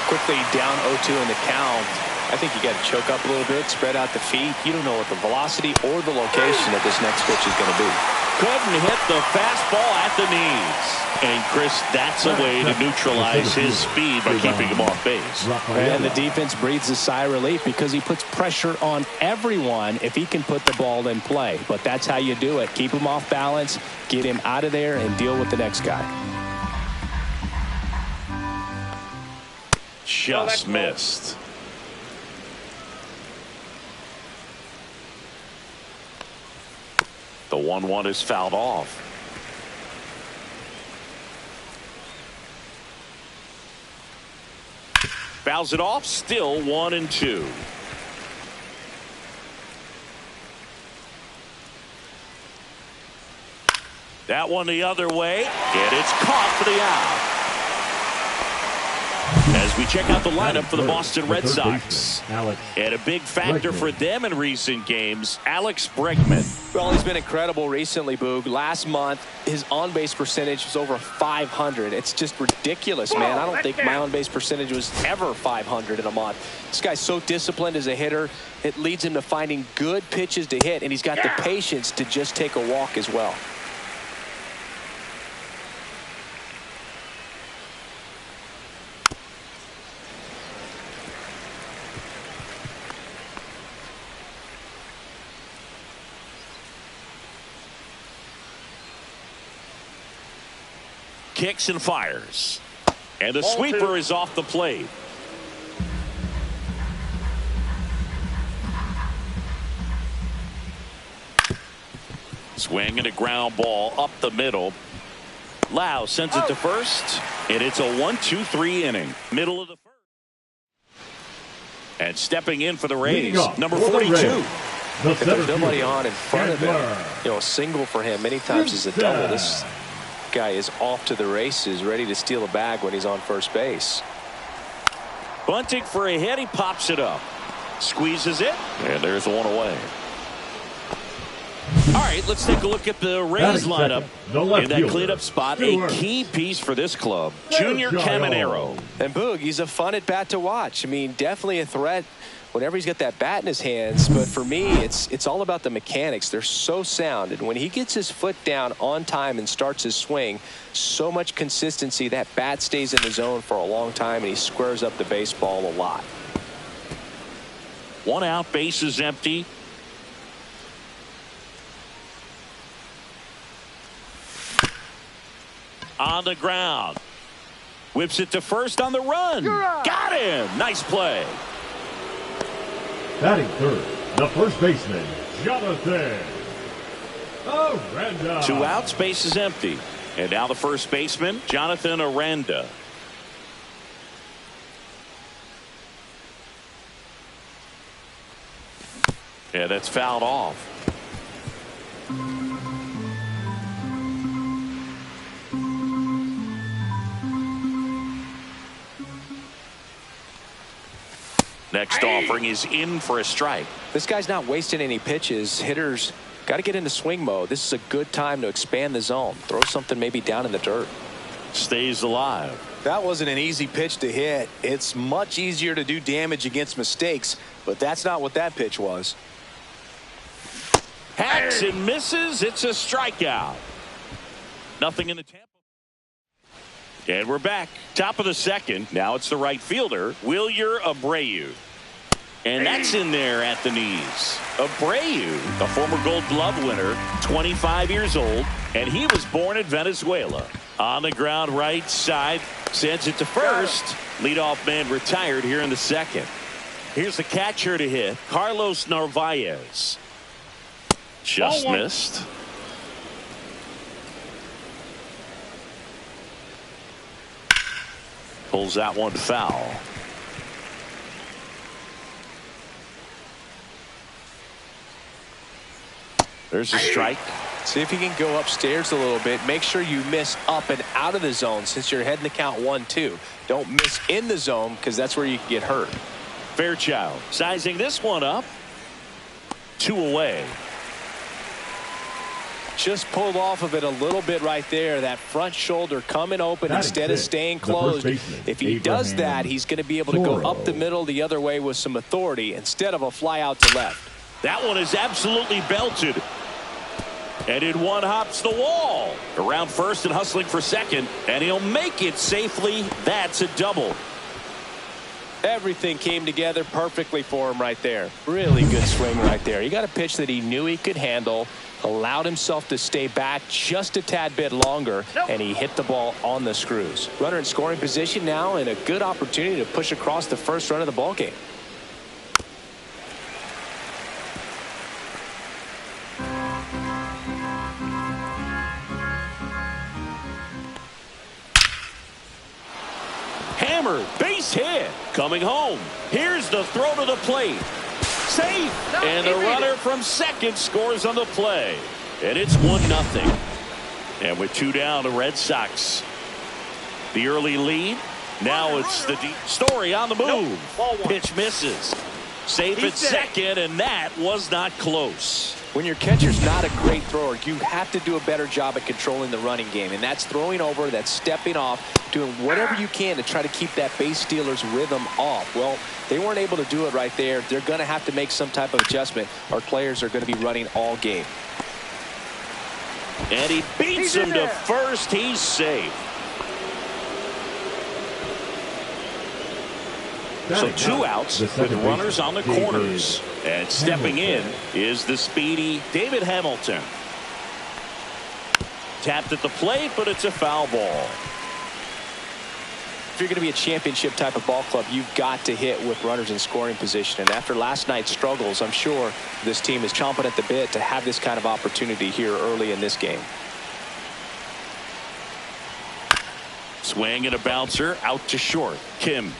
[SPEAKER 2] Quickly down 0-2 in the count. I think you got to choke up a little bit, spread out the feet. You don't know what the velocity or the location of this next pitch is going to be.
[SPEAKER 1] Couldn't hit the fastball at the knees. And, Chris, that's a way to neutralize his speed by keeping him off base.
[SPEAKER 2] And the defense breathes a sigh of relief because he puts pressure on everyone if he can put the ball in play. But that's how you do it. Keep him off balance, get him out of there, and deal with the next guy.
[SPEAKER 1] Just missed. The 1-1 is fouled off. Fouls it off, still 1-2. That one the other way, and it's caught for the out. As we check out the lineup for the Boston Red Sox. And a big factor for them in recent games, Alex Bregman.
[SPEAKER 2] Well, he's been incredible recently, Boog. Last month, his on-base percentage was over 500. It's just ridiculous, man. I don't think my on-base percentage was ever 500 in a month. This guy's so disciplined as a hitter. It leads him to finding good pitches to hit, and he's got the patience to just take a walk as well.
[SPEAKER 1] Kicks and fires. And the sweeper is off the plate. Swing and a ground ball up the middle. Lau sends it to first. And it's a 1-2-3 inning. Middle of the first. And stepping in for the Rays, number 42.
[SPEAKER 2] If there's nobody on in front of him, a single for him many times is a double. This guy is off to the races, ready to steal a bag when he's on first base.
[SPEAKER 1] Bunting for a hit, he pops it up, squeezes it, and there's one away. All right, let's take a look at the Rays lineup. In that cleanup spot, a key piece for this club, Junior Caminero.
[SPEAKER 2] And Boog, he's a fun at bat to watch. I mean, definitely a threat whenever he's got that bat in his hands. But for me, it's all about the mechanics. They're so sound. And when he gets his foot down on time and starts his swing, so much consistency, that bat stays in the zone for a long time, and he squares up the baseball a lot.
[SPEAKER 1] One out, base is empty. On the ground. Whips it to first on the run. Got him. Nice play.
[SPEAKER 4] Batting third, the first baseman, Jonathan Aranda.
[SPEAKER 1] 2 outs, base is empty. And now the first baseman, Jonathan Aranda. Yeah, that's fouled off. Next offering is in for a strike.
[SPEAKER 2] This guy's not wasting any pitches. Hitters got to get into swing mode. This is a good time to expand the zone. Throw something maybe down in the dirt.
[SPEAKER 1] Stays alive.
[SPEAKER 6] That wasn't an easy pitch to hit. It's much easier to do damage against mistakes, but that's not what that pitch was.
[SPEAKER 1] Hacks and misses. It's a strikeout. Nothing in the Tampa. And we're back. Top of the second. Now it's the right fielder, Wilyer Abreu. And that's in there at the knees. Abreu, a former Gold Glove winner, 25 years old, and he was born in Venezuela. On the ground right side, sends it to first. Leadoff man retired here in the second. Here's the catcher to hit, Carlos Narvaez. Just missed. Pulls that one foul. There's a strike.
[SPEAKER 2] See if you can go upstairs a little bit. Make sure you miss up and out of the zone since you're heading to count 1-2. Don't miss in the zone because that's where you can get hurt.
[SPEAKER 1] Fairchild sizing this one up. 2 away.
[SPEAKER 2] Just pulled off of it a little bit right there. That front shoulder coming open instead of staying closed. If he does that, he's going to be able to go up the middle the other way with some authority instead of a fly out to left.
[SPEAKER 1] That one is absolutely belted. And in one hops the wall. Around first and hustling for second. And he'll make it safely. That's a double.
[SPEAKER 2] Everything came together perfectly for him right there. Really good swing right there. He got a pitch that he knew he could handle. Allowed himself to stay back just a tad bit longer. And he hit the ball on the screws. Runner in scoring position now and a good opportunity to push across the first run of the ball game.
[SPEAKER 1] Hammered, base hit, coming home. Here's the throw to the plate. Safe, and the runner from second scores on the play. And it's 1-0. And with 2 down, the Red Sox. The early lead. Now it's the deep Story on the move. Pitch misses. Safe at second, and that was not close.
[SPEAKER 2] When your catcher's not a great thrower, you have to do a better job at controlling the running game. And that's throwing over, that's stepping off, doing whatever you can to try to keep that base stealer's rhythm off. Well, they weren't able to do it right there. They're going to have to make some type of adjustment. Our players are going to be running all game.
[SPEAKER 1] And he beats him to first. He's safe. So 2 outs with runners on the corners. And stepping in is the speedy David Hamilton. Tapped at the plate, but it's a foul ball.
[SPEAKER 2] If you're going to be a championship type of ball club, you've got to hit with runners in scoring position. And after last night's struggles, I'm sure this team is chomping at the bit to have this kind of opportunity here early in this game.
[SPEAKER 1] Swing and a bouncer out to short. Kim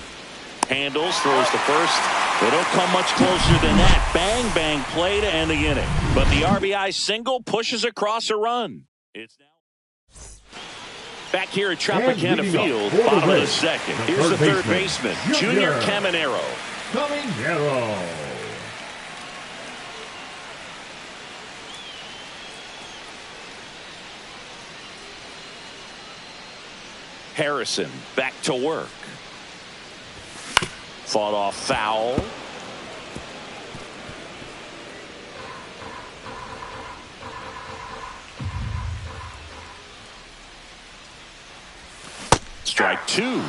[SPEAKER 1] handles, throws to first. They don't come much closer than that. Bang, bang play to end the inning. But the RBI single pushes across a run. It's now back here at Tropicana Field, bottom of the second. Here's the third baseman, Junior Caminero. Harrison back to work. Fought off foul. Strike 2.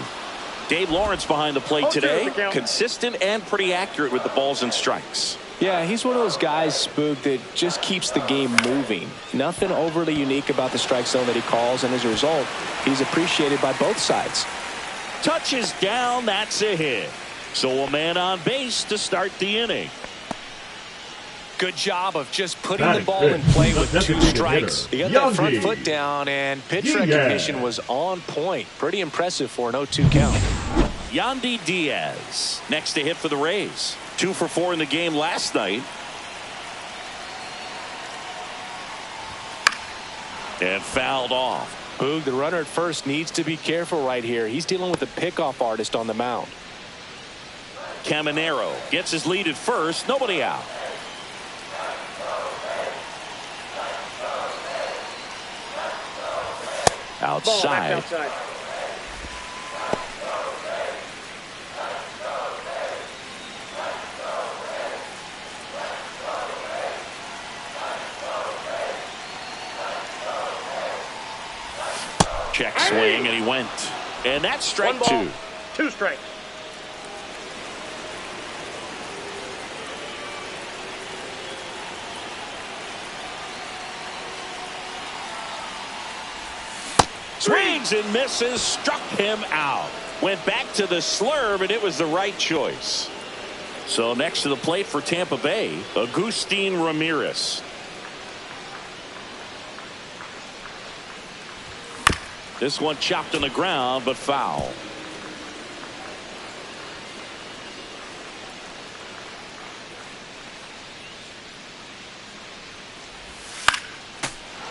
[SPEAKER 1] Dave Lawrence behind the plate today. Consistent and pretty accurate with the balls and strikes.
[SPEAKER 2] Yeah, he's one of those guys, Spook, that just keeps the game moving. Nothing overly unique about the strike zone that he calls, and as a result, he's appreciated by both sides.
[SPEAKER 1] Touches down, that's a hit. So a man on base to start the inning.
[SPEAKER 2] Good job of just putting the ball in play with 2 strikes. He got that front foot down, and pitch recognition was on point. Pretty impressive for an 0-2 count.
[SPEAKER 1] Yandy Diaz next to hit for the Rays. 2 for 4 in the game last night. And fouled off.
[SPEAKER 2] Boog, the runner at first needs to be careful right here. He's dealing with a pickoff artist on the mound.
[SPEAKER 1] Caminero gets his lead at first. Nobody out. Outside.
[SPEAKER 5] Outside.
[SPEAKER 1] Check swing, and he went. And that's strike 2.
[SPEAKER 5] 2 strikes.
[SPEAKER 1] Swings and misses, struck him out. Went back to the slurve, and it was the right choice. So next to the plate for Tampa Bay, Agustin Ramirez. This one chopped on the ground, but foul.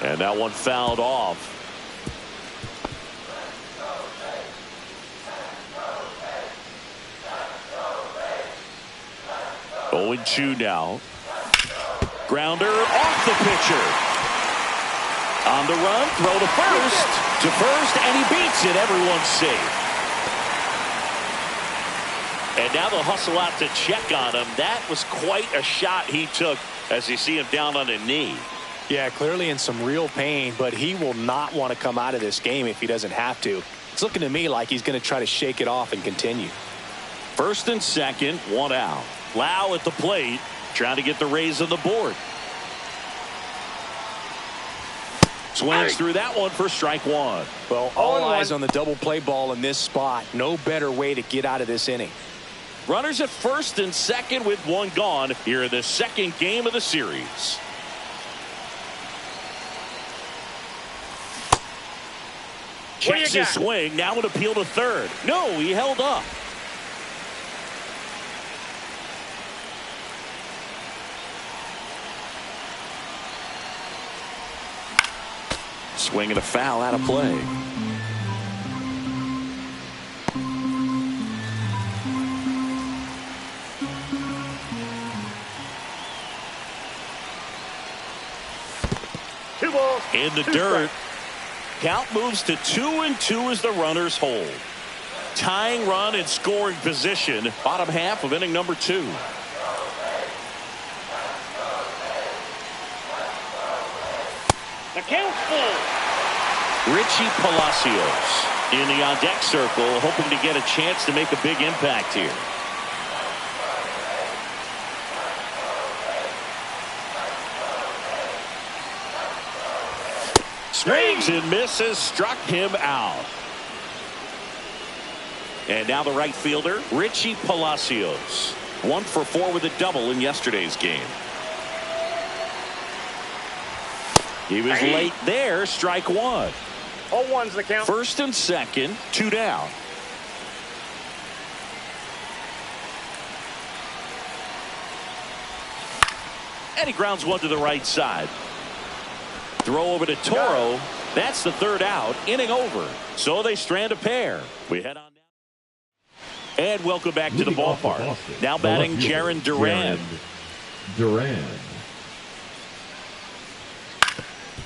[SPEAKER 1] And that one fouled off. 0-2 now. Grounder off the pitcher. On the run, throw to first, and he beats it. Everyone's safe. And now they'll hustle out to check on him. That was quite a shot he took as you see him down on a knee.
[SPEAKER 2] Yeah, clearly in some real pain, but he will not want to come out of this game if he doesn't have to. It's looking to me like he's going to try to shake it off and continue.
[SPEAKER 1] First and second, 1 out. Lau at the plate, trying to get the Rays on the board. Swings through that one for strike 1.
[SPEAKER 2] Well, all eyes on the double play ball in this spot. No better way to get out of this inning.
[SPEAKER 1] Runners at first and second with 1 gone here in the second game of the series. Checks his swing. Now an appeal to third. No, he held up. Swing and a foul out of play. In the dirt. Count moves to 2-2 as the runners hold. Tying run in scoring position. Bottom half of inning number 2.
[SPEAKER 5] The count's full.
[SPEAKER 1] Richie Palacios in the on-deck circle, hoping to get a chance to make a big impact here. Swings and misses, struck him out. And now the right fielder, Richie Palacios. 1 for 4 with a double in yesterday's game. He was late there, strike 1.
[SPEAKER 5] 0-1's the count.
[SPEAKER 1] First and second, 2 down. And he grounds one to the right side. Throw over to Toro. That's the 3rd out. Inning over. So they strand a pair. We head on now. And welcome back to the ballpark. Now batting Jarren Duran.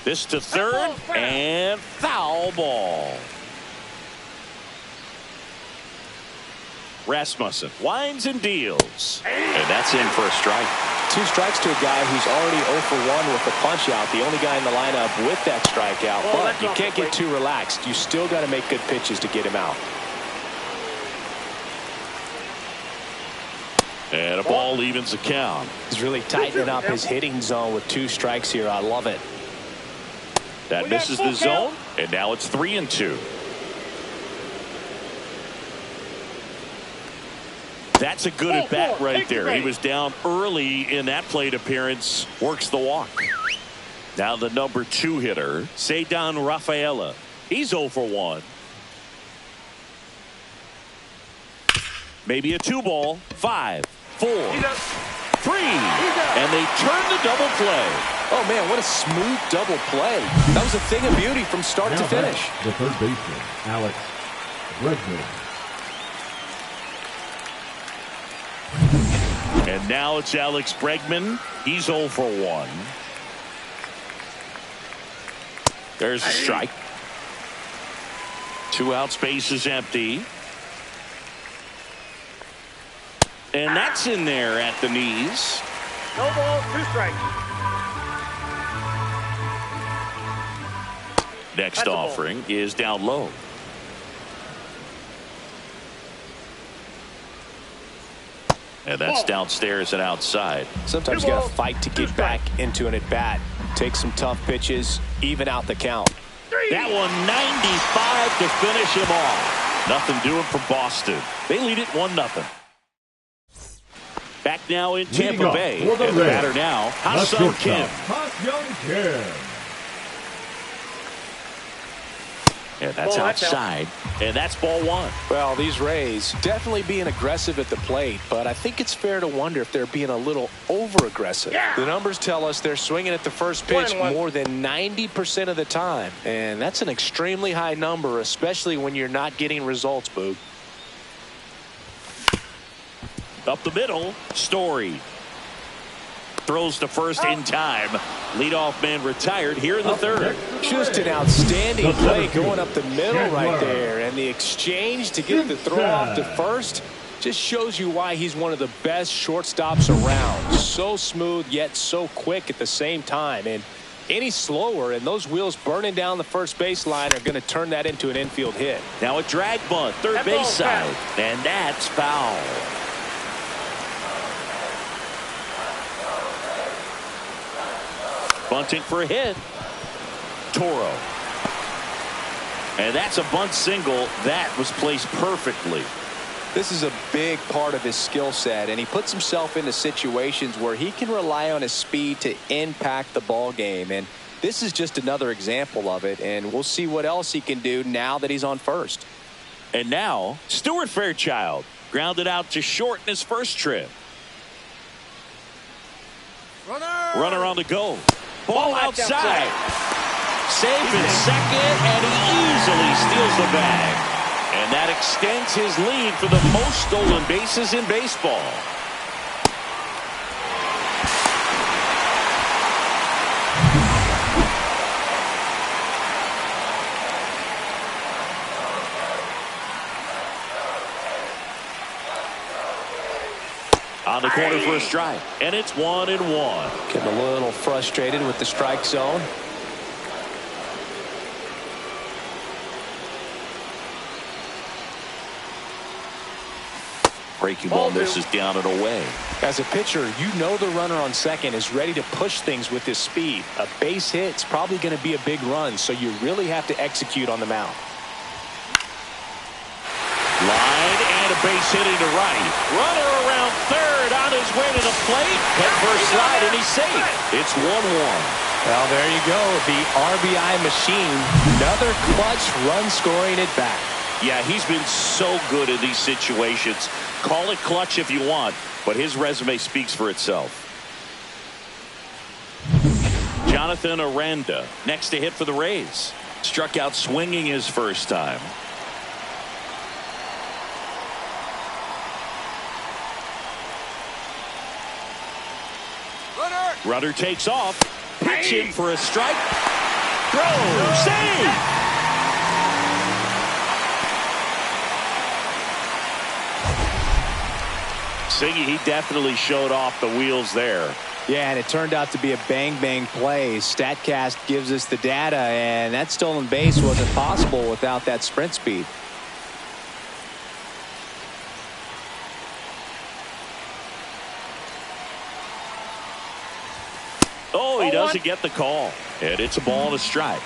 [SPEAKER 1] This to third and foul ball. Rasmussen winds and deals. And that's in for a strike.
[SPEAKER 2] 2 strikes to a guy who's already 0 for 1 with the punch out. The only guy in the lineup with that strikeout. But you can't get too relaxed. You still got to make good pitches to get him out.
[SPEAKER 1] And a ball evens the count.
[SPEAKER 2] He's really tightening up his hitting zone with 2 strikes here. I love it.
[SPEAKER 1] That misses the zone, and now it's 3-2. That's a good at bat right there. He was down early in that plate appearance. Works the walk. Now the number 2 hitter, Ceddanne Rafaela. He's 0 for 1. Maybe a 2 ball. 5, 4, 3. And they turn the double play.
[SPEAKER 2] Oh, man, what a smooth double play. That was a thing of beauty from start to finish.
[SPEAKER 4] The third baseman, Alex Bregman.
[SPEAKER 1] And now it's Alex Bregman. He's 0 for 1. There's a strike. 2 outs, base is empty. And that's in there at the knees.
[SPEAKER 5] No ball, 2 strikes.
[SPEAKER 1] Next offering is down low. And that's downstairs and outside.
[SPEAKER 2] Sometimes you got to fight to get back into an at-bat. Take some tough pitches, even out the count.
[SPEAKER 1] That one 95 to finish him off. Nothing doing for Boston. They lead it 1-0. Back now in Tampa Bay. And the batter now, Ha-Seong Kim.
[SPEAKER 4] Ha-Seong Kim.
[SPEAKER 1] And that's outside. And that's ball 1.
[SPEAKER 2] Well, these Rays definitely being aggressive at the plate, but I think it's fair to wonder if they're being a little over-aggressive.
[SPEAKER 5] Yeah.
[SPEAKER 2] The numbers tell us they're swinging at the first pitch more than 90% of the time, and that's an extremely high number, especially when you're not getting results, Boog.
[SPEAKER 1] Up the middle, Story. Throws to first in time. Leadoff man retired here in the third.
[SPEAKER 2] Just an outstanding play going up the middle right there. And the exchange to get the throw off to first just shows you why he's one of the best shortstops around. So smooth, yet so quick at the same time. And any slower, and those wheels burning down the first baseline are going to turn that into an infield hit.
[SPEAKER 1] Now a drag bunt, third base side. And that's foul. Bunting for a hit. Toro. And that's a bunt single. That was placed perfectly.
[SPEAKER 2] This is a big part of his skill set, and he puts himself into situations where he can rely on his speed to impact the ball game. And this is just another example of it, and we'll see what else he can do now that he's on first.
[SPEAKER 1] And now, Stuart Fairchild grounded out to short in his first trip. Runner on the go. Ball outside. Safe in second, and he easily steals the bag. And that extends his lead for the most stolen bases in baseball. On the corner for a strike, and it's 1-1.
[SPEAKER 2] Getting a little frustrated with the strike zone.
[SPEAKER 1] Breaking ball misses down and away.
[SPEAKER 2] As a pitcher, you know the runner on second is ready to push things with his speed. A base hit's probably going to be a big run, so you really have to execute on the mound.
[SPEAKER 1] Line and a base hitting to right. Runner around third on his way to the plate. Head first slide and he's safe. It's 1-1.
[SPEAKER 2] Well, there you go. The RBI machine. Another clutch run scoring at bat.
[SPEAKER 1] Yeah, he's been so good in these situations. Call it clutch if you want, but his resume speaks for itself. Jonathan Aranda next to hit for the Rays. Struck out swinging his first time. Runner takes off. Pitch in for a strike. Throw. Save. Siggy, he definitely showed off the wheels there.
[SPEAKER 2] Yeah, and it turned out to be a bang-bang play. StatCast gives us the data, and that stolen base wasn't possible without that sprint speed.
[SPEAKER 1] Oh, he doesn't get the call. And it's a ball and a strike.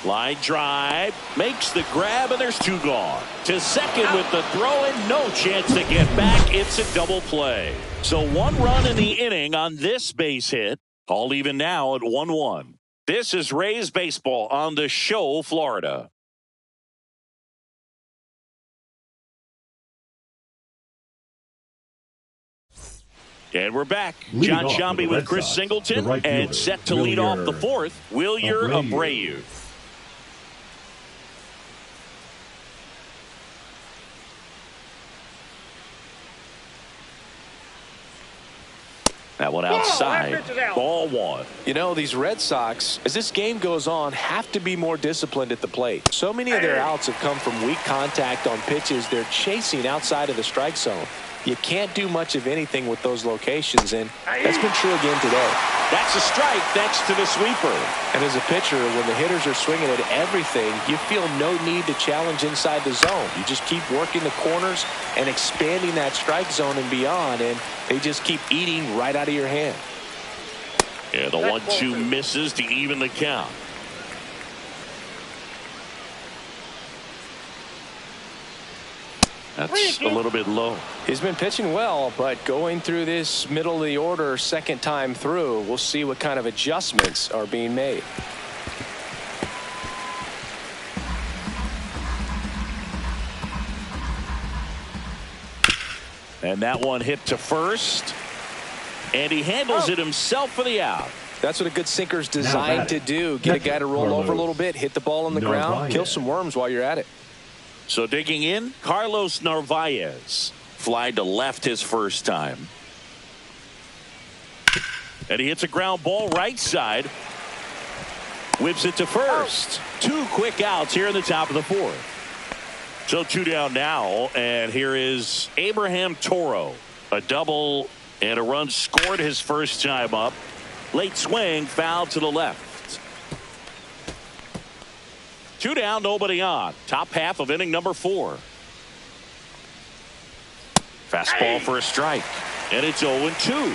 [SPEAKER 1] Line drive, makes the grab, and there's 2 gone. To second with the throw and no chance to get back. It's a double play. So 1 run in the inning on this base hit. All even now at 1-1. This is Rays baseball on the Show, Florida. And we're back.
[SPEAKER 4] Leading
[SPEAKER 1] John
[SPEAKER 4] off
[SPEAKER 1] Sciambi
[SPEAKER 4] for the
[SPEAKER 1] with
[SPEAKER 4] Red
[SPEAKER 1] Chris
[SPEAKER 4] Sox,
[SPEAKER 1] Singleton
[SPEAKER 4] the right
[SPEAKER 1] and
[SPEAKER 4] fielder,
[SPEAKER 1] set to lead off the fourth, Wilyer Abreu. That one outside. Ball one.
[SPEAKER 2] You know, these Red Sox, as this game goes on, have to be more disciplined at the plate. So many of their outs have come from weak contact on pitches they're chasing outside of the strike zone. You can't do much of anything with those locations, and that's been true again today.
[SPEAKER 1] That's a strike thanks to the sweeper.
[SPEAKER 2] And as a pitcher, when the hitters are swinging at everything, you feel no need to challenge inside the zone. You just keep working the corners and expanding that strike zone and beyond, and they just keep eating right out of your hand.
[SPEAKER 1] Yeah, the 1-2 misses to even the count. That's a little bit low.
[SPEAKER 2] He's been pitching well, but going through this middle of the order second time through, we'll see what kind of adjustments are being made.
[SPEAKER 1] And that one hit to first. And he handles it himself for the out.
[SPEAKER 2] That's what a good sinker's designed to do. Get a guy to roll over a little bit, hit the ball on the ground, kill some worms while you're at it.
[SPEAKER 1] So digging in, Carlos Narvaez. Fly to left his first time. And he hits a ground ball right side. Whips it to first. Two quick outs here in the top of the fourth. So two down now, and here is Abraham Toro. A double and a run scored his first time up. Late swing, foul to the left. Two down, nobody on. Top half of inning number 4. Fastball for a strike. And it's 0-2.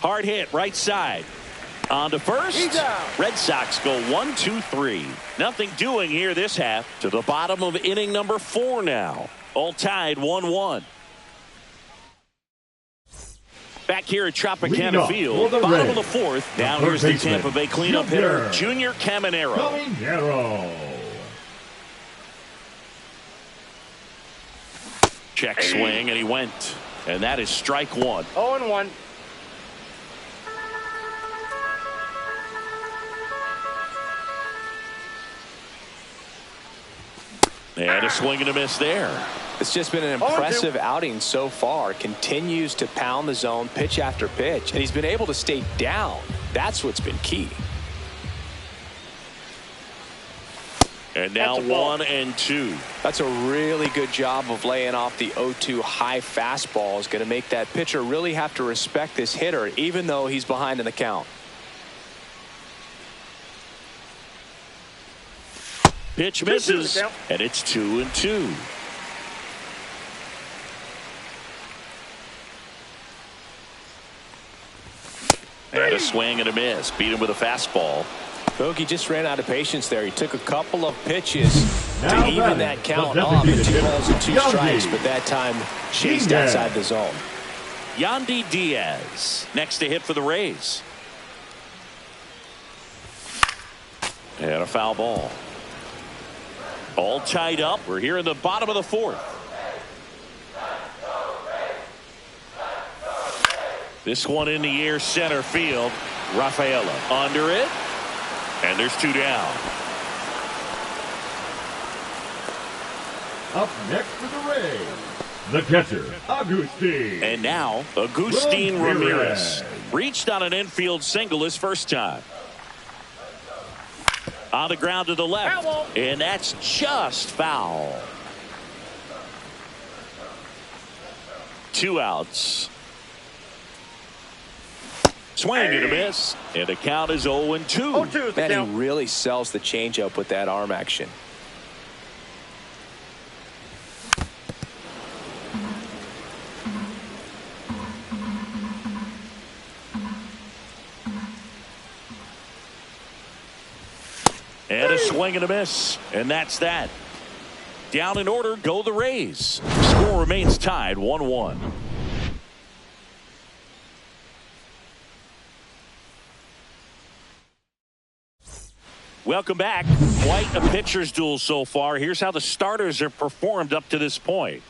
[SPEAKER 1] Hard hit, right side. On to first. Red Sox go 1-2-3. Nothing doing here this half. To the bottom of inning number 4 now. All tied 1-1. Back here at Tropicana Field, bottom of the fourth. Now here's the Tampa Bay cleanup hitter, Junior Caminero. Check swing, and he went. And that is strike one.
[SPEAKER 5] 0-1.
[SPEAKER 1] And a swing and a miss there.
[SPEAKER 2] It's just been an impressive outing so far. Continues to pound the zone pitch after pitch, and he's been able to stay down. That's what's been key.
[SPEAKER 1] And now 1-2.
[SPEAKER 2] That's a really good job of laying off the 0-2 high fastball. Is going to make that pitcher really have to respect this hitter, even though he's behind in the count.
[SPEAKER 1] Pitch misses, and it's 2-2. And a swing and a miss. Beat him with a fastball.
[SPEAKER 2] Bogey just ran out of patience there. He took a couple of pitches to even that count off at 2 balls and 2 strikes, but that time chased outside the zone.
[SPEAKER 1] Yandy Diaz next to hit for the Rays. And a foul ball. All tied up. We're here in the bottom of the fourth. This one in the air, center field. Rafaela under it. And there's 2 down.
[SPEAKER 4] Up next for the Rays, the catcher, Agustin.
[SPEAKER 1] And now, Agustin Ramirez. Reached on an infield single his first time. On the ground to the left. And that's just foul. 2 outs. Swing and a miss. And the count is 0-2.
[SPEAKER 2] Man, he really sells the changeup with that arm action.
[SPEAKER 1] And a swing and a miss. And that's that. Down in order go the Rays. Score remains tied 1-1. Welcome back. Quite a pitcher's duel so far. Here's how the starters have performed up to this point.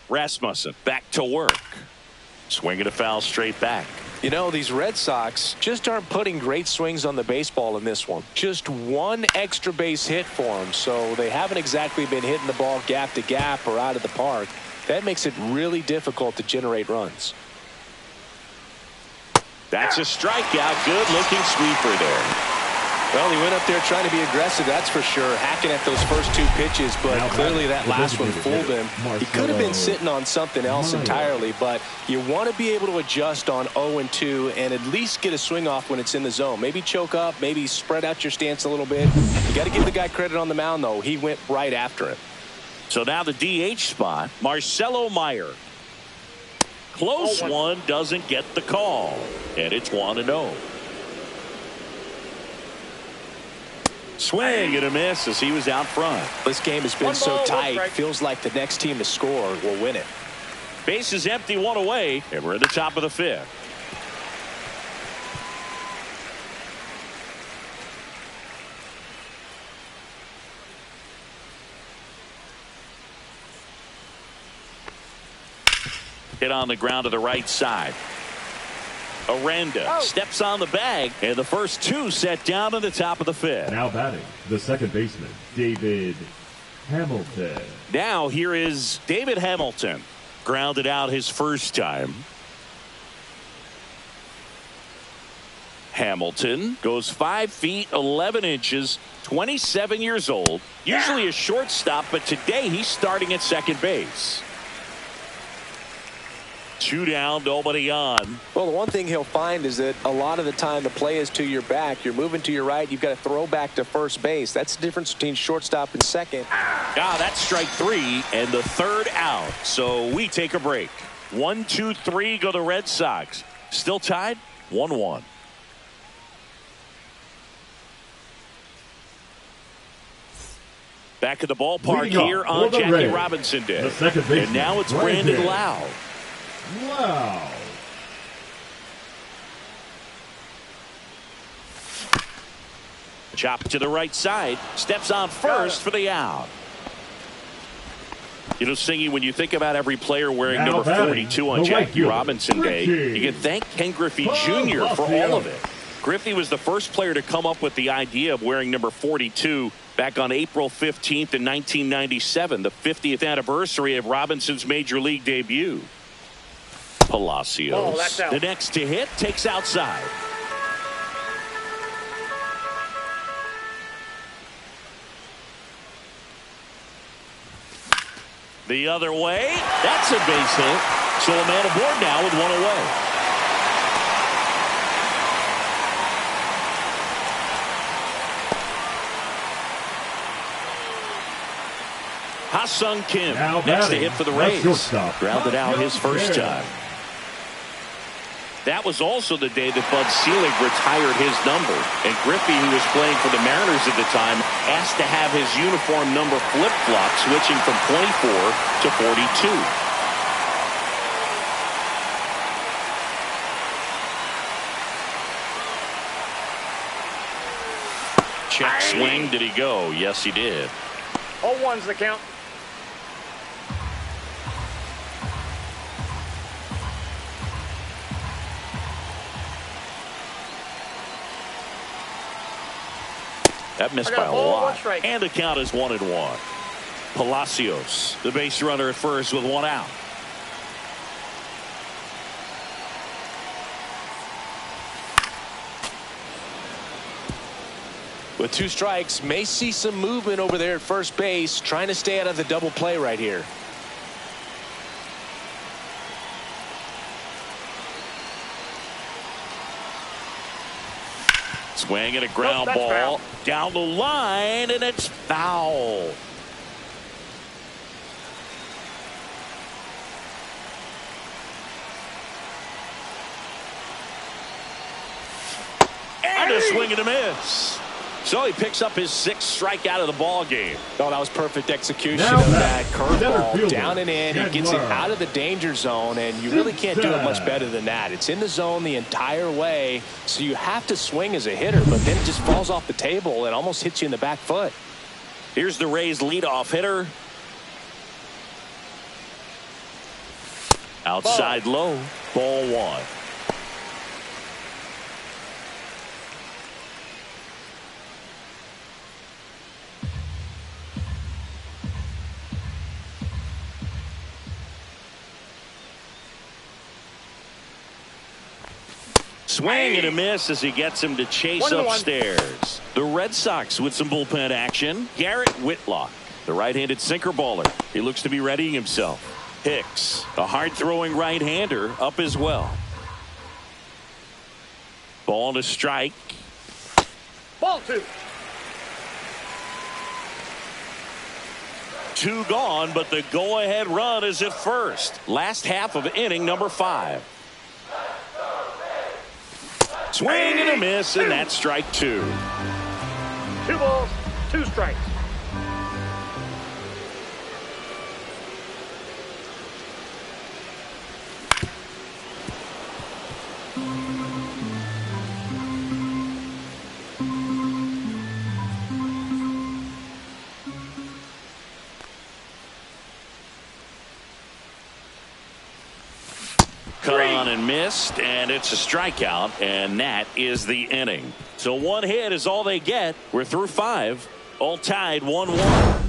[SPEAKER 1] Rasmussen back to work. Swinging a foul straight back.
[SPEAKER 2] You know, these Red Sox just aren't putting great swings on the baseball in this one. Just one extra base hit for them, so they haven't exactly been hitting the ball gap to gap or out of the park. That makes it really difficult to generate runs.
[SPEAKER 1] That's a strikeout. Good looking sweeper there.
[SPEAKER 2] Well, he went up there trying to be aggressive, that's for sure, hacking at those first two pitches, but clearly that last one fooled him. He could have been sitting on something else entirely, but you want to be able to adjust on 0-2 and at least get a swing off when it's in the zone. Maybe choke up, maybe spread out your stance a little bit. You got to give the guy credit on the mound, though. He went right after him.
[SPEAKER 1] So now the DH spot, Marcelo Meyer. Close one, doesn't get the call, and it's 1-0. Swing and a miss as he was out front.
[SPEAKER 2] This game has been so tight. Feels like the next team to score will win it.
[SPEAKER 1] Base is empty, one away, and we're at the top of the fifth. Hit on the ground to the right side. Aranda steps on the bag, and the first two set down to the top of the fifth.
[SPEAKER 4] Now batting, the second baseman, David Hamilton.
[SPEAKER 1] Now here is David Hamilton. Grounded out his first time. Hamilton goes 5 feet 11 inches, 27 years old. Usually a shortstop, but today he's starting at second base. 2 down, nobody on.
[SPEAKER 2] Well, the one thing he'll find is that a lot of the time the play is to your back. You're moving to your right. You've got to throw back to first base. That's the difference between shortstop and second.
[SPEAKER 1] That's strike 3 and the third out. So we take a break. 1-2-3 go the Red Sox. Still tied 1-1. Back at the ballpark here on Jackie Robinson Day. And now it's Brandon Lau.
[SPEAKER 4] Wow.
[SPEAKER 1] Chop to the right side. Steps on first for the out. You know, Singy, when you think about every player wearing number 42 on Jackie Robinson Day, you can thank Ken Griffey Jr. for all of it. Griffey was the first player to come up with the idea of wearing number 42 back on April 15th in 1997, the 50th anniversary of Robinson's major league debut. Palacios, the next to hit, takes outside. The other way, that's a base hit. So a man aboard now with one away. Ha-Sung Kim, next to hit for the Rays. Grounded out his first time. That was also the day that Bud Selig retired his number. And Griffey, who was playing for the Mariners at the time, asked to have his uniform number flip-flopped, switching from 24 to 42. Check swing. Did he go? Yes, he did.
[SPEAKER 5] 0-1's the count.
[SPEAKER 1] That missed by a lot. And the count is 1-1. Palacios, the base runner at first with one out.
[SPEAKER 2] With 2 strikes, may see some movement over there at first base, trying to stay out of the double play right here.
[SPEAKER 1] Swing and a ground ball down the line, and it's foul. And a swing and a miss. So he picks up his 6th strikeout of the ball game.
[SPEAKER 2] Oh, that was perfect execution
[SPEAKER 4] Now
[SPEAKER 2] of that curveball.
[SPEAKER 4] fielder,
[SPEAKER 2] Down and in. He gets it out of the danger zone, and you really can't do it much better than that. It's in the zone the entire way, so you have to swing as a hitter, but then it just falls off the table and almost hits you in the back foot.
[SPEAKER 1] Here's the Rays' leadoff hitter. Outside low, ball 1. Swing and a miss as he gets him to chase upstairs. The Red Sox with some bullpen action. Garrett Whitlock, the right-handed sinker baller. He looks to be readying himself. Hicks, a hard-throwing right-hander, up as well. Ball to strike.
[SPEAKER 5] Ball 2.
[SPEAKER 1] 2 gone, but the go-ahead run is at first. Last half of inning number 5. Swing and a miss, and that's strike 2.
[SPEAKER 5] 2 balls, 2 strikes.
[SPEAKER 1] Cut on and missed, and it's a strikeout, and that is the inning. So 1 hit is all they get. We're through 5, all tied 1-1.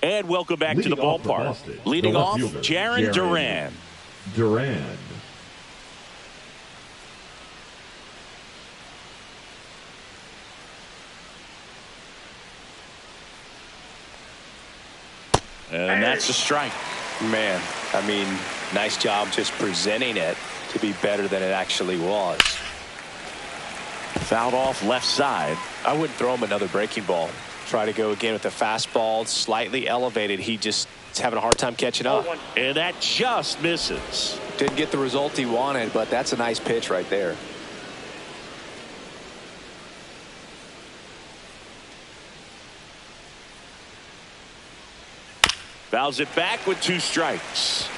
[SPEAKER 1] And welcome back to the ballpark. Leading off, Jarren Duran.
[SPEAKER 4] Duran.
[SPEAKER 1] And that's a strike.
[SPEAKER 2] Man, I mean, nice job just presenting it to be better than it actually was.
[SPEAKER 1] Fouled off left side.
[SPEAKER 2] I wouldn't throw him another breaking ball. Try to go again with the fastball, slightly elevated. He just is having a hard time catching up.
[SPEAKER 1] And that just misses.
[SPEAKER 6] Didn't get the result he wanted, but that's a nice pitch right there.
[SPEAKER 1] Fouls it back with 2 strikes.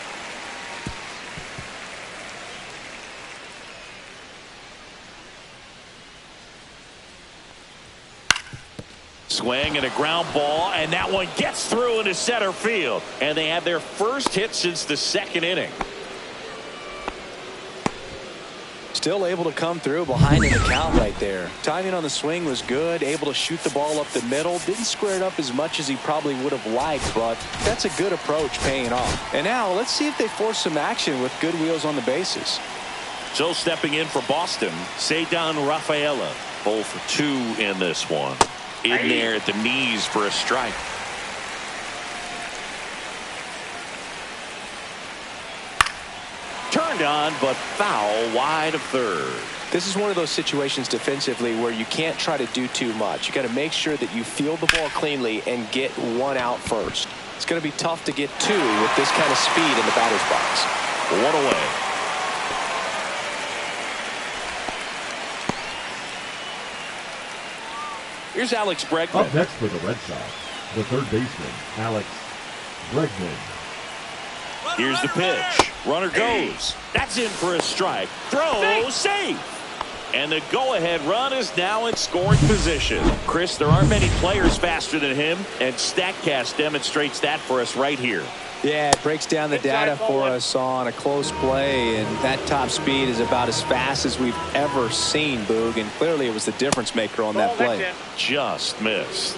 [SPEAKER 1] Swing and a ground ball, and that one gets through into center field. And they have their first hit since the 2nd inning.
[SPEAKER 6] Still able to come through behind an account right there. Timing on the swing was good. Able to shoot the ball up the middle. Didn't square it up as much as he probably would have liked, but that's a good approach paying off. And now let's see if they force some action with good wheels on the bases.
[SPEAKER 1] So stepping in for Boston, Ceddanne Rafaela. 0 for 2 in this one. In there at the knees for a strike. Turned on, but foul wide of third.
[SPEAKER 2] This is one of those situations defensively where you can't try to do too much. You got to make sure that you field the ball cleanly and get 1 out first. It's going to be tough to get 2 with this kind of speed in the batter's box.
[SPEAKER 1] 1 away. Here's Alex Bregman.
[SPEAKER 4] Up next for the Red Sox, the third baseman, Alex Bregman.
[SPEAKER 1] Here's the pitch. Runner goes. That's in for a strike. Throw, safe. And the go-ahead run is now in scoring position. Chris, there aren't many players faster than him, and StatCast demonstrates that for us right here.
[SPEAKER 6] Yeah, it breaks down the data for us on a close play, and that top speed is about as fast as we've ever seen, Boog, and clearly it was the difference maker on that play.
[SPEAKER 1] Just missed.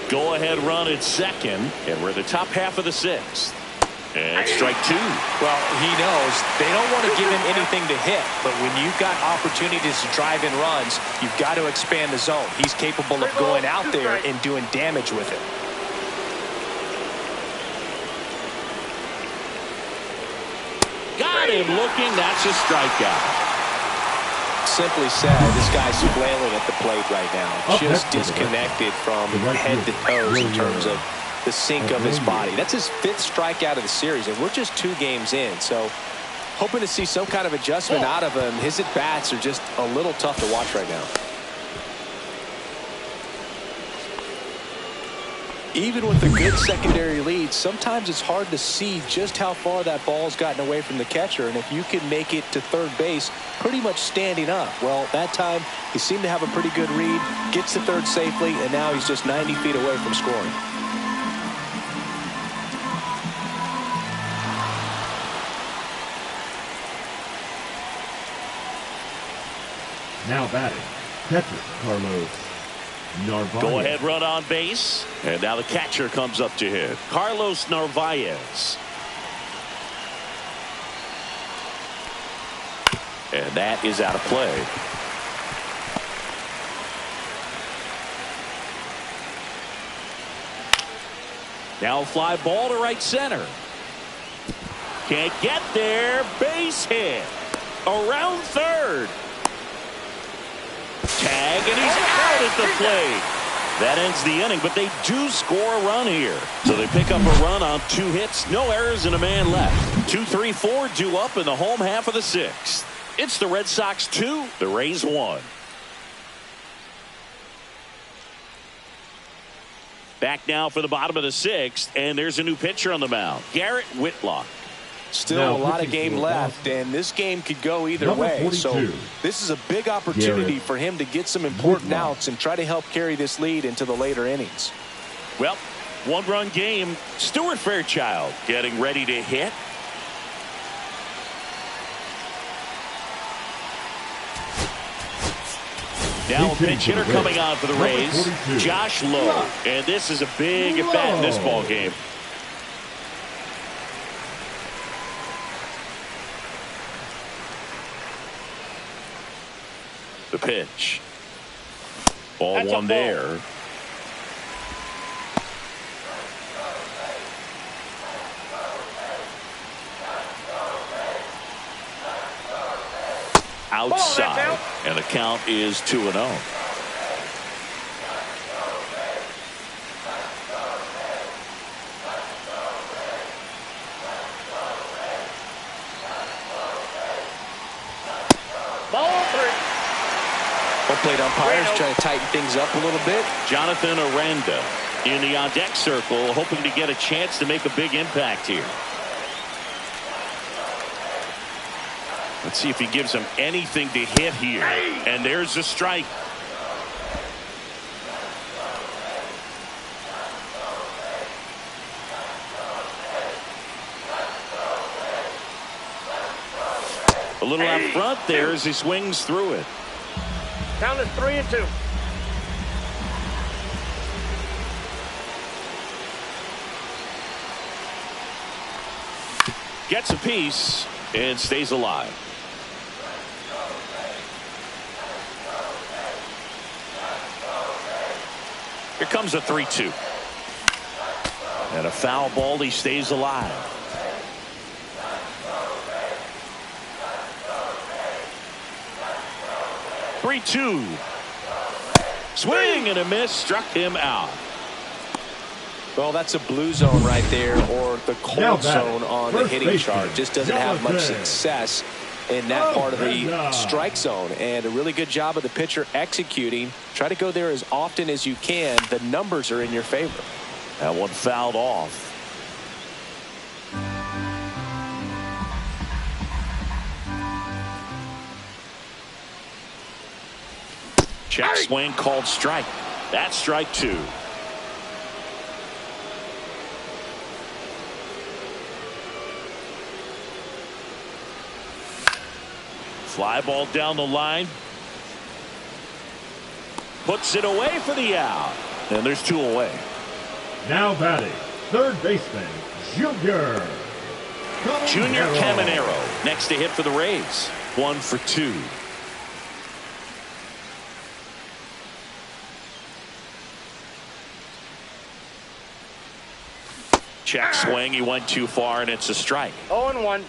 [SPEAKER 1] Go-ahead run at second, and we're at the top half of the 6th. And strike 2.
[SPEAKER 2] Well, he knows they don't want to give him anything to hit, but when you've got opportunities to drive in runs, you've got to expand the zone. He's capable of going out there and doing damage with it.
[SPEAKER 1] Got him looking. That's a strikeout.
[SPEAKER 2] Simply said, this guy's flailing at the plate right now. Just disconnected from head to toes in terms of the sink of his body. That's his 5th strikeout of the series, and we're just 2 games in. So hoping to see some kind of adjustment out of him. His at-bats are just a little tough to watch right now. Even with a good secondary lead, sometimes it's hard to see just how far that ball's gotten away from the catcher. And if you can make it to third base pretty much standing up, well, that time he seemed to have a pretty good read, gets to third safely, and now he's just 90 feet away from scoring.
[SPEAKER 4] Now batting, catcher Carlos Narvaez.
[SPEAKER 1] Go ahead run on base. And now the catcher comes up to hit. Carlos Narvaez. And that is out of play. Now a fly ball to right center. Can't get there. Base hit. Around third. Tag, and he's out at the plate. That ends the inning, but they do score a run here. So they pick up a run on 2 hits, no errors, and a man left. 2, 3, 4 due up in the home half of the 6th. It's the Red Sox 2, the Rays 1. Back now for the bottom of the 6th, and there's a new pitcher on the mound, Garrett Whitlock.
[SPEAKER 2] Still a lot of game left, and this game could go either way.
[SPEAKER 4] 42.
[SPEAKER 2] So this is a big opportunity for him to get some important outs and try to help carry this lead into the later innings.
[SPEAKER 1] Well, 1-run game. Stuart Fairchild getting ready to hit. Now a pinch hitter coming on for the Rays, Josh Lowe. And this is a big at-bat in this ball game. The pitch. Ball 1 there. Outside. And the count is 2-0.
[SPEAKER 2] Plate umpires trying to tighten things up a little bit.
[SPEAKER 1] Jonathan Aranda in the on-deck circle, hoping to get a chance to make a big impact here. Let's see if he gives him anything to hit here. And there's a strike. A little out front there as he swings through it.
[SPEAKER 5] Count is 3-2.
[SPEAKER 1] Gets a piece and stays alive. Here comes a 3-2. And a foul ball. He stays alive. Three-two. Swing and a miss. Struck him out.
[SPEAKER 2] Well, that's a blue zone right there, or the cold zone on the hitting chart. Just doesn't have much success in that part of the strike zone. And a really good job of the pitcher executing. Try to go there as often as you can. The numbers are in your favor.
[SPEAKER 1] That one fouled off. Check swing called strike. That's strike 2. Fly ball down the line. Puts it away for the out. And there's 2 away.
[SPEAKER 4] Now batting, third baseman, Junior
[SPEAKER 1] Caminero next to hit for the Rays. 1 for 2. Check swing. He went too far, and it's a strike.
[SPEAKER 5] 0-1.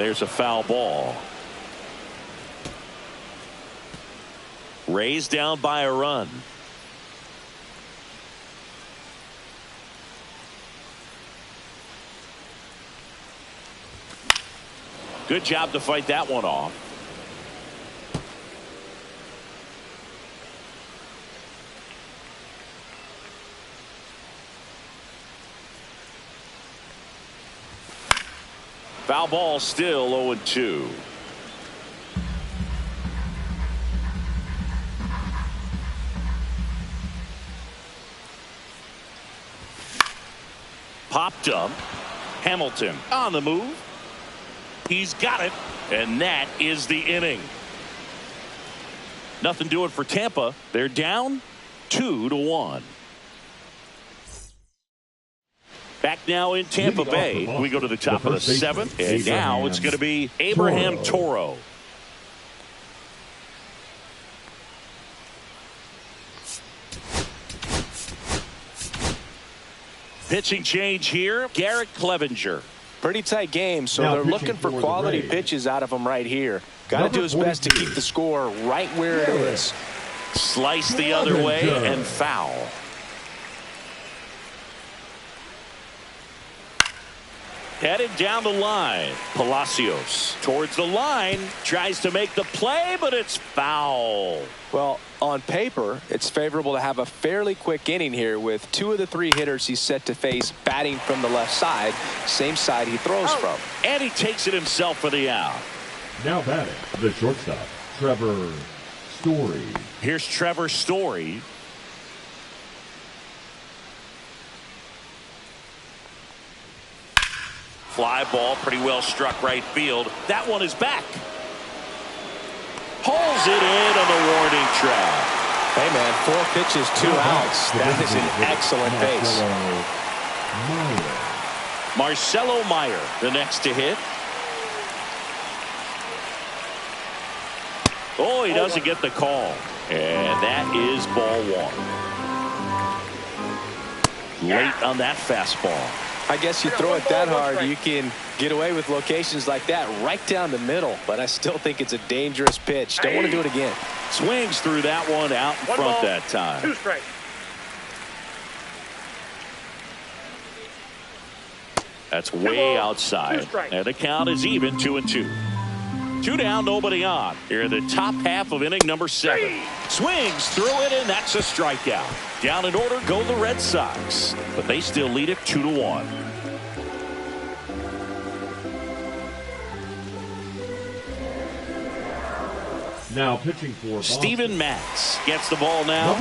[SPEAKER 1] There's a foul ball. Rays down by a run. Good job to fight that one off. Foul ball, still 0-2. Popped up. Hamilton on the move. He's got it, and that is the inning. Nothing doing for Tampa. They're down 2-1. Back now in Tampa Bay. We go to the top of the seventh, and now it's going to be Abraham Toro. Pitching change here, Garrett Clevenger.
[SPEAKER 2] Pretty tight game, so they're looking for quality pitches out of him right here. Got to do his best to keep the score right where it is.
[SPEAKER 1] Slice the other way and foul. Headed down the line. Palacios towards the line. Tries to make the play, but it's foul.
[SPEAKER 2] Well, on paper, it's favorable to have a fairly quick inning here with 2 of the 3 hitters he's set to face batting from the left side, same side he throws from.
[SPEAKER 1] And he takes it himself for the out.
[SPEAKER 4] Now batting, the shortstop, Trevor Story.
[SPEAKER 1] Here's Trevor Story. Fly ball, pretty well struck right field. That one is back. Pulls it in on the warning track.
[SPEAKER 2] Hey, man, 4 pitches, 2 outs. That is an excellent base.
[SPEAKER 1] Marcelo Meyer, the next to hit. Oh, he doesn't get the call. And that is ball 1. Late on that fastball.
[SPEAKER 2] I guess you throw it that hard, you can get away with locations like that right down the middle. But I still think it's a dangerous pitch. Don't want to do it again.
[SPEAKER 1] Swings through that one out in front that time.
[SPEAKER 5] 2 strikes.
[SPEAKER 1] That's way outside. And the count is even 2-2. 2 down, nobody on. Here in the top half of inning number 7. Swings through it, and that's a strikeout. Down in order go the Red Sox, but they still lead it 2-1.
[SPEAKER 4] Now pitching for Boston,
[SPEAKER 1] Steven Matz gets the ball now.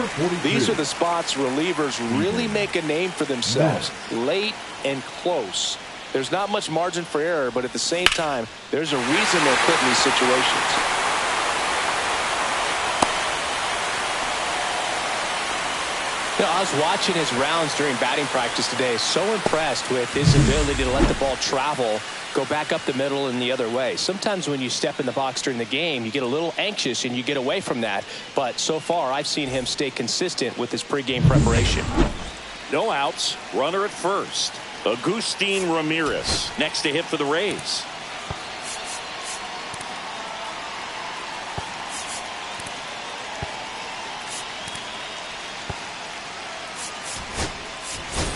[SPEAKER 2] These are the spots relievers really make a name for themselves. Late and close. There's not much margin for error, but at the same time, there's a reason they're put in these situations. You know, I was watching his rounds during batting practice today. So impressed with his ability to let the ball travel, go back up the middle and the other way. Sometimes when you step in the box during the game, you get a little anxious and you get away from that. But so far, I've seen him stay consistent with his pregame preparation.
[SPEAKER 1] No outs. Runner at first. Agustin Ramirez next to hit for the Rays.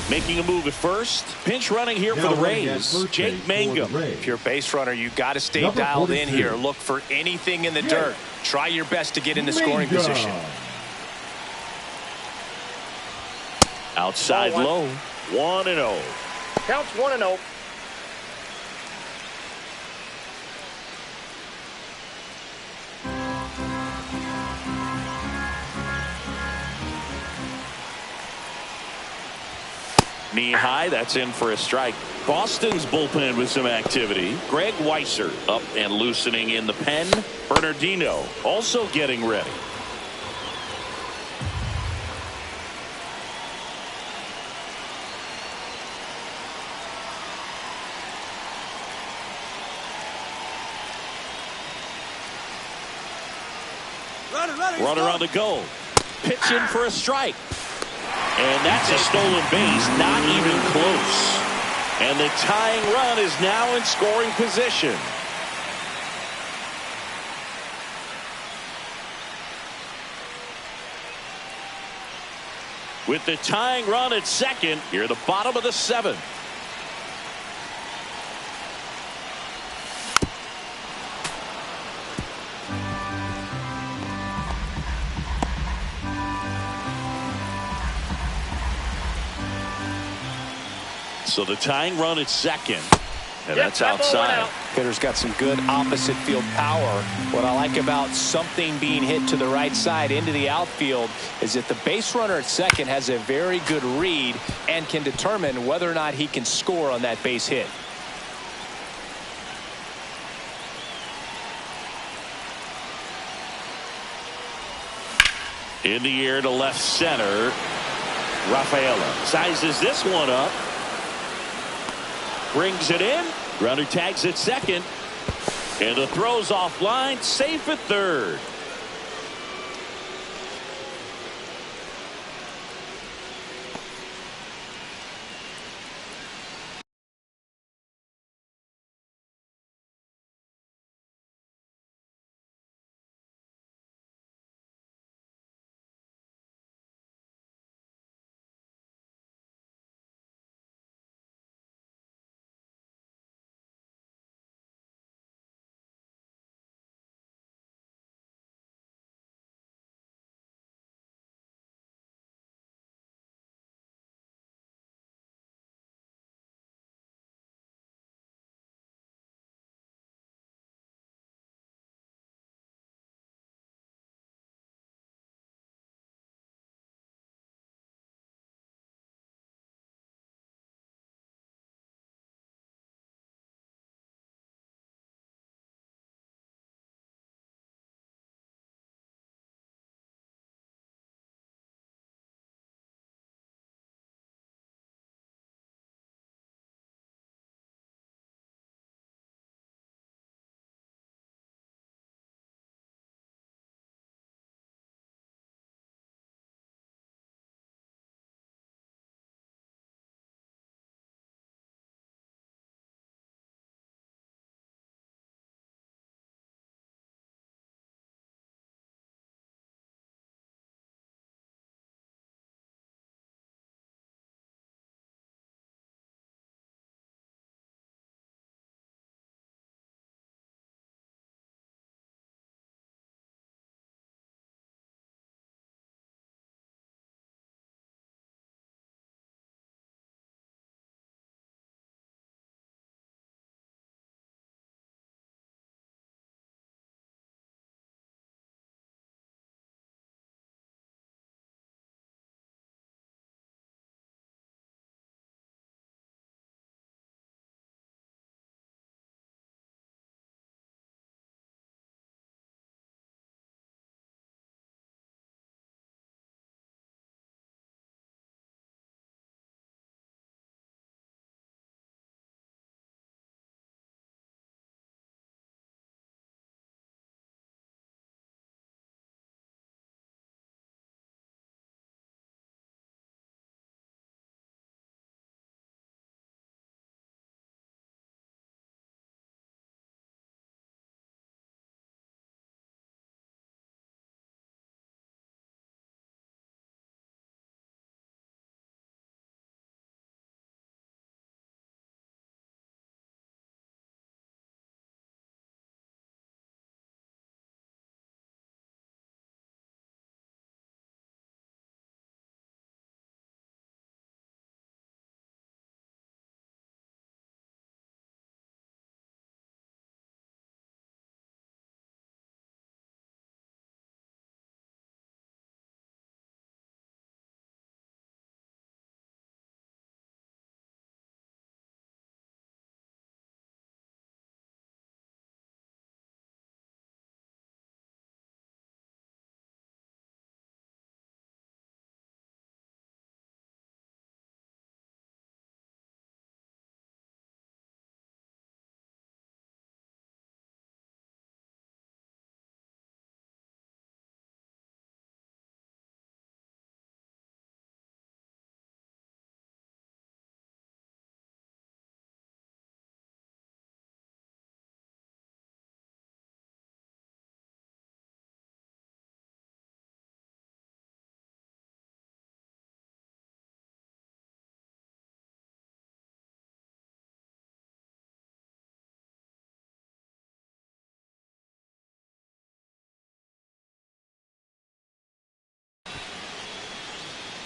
[SPEAKER 1] Making a move at first. Pinch running here for the Rays. Jake Mangum.
[SPEAKER 2] If you're a base runner, you got to stay dialed in here. Look for anything in the dirt. Try your best to get into scoring position.
[SPEAKER 1] Outside low. 1-0.
[SPEAKER 5] Counts 1-0.
[SPEAKER 1] Knee high, that's in for a strike. Boston's bullpen with some activity. Greg Weiser up and loosening in the pen. Bernardino also getting ready. Runner on the go. Pitch in for a strike. And that's a stolen base, not even close. And the tying run is now in scoring position. With the tying run at second, here at the bottom of the seventh. So the tying run at second. And that's outside.
[SPEAKER 2] Hitter's got some good opposite field power. What I like about something being hit to the right side into the outfield is that the base runner at second has a very good read and can determine whether or not he can score on that base hit.
[SPEAKER 1] In the air to left center. Rafaela sizes this one up. Brings it in. Grounder tags at second. And the throw's offline. Safe at third.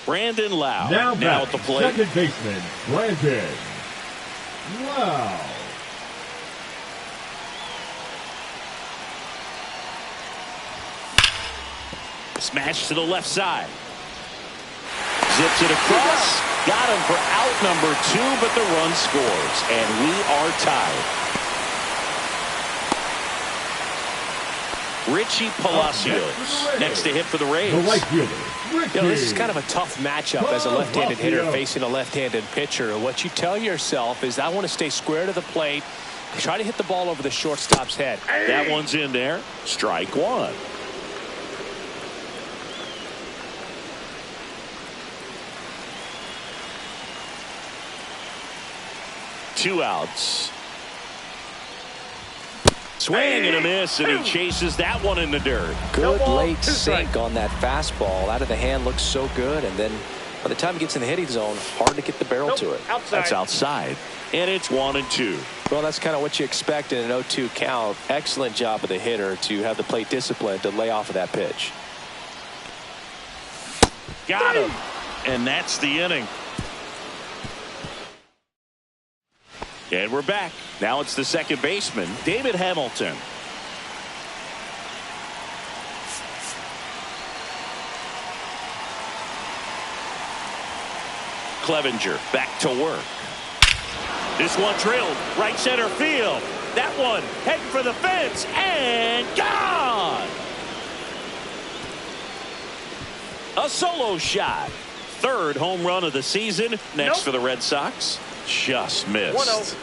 [SPEAKER 1] Brandon Lau
[SPEAKER 4] Now
[SPEAKER 1] at the plate.
[SPEAKER 4] Second baseman, Brandon Lau.
[SPEAKER 1] Smash to the left side. Zips it across. Got him for out number 2, but the run scores. And we are tied. Richie Palacios next to hit for the Rays.
[SPEAKER 4] The right fielder, Richie.
[SPEAKER 2] This is kind of a tough matchup as a left-handed hitter facing a left-handed pitcher. What you tell yourself is, I want to stay square to the plate, try to hit the ball over the shortstop's head.
[SPEAKER 1] That one's in there. Strike one. Two outs. Swing and a miss, and he chases that one in the dirt.
[SPEAKER 6] Good late sink on that fastball. Out of the hand, looks so good, and then by the time it gets in the hitting zone, hard to get the barrel to it.
[SPEAKER 1] That's outside, and it's 1-2.
[SPEAKER 2] Well, that's kind of what you expect in an 0-2 count. Excellent job of the hitter to have the plate discipline to lay off of that pitch.
[SPEAKER 1] Got him, and that's the inning. And we're back. Now it's the second baseman, David Hamilton. Clevenger back to work. This one drilled right center field. That one heading for the fence and gone. A solo shot. Third home run of the season. Next for the Red Sox. Just missed.
[SPEAKER 5] 1-0.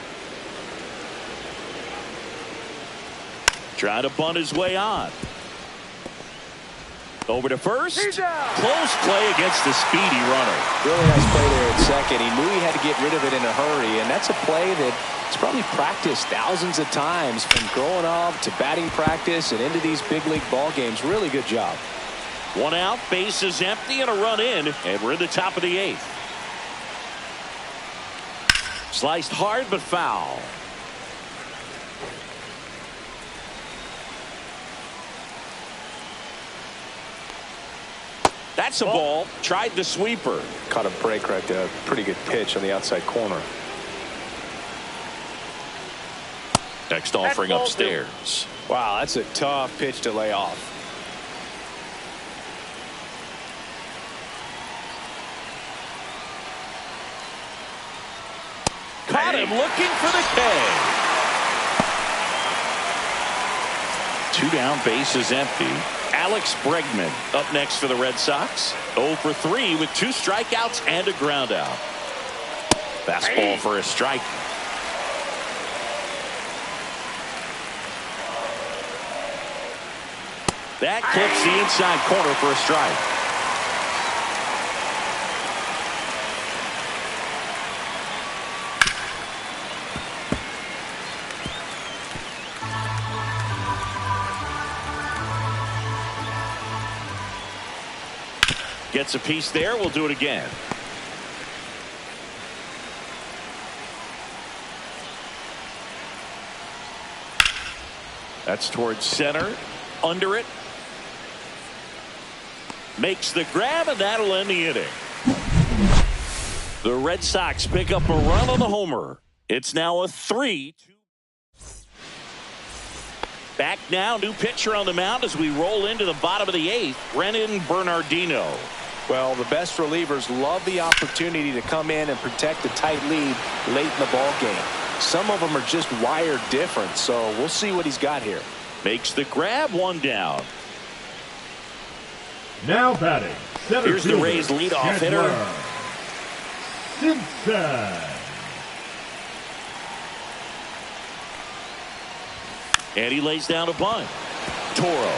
[SPEAKER 1] Trying to bunt his way on. Over to first. Close play against the speedy runner.
[SPEAKER 2] Really nice play there at second. He knew he had to get rid of it in a hurry, and that's a play that he's probably practiced thousands of times from growing up to batting practice and into these big league ball games. Really good job.
[SPEAKER 1] One out, bases empty, and a run in, and we're in the top of the 8th. Sliced hard but foul. That's a ball. Tried the sweeper.
[SPEAKER 2] Caught a break right there. Pretty good pitch on the outside corner.
[SPEAKER 1] Next offering upstairs.
[SPEAKER 2] Wow, that's a tough pitch to lay off.
[SPEAKER 1] Caught him looking for the K. 2 down, bases empty. Alex Bregman up next for the Red Sox. 0 for 3 with 2 strikeouts and a ground out. Fastball for a strike. That clips the inside corner for a strike. Gets a piece there. We'll do it again. That's towards center. Under it. Makes the grab, and that'll end the inning. The Red Sox pick up a run on the homer. It's now a 3-2. Back now, new pitcher on the mound as we roll into the bottom of the 8th. Brennan Bernardino.
[SPEAKER 2] Well, the best relievers love the opportunity to come in and protect a tight lead late in the ball game. Some of them are just wired different, so we'll see what he's got here.
[SPEAKER 1] Makes the grab, 1 down.
[SPEAKER 4] Now batting.
[SPEAKER 1] Here's the Rays leadoff hitter.
[SPEAKER 4] Simpson.
[SPEAKER 1] And he lays down a bunt. Toro.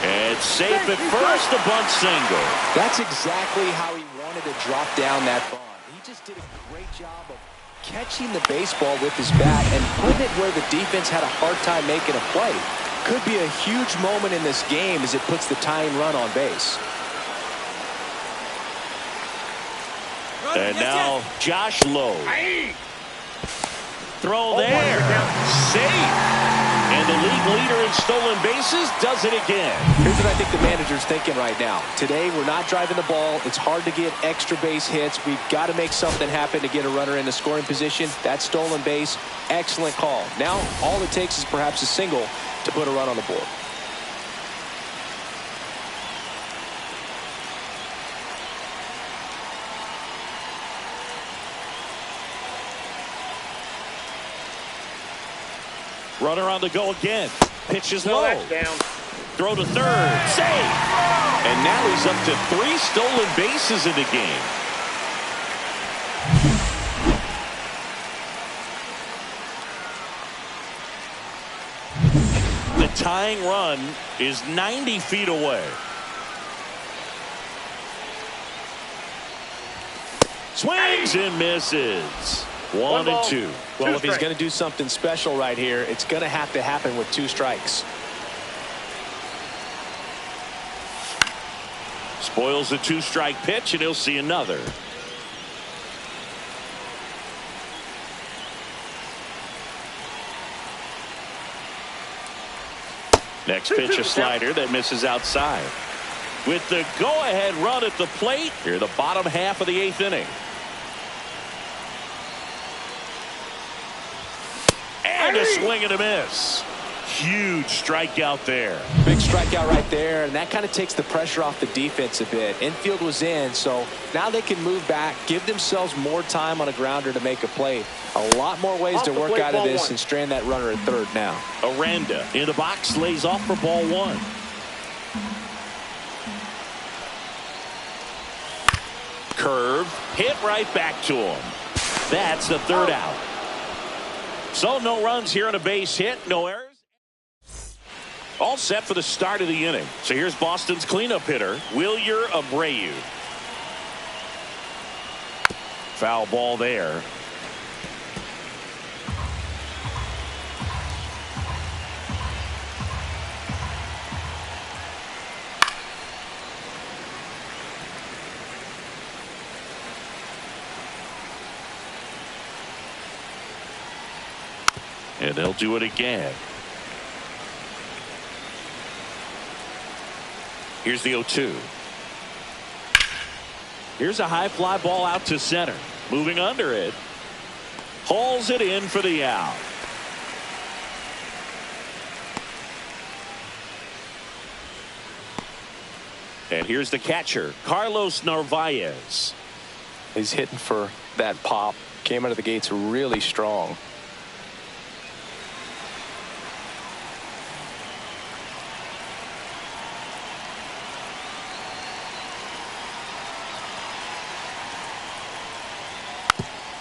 [SPEAKER 1] It's safe at first, a bunt single.
[SPEAKER 2] That's exactly how he wanted to drop down that bunt. He just did a great job of catching the baseball with his bat and putting it where the defense had a hard time making a play. Could be a huge moment in this game as it puts the tying run on base.
[SPEAKER 1] And now Josh Lowe. Throw there. Safe. And And the league leader in stolen bases does it again.
[SPEAKER 2] Here's what I think the manager's thinking right now. Today, we're not driving the ball. It's hard to get extra base hits. We've got to make something happen to get a runner in the scoring position. That stolen base, excellent call. Now, all it takes is perhaps a single to put a run on the board.
[SPEAKER 1] Runner on the go again. Pitch is
[SPEAKER 5] No,
[SPEAKER 1] low.
[SPEAKER 5] that's down.
[SPEAKER 1] Throw to third. Save. And now he's up to 3 stolen bases in the game. The tying run is 90 feet away. Swings and misses. 1 and 2.
[SPEAKER 2] Well, if he's going to do something special right here, it's going to have to happen with 2 strikes.
[SPEAKER 1] Spoils the 2-strike pitch, and he'll see another. Next pitch, a slider that misses outside. With the go-ahead run at the plate, here the bottom half of the 8th inning. And a swing and a miss. Huge strikeout there.
[SPEAKER 2] Big strikeout right there, and that kind of takes the pressure off the defense a bit. Infield was in, so now they can move back, give themselves more time on a grounder to make a play. A lot more ways to work out of this and strand that runner at third now.
[SPEAKER 1] Aranda in the box, lays off for ball 1. Curve, hit right back to him. That's the third out. So no runs here on a base hit, no errors. All set for the start of the inning. So here's Boston's cleanup hitter, Wilyer Abreu. Foul ball there. And they'll do it again. Here's the 0-2. Here's a high fly ball out to center. Moving under it. Hauls it in for the out. And here's the catcher, Carlos Narvaez.
[SPEAKER 2] He's hitting for that pop. Came out of the gates really strong.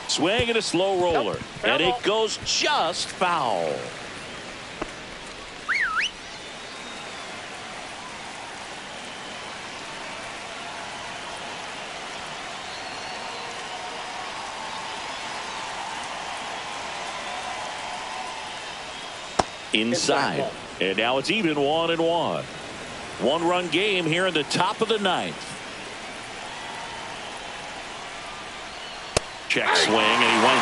[SPEAKER 1] Swing and a slow roller. And it goes just foul. Inside. And now it's even 1-1. 1-run game here in the top of the 9th. Check swing, and he went.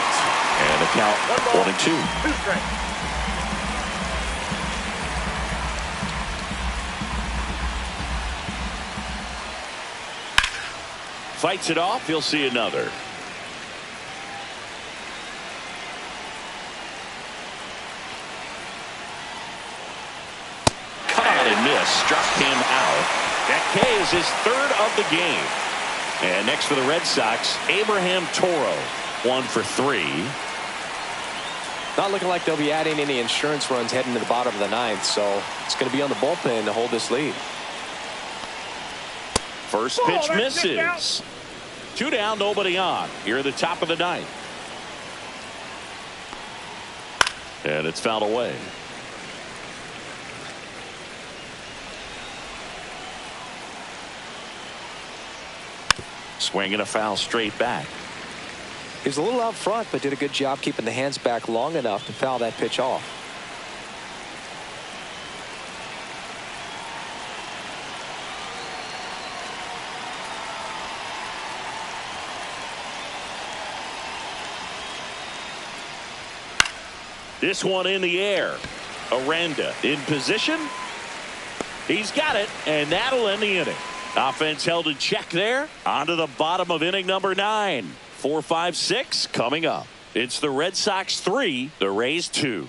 [SPEAKER 1] And the count 1-2. Fights it off. He'll see another. Cut out and miss. Struck him out. That K is his 3rd of the game. And next for the Red Sox, Abraham Toro, 1 for 3.
[SPEAKER 2] Not looking like they'll be adding any insurance runs heading to the bottom of the 9th, so it's going to be on the bullpen to hold this lead.
[SPEAKER 1] First pitch misses. 2 down, nobody on. Here at the top of the 9th. And it's fouled away. Swing and a foul straight back.
[SPEAKER 2] He was a little out front, but did a good job keeping the hands back long enough to foul that pitch off.
[SPEAKER 1] This one in the air. Aranda in position. He's got it, and that'll end the inning. Offense held in check there. On to the bottom of inning number 9. 4, 5, 6 coming up. It's the Red Sox 3, the Rays 2.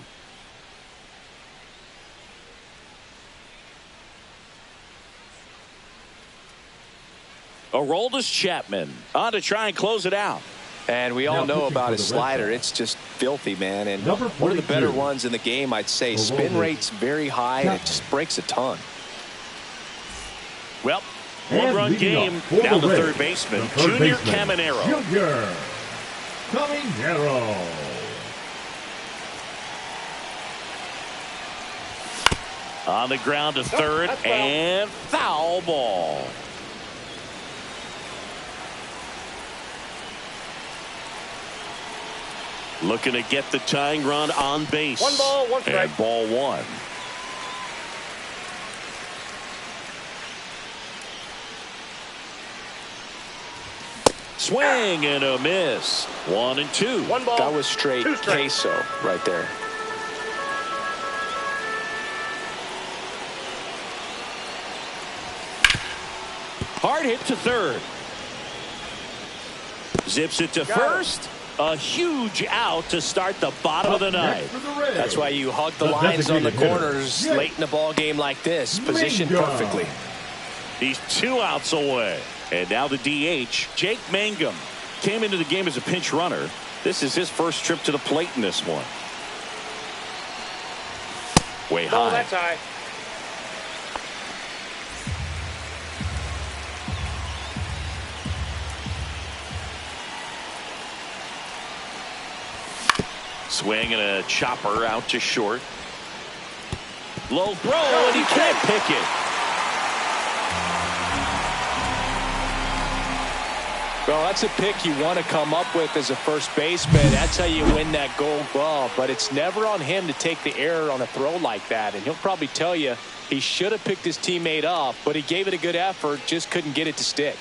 [SPEAKER 1] Aroldis Chapman on to try and close it out.
[SPEAKER 2] And we all know about his slider. It's just filthy, man. And one of the better ones in the game, I'd say. Spin rate's very high, and it just breaks a ton.
[SPEAKER 1] Well, one-run game down to third baseman, Junior Caminero.
[SPEAKER 4] Junior Caminero.
[SPEAKER 1] On the ground to third, and foul ball. Looking to get the tying run on base.
[SPEAKER 5] 1 ball, 1 strike.
[SPEAKER 1] And ball 1. Swing and a miss. 1 and 2.
[SPEAKER 5] 1 ball.
[SPEAKER 2] That was straight queso right there.
[SPEAKER 1] Hard hit to third. Zips it to first. A huge out to start the bottom of the ninth.
[SPEAKER 2] That's why you hug the lines on the corners late in the ball game like this. Positioned perfectly.
[SPEAKER 1] He's 2 outs away. And now the DH, Jake Mangum, came into the game as a pinch runner. This is his first trip to the plate in this one. Way high.
[SPEAKER 5] Oh, that's high.
[SPEAKER 1] Swing and a chopper out to short. Low throw, and he can't pick it.
[SPEAKER 2] Well, that's a pick you want to come up with as a first baseman. That's how you win that Gold Glove. But it's never on him to take the error on a throw like that. And he'll probably tell you he should have picked his teammate up, but he gave it a good effort, just couldn't get it to stick.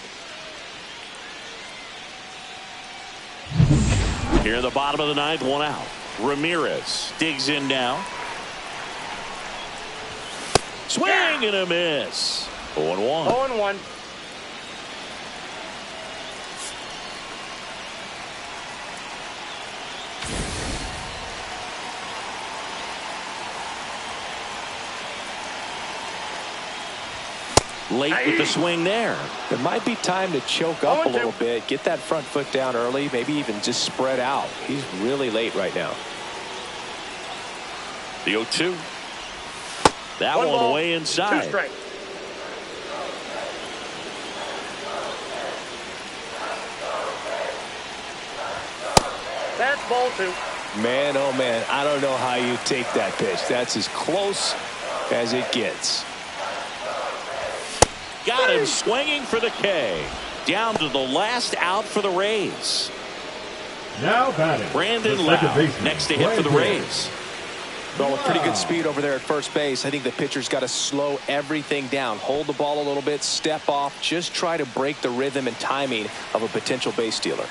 [SPEAKER 1] Here in the bottom of the ninth, 1 out. Ramirez digs in now. Swing and a miss. 0-1.
[SPEAKER 5] 0-1.
[SPEAKER 1] Late with the swing there.
[SPEAKER 2] It might be time to choke up a little bit, get that front foot down early, maybe even just spread out. He's really late right now.
[SPEAKER 1] The 0-2. That
[SPEAKER 5] 1
[SPEAKER 1] one
[SPEAKER 5] ball,
[SPEAKER 1] way inside.
[SPEAKER 5] 2 strike. That's ball 2.
[SPEAKER 2] Man, oh man, I don't know how you take that pitch. That's as close as it gets.
[SPEAKER 1] Got him swinging for the K. Down to the last out for the Rays.
[SPEAKER 4] Now batting,
[SPEAKER 1] Brandon Lau next to hit for the Rays.
[SPEAKER 2] Well, with pretty good speed over there at first base, I think the pitcher's got to slow everything down. Hold the ball a little bit, step off, just try to break the rhythm and timing of a potential base stealer.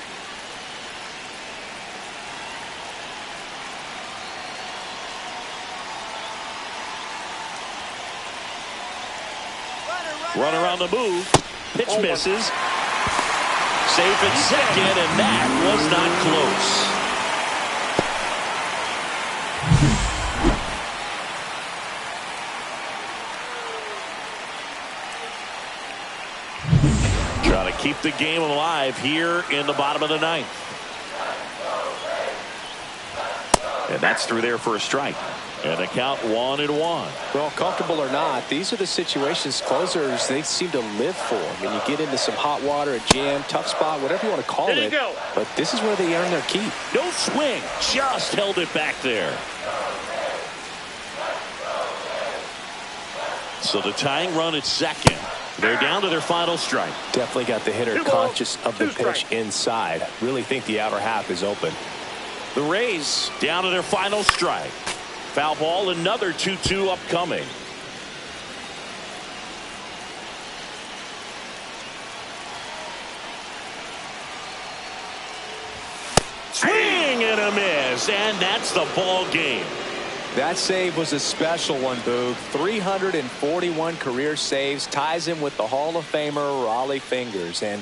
[SPEAKER 1] Runner on the move. Pitch misses. Safe at second, and that was not close. Trying to keep the game alive here in the bottom of the ninth. And that's through there for a strike. And a count 1-1.
[SPEAKER 2] Well, comfortable or not, these are the situations closers they seem to live for. I mean, you get into some hot water, a jam, tough spot, whatever you want to call it. But this is where they earn their keep.
[SPEAKER 1] No swing, just held it back there. So the tying run at second. They're down to their final strike.
[SPEAKER 2] Definitely got the hitter conscious of the pitch inside. Really think the outer half is open.
[SPEAKER 1] The Rays down to their final strike. Foul ball, another 2-2 upcoming. Swing and a miss, and that's the ball game.
[SPEAKER 6] That save was a special one, Boog. 341 career saves, ties him with the Hall of Famer Raleigh Fingers. And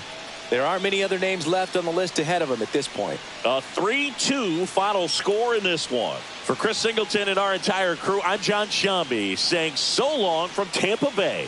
[SPEAKER 6] there aren't many other names left on the list ahead of him at this point.
[SPEAKER 1] A 3-2 final score in this one. For Chris Singleton and our entire crew, I'm John Shambi saying so long from Tampa Bay.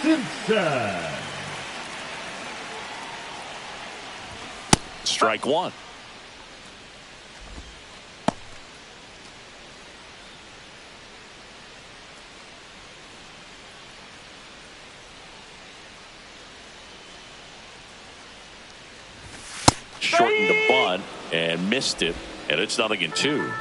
[SPEAKER 4] Simpson.
[SPEAKER 1] Strike one. Shortened the bunt and missed it, and it's 0-2.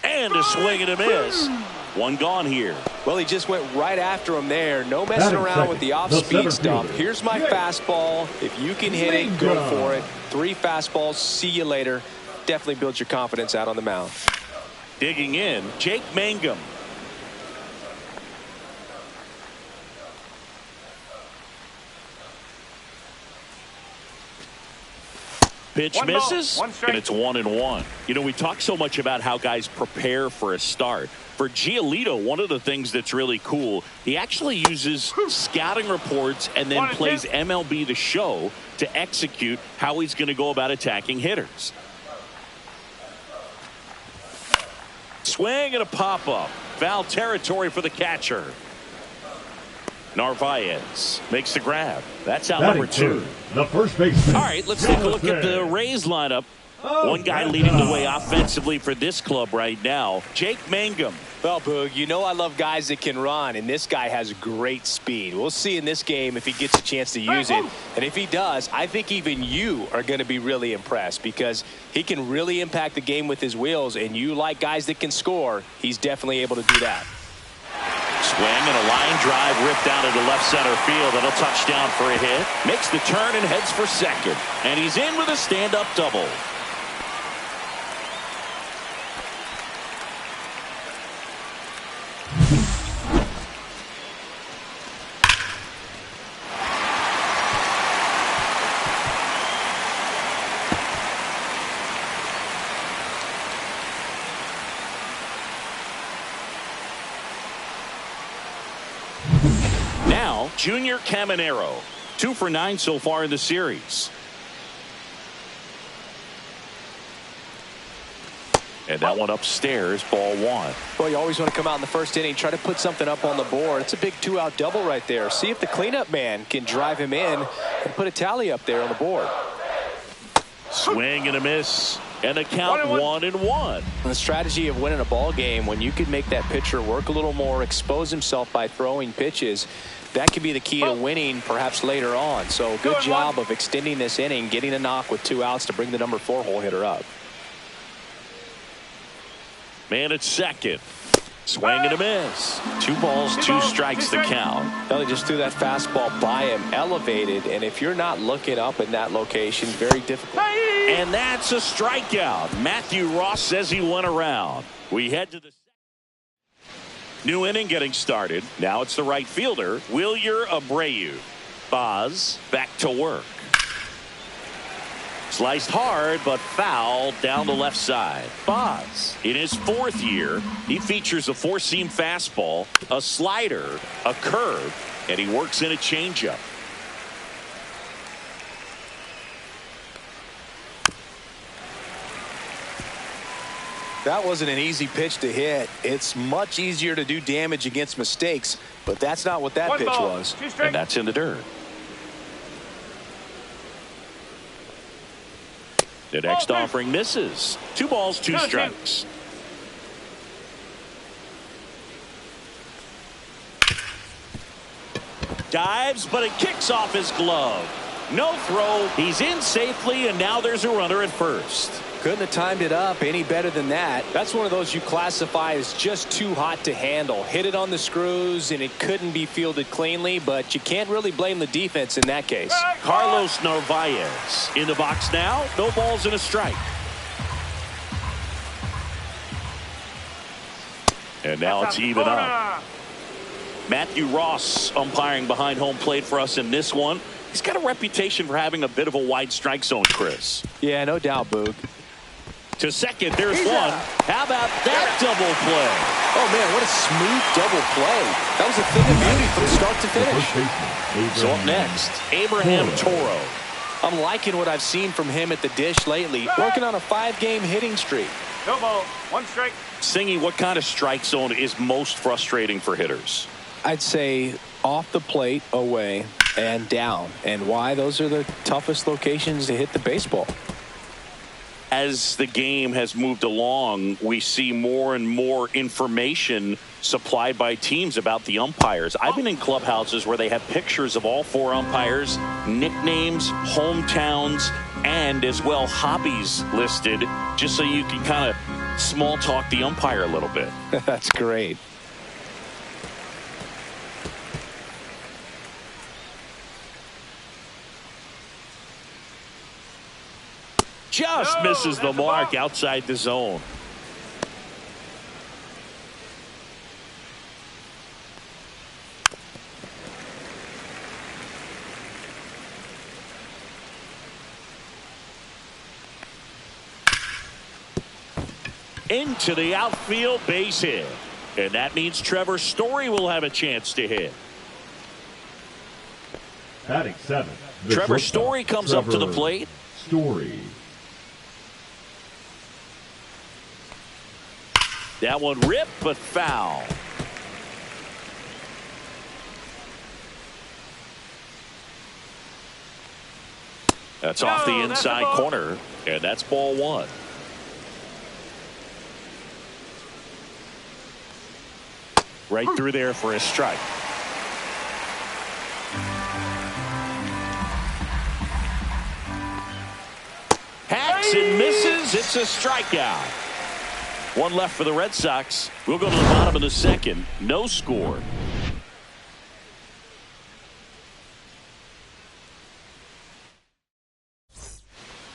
[SPEAKER 1] And a swing and a miss. One gone here.
[SPEAKER 2] Well, he just went right after him there. No messing around with the off-speed stuff. Here's my fastball. If you can hit it, go for it. 3 fastballs. See you later. Definitely builds your confidence out on the mound.
[SPEAKER 1] Digging in, Jake Mangum. Pitch misses, and it's 1-1. You know, we talk so much about how guys prepare for a start. For Giolito, one of the things that's really cool, he actually uses scouting reports and then plays MLB The Show to execute how he's going to go about attacking hitters. Swing and a pop-up. Foul territory for the catcher. Narvaez makes the grab. That's out number 2.
[SPEAKER 4] The first baseman.
[SPEAKER 1] All right, let's take a look at the Rays lineup. One guy leading the way offensively for this club right now, Jake Mangum.
[SPEAKER 2] Well, Boog, you know I love guys that can run, and this guy has great speed. We'll see in this game if he gets a chance to use it. And if he does, I think even you are going to be really impressed because he can really impact the game with his wheels, and you like guys that can score, he's definitely able to do that.
[SPEAKER 1] Swing and a line drive ripped out into left center field. That'll touch down for a hit. Makes the turn and heads for second. And he's in with a stand-up double. Now, Junior Caminero, 2 for 9 so far in the series. And that one upstairs, ball 1.
[SPEAKER 2] Well, you always want to come out in the first inning, try to put something up on the board. It's a big 2-out double right there. See if the cleanup man can drive him in and put a tally up there on the board.
[SPEAKER 1] Swing and a miss. And a count 1-1.
[SPEAKER 2] The strategy of winning a ball game, when you can make that pitcher work a little more, expose himself by throwing pitches, that could be the key to winning perhaps later on. So good job of extending this inning, getting a knock with 2 outs to bring the number 4 hole hitter up.
[SPEAKER 1] Man at second. Swing and a miss. 2 balls, 2 strikes the count.
[SPEAKER 2] Well, they just threw that fastball by him, elevated, and if you're not looking up in that location, very difficult.
[SPEAKER 1] And that's a strikeout. Matthew Ross says he went around. We head to the new inning getting started. Now it's the right fielder, Wilyer Abreu. Boz back to work. Sliced hard, but fouled down the left side. Boz, in his 4th year, he features a 4-seam fastball, a slider, a curve, and he works in a changeup.
[SPEAKER 2] That wasn't an easy pitch to hit. It's much easier to do damage against mistakes, but that's not what that pitch was.
[SPEAKER 1] And that's in the dirt. The next offering misses. 2 balls, 2 strikes. Dives, but it kicks off his glove. No throw. He's in safely, and now there's a runner at first.
[SPEAKER 2] Couldn't have timed it up any better than that. That's one of those you classify as just too hot to handle. Hit it on the screws, and it couldn't be fielded cleanly, but you can't really blame the defense in that case.
[SPEAKER 1] Carlos Narvaez in the box now. No balls and a strike. And now it's even up. Matthew Ross umpiring behind home plate for us in this one. He's got a reputation for having a bit of a wide strike zone, Chris.
[SPEAKER 2] Yeah, no doubt, Boog.
[SPEAKER 1] To second, there's one. How about that double play?
[SPEAKER 2] Oh, man, what a smooth double play. That was a thing of beauty from start to finish.
[SPEAKER 1] So up next, Abraham Toro.
[SPEAKER 2] I'm liking what I've seen from him at the dish lately, working on a 5-game hitting streak.
[SPEAKER 5] No ball. One strike.
[SPEAKER 1] Singy, what kind of strike zone is most frustrating for hitters?
[SPEAKER 2] I'd say off the plate, away, and down. And why? Those are the toughest locations to hit the baseball.
[SPEAKER 1] As the game has moved along, we see more and more information supplied by teams about the umpires. I've been in clubhouses where they have pictures of all 4 umpires, nicknames, hometowns, and as well hobbies listed, just so you can kind of small talk the umpire a little bit.
[SPEAKER 2] That's great.
[SPEAKER 1] Just misses the mark outside the zone. Into the outfield, base hit. And that means Trevor Story will have a chance to hit.
[SPEAKER 4] Batting 7.
[SPEAKER 1] Trevor Story comes up to the plate.
[SPEAKER 4] Story.
[SPEAKER 1] That one ripped, but foul. That's off the inside corner, and that's ball 1. Right through there for a strike. Hacks and misses. It's a strikeout. 1 left for the Red Sox. We'll go to the bottom of the 2nd. No score.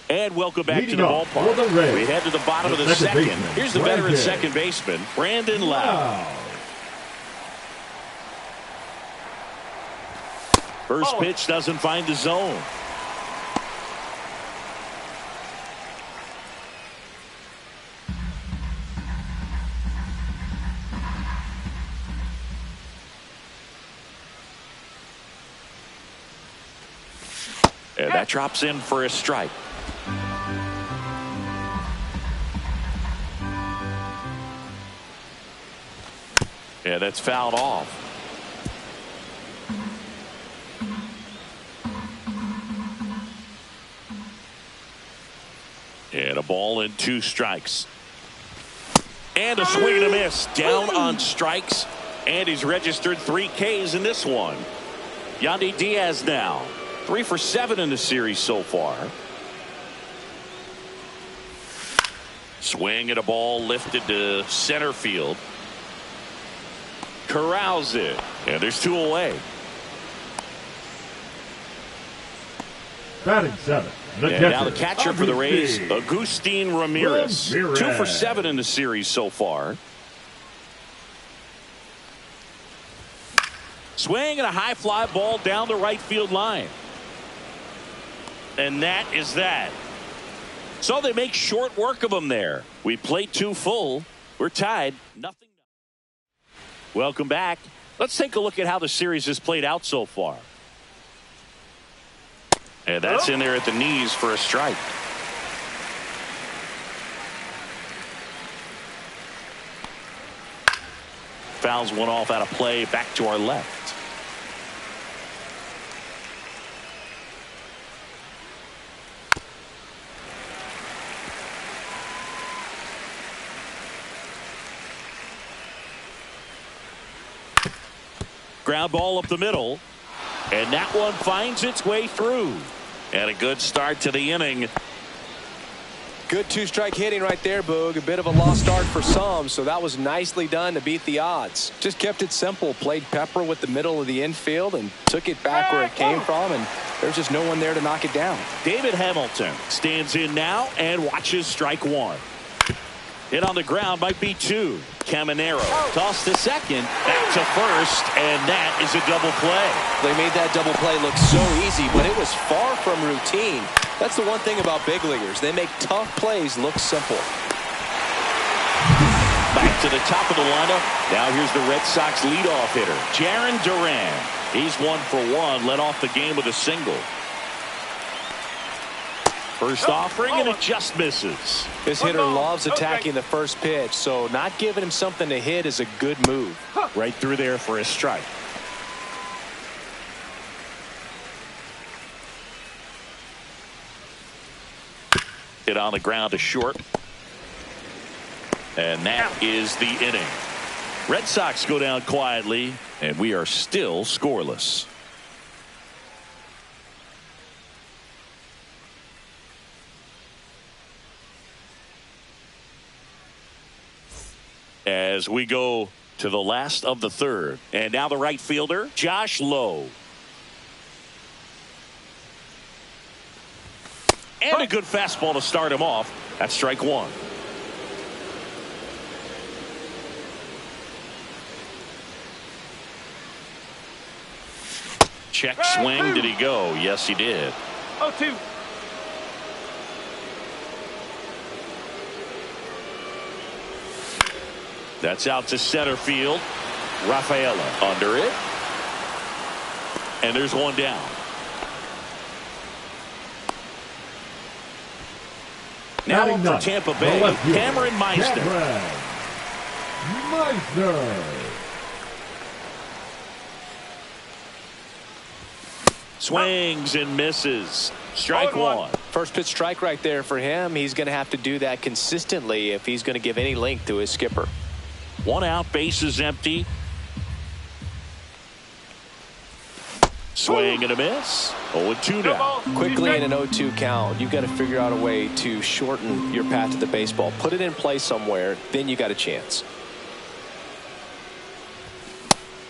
[SPEAKER 1] And welcome back to the ballpark. We head to the bottom of the 2nd. Here's the veteran second baseman, Brandon Lau. First pitch doesn't find the zone. And that drops in for a strike. And that's fouled off. And a ball and 2 strikes. And a swing and a miss. Down on strikes. And he's registered 3 Ks in this one. Yandy Diaz now. 3 for 7 in the series so far. Swing and a ball lifted to center field. Corrals it. And there's 2 away.
[SPEAKER 4] Batting 7.
[SPEAKER 1] And now the catcher for the Rays, Agustin Ramirez. 2 for 7 in the series so far. Swing and a high fly ball down the right field line. And that is that. So they make short work of them there. We played 2 full. We're tied. Nothing. Welcome back. Let's take a look at how the series has played out so far. And that's in there at the knees for a strike. Fouls one off out of play, back to our left. Ground ball up the middle. And that one finds its way through. And a good start to the inning.
[SPEAKER 2] Good 2-strike hitting right there, Boog. A bit of a lost start for some, so that was nicely done to beat the odds. Just kept it simple. Played pepper with the middle of the infield and took it back where it came from, and there's just no one there to knock it down.
[SPEAKER 1] David Hamilton stands in now and watches strike 1. Hit on the ground might be 2. Caminero tossed to second, back to first, and that is a double play.
[SPEAKER 2] They made that double play look so easy, but it was far from routine. That's the one thing about big leaguers. They make tough plays look simple.
[SPEAKER 1] Back to the top of the lineup. Now here's the Red Sox leadoff hitter, Jarren Duran. He's 1 for 1, led off the game with a single. First offering, and it just misses.
[SPEAKER 2] This hitter loves attacking the first pitch, so not giving him something to hit is a good move.
[SPEAKER 1] Right through there for a strike. Hit on the ground to short. And that is the inning. Red Sox go down quietly, and we are still scoreless. As we go to the last of the third. And now the right fielder, Josh Lowe. And a good fastball to start him off. That's strike one. Check swing. Did he go? Yes, he did.
[SPEAKER 5] 0-2.
[SPEAKER 1] That's out to center field. Rafaela under it. And there's one down. Now up for Tampa Bay, Cameron Meisner. Swings and misses. Strike one.
[SPEAKER 2] First pitch strike right there for him. He's going to have to do that consistently if he's going to give any length to his skipper.
[SPEAKER 1] One out, bases empty. Swing and a miss. 0-2 now.
[SPEAKER 2] Quickly in an 0-2 count, you've got to figure out a way to shorten your path to the baseball. Put it in play somewhere, then you got a chance.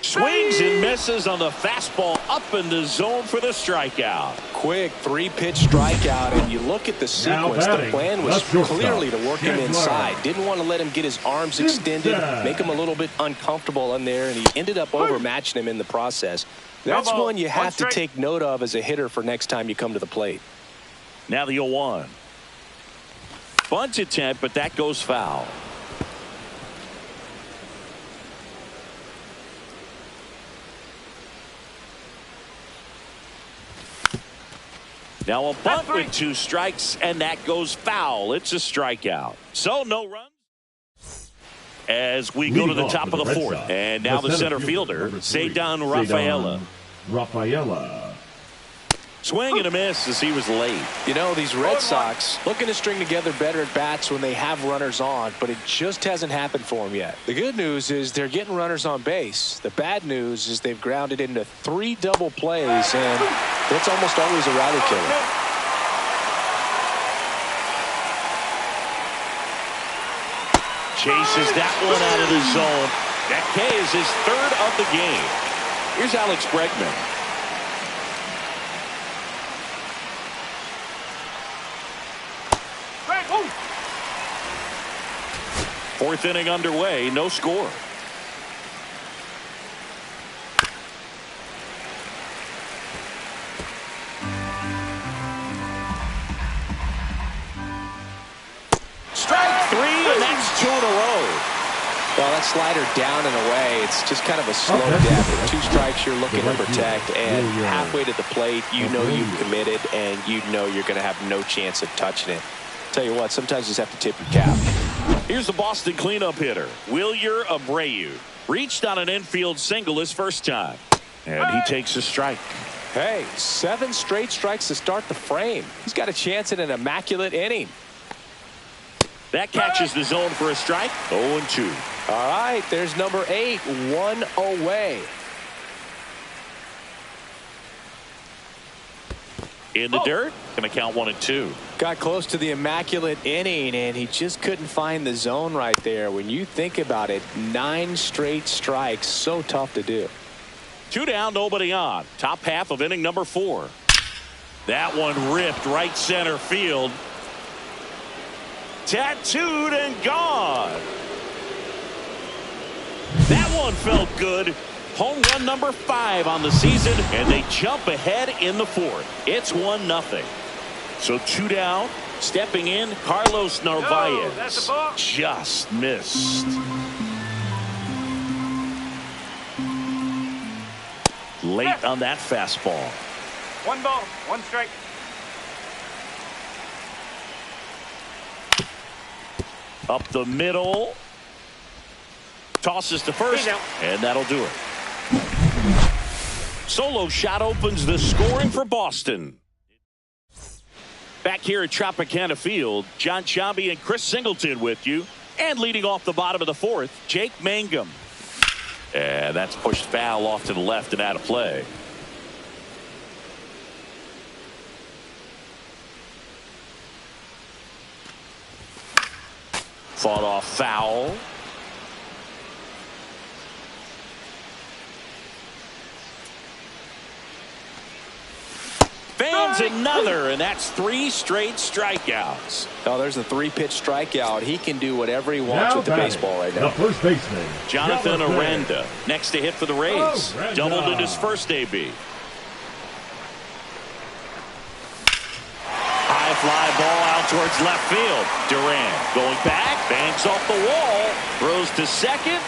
[SPEAKER 1] Swings and misses on the fastball up in the zone for the strikeout.
[SPEAKER 2] Quick three-pitch strikeout, and you look at the sequence. The plan was clearly to work him inside. Didn't want to let him get his arms extended, make him a little bit uncomfortable in there, and he ended up overmatching him in the process. That's one you have to take note of as a hitter for next time you come to the plate.
[SPEAKER 1] Now the 0-1. Bunt attempt, but that goes foul. Now a bunt with 2 strikes, and that goes foul. It's a strikeout. So no runs. As we go to the top of the fourth. And now the center fielder, Cedar Rafaela. Swing and a miss as he was late.
[SPEAKER 2] You know, these Red Sox looking to string together better at bats when they have runners on, but it just hasn't happened for them yet. The good news is they're getting runners on base. The bad news is they've grounded into 3 double plays, and that's almost always a rally killer.
[SPEAKER 1] Chases that one out of the zone. That K is his 3rd of the game. Here's Alex Bregman. Fourth inning underway, no score. Strike 3, and that's 2 in a row.
[SPEAKER 2] Well, that slider down and away, it's just kind of a slow death. With 2 strikes you're looking to protect, and halfway to the plate, you know you've committed, and you know you're going to have no chance of touching it. Tell you what, sometimes you just have to tip your cap.
[SPEAKER 1] Here's the Boston cleanup hitter, Wilyer Abreu. Reached on an infield single his first time. And he takes a strike.
[SPEAKER 2] Hey, 7 straight strikes to start the frame. He's got a chance at an immaculate inning.
[SPEAKER 1] That catches the zone for a strike. 0-2.
[SPEAKER 2] All right, there's number 8, 1 away.
[SPEAKER 1] In the dirt, gonna count 1 and 2.
[SPEAKER 2] Got close to the immaculate inning, and he just couldn't find the zone right there. When you think about it, 9 straight strikes, so tough to do.
[SPEAKER 1] 2 down, nobody on. Top half of inning number 4. That one ripped right center field. Tattooed and gone. That one felt good. Home run number 5 on the season, and they jump ahead in the 4th. It's 1-0. So 2 down. Stepping in, Carlos Narvaez. Just missed. Late on that fastball.
[SPEAKER 5] 1 ball, 1 strike.
[SPEAKER 1] Up the middle. Tosses to first, and that'll do it. Solo shot opens the scoring for Boston. Back here at Tropicana Field, John Sciambi and Chris Singleton with you. And leading off the bottom of the fourth, Jake Mangum. And that's pushed foul off to the left and out of play. Fought off foul. Fans another, and that's 3 straight strikeouts.
[SPEAKER 2] Oh, there's a 3-pitch strikeout. He can do whatever he wants with the baseball right now.
[SPEAKER 4] The first baseman,
[SPEAKER 1] Jonathan Aranda, next to hit for the Rays. Doubled in his first AB. High fly ball out towards left field. Durant going back, banks off the wall, throws to second.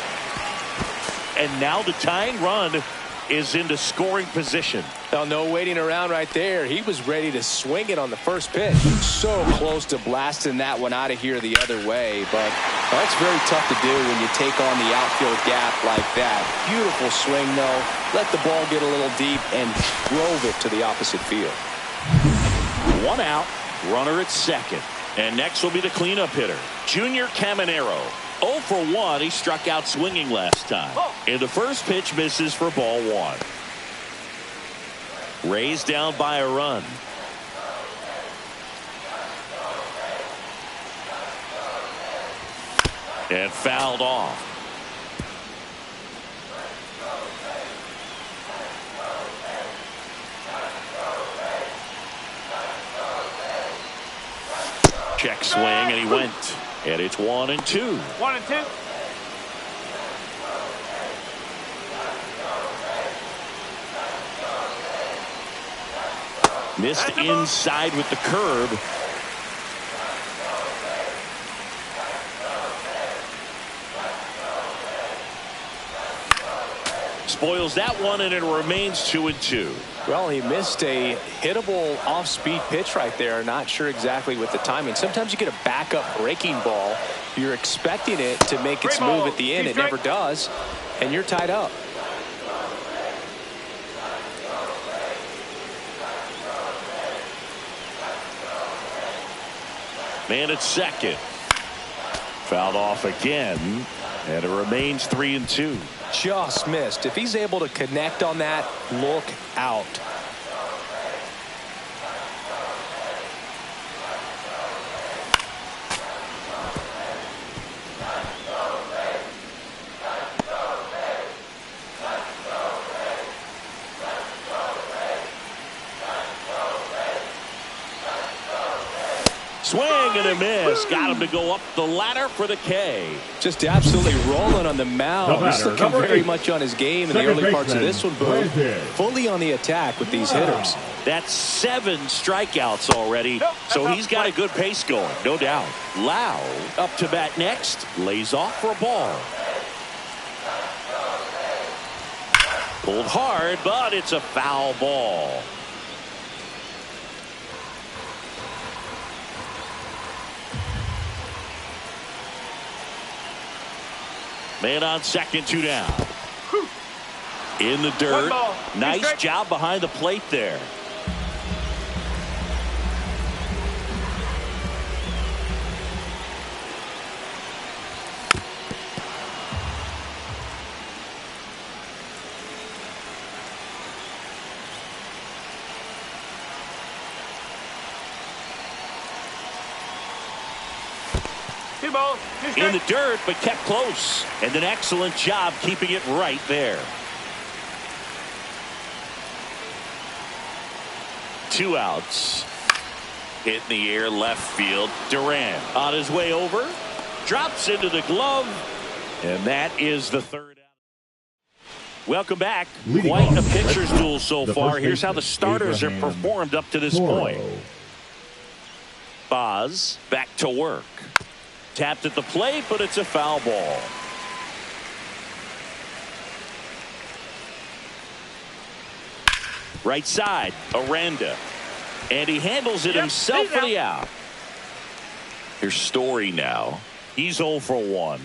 [SPEAKER 1] And now the tying run is into scoring position.
[SPEAKER 2] Now, no waiting around right there. He was ready to swing it on the first pitch. So close to blasting that one out of here the other way. But that's very tough to do when you take on the outfield gap like that. Beautiful swing, though. Let the ball get a little deep and drove it to the opposite field.
[SPEAKER 1] 1 out, runner at second. And next will be the cleanup hitter, Junior Caminero. 0 for 1. He struck out swinging last time. And the first pitch misses for ball 1. Rays down by a run. And fouled off. Check swing, and he went. And it's 1-2.
[SPEAKER 5] 1-2.
[SPEAKER 1] Missed inside with the curve. Spoils that one, and it remains 2-2.
[SPEAKER 2] Well, he missed a hittable off-speed pitch right there. Not sure exactly with the timing. Sometimes you get a backup breaking ball. You're expecting it to make its move at the end. It never does, and you're tied up.
[SPEAKER 1] Man at second. Fouled off again, and it remains 3-2.
[SPEAKER 2] Just missed. If he's able to connect on that, look out.
[SPEAKER 1] Swing and a miss. Got him to go up the ladder for the K.
[SPEAKER 2] Just absolutely rolling on the mound. He's looking very much on his game in the early parts of this one, Boo. Fully on the attack with these hitters.
[SPEAKER 1] That's 7 strikeouts already, so he's got a good pace going, no doubt. Lau up to bat next. Lays off for a ball. Pulled hard, but it's a foul ball. Man on second, 2 down. In the dirt. Nice job behind the plate there. In the dirt, but kept close. And an excellent job keeping it right there. 2 outs. Hit in the air left field. Durant on his way over. Drops into the glove. And that is the 3rd out. Welcome back. Quite a pitcher's duel so far. Here's how the starters have performed up to this point. Boz back to work. Tapped at the plate, but it's a foul ball. Right side, Aranda. And he handles it himself for the out. Here's Story now. He's 0 for 1.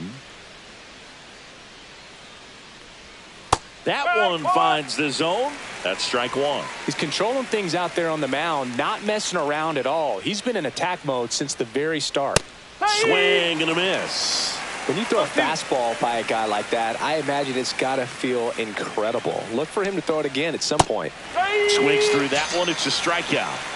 [SPEAKER 1] That one finds the zone. That's strike one.
[SPEAKER 2] He's controlling things out there on the mound, not messing around at all. He's been in attack mode since the very start.
[SPEAKER 1] Swing and a miss.
[SPEAKER 2] When you throw a fastball by a guy like that, I imagine it's got to feel incredible. Look for him to throw it again at some point.
[SPEAKER 1] Swings through that one. It's a strikeout.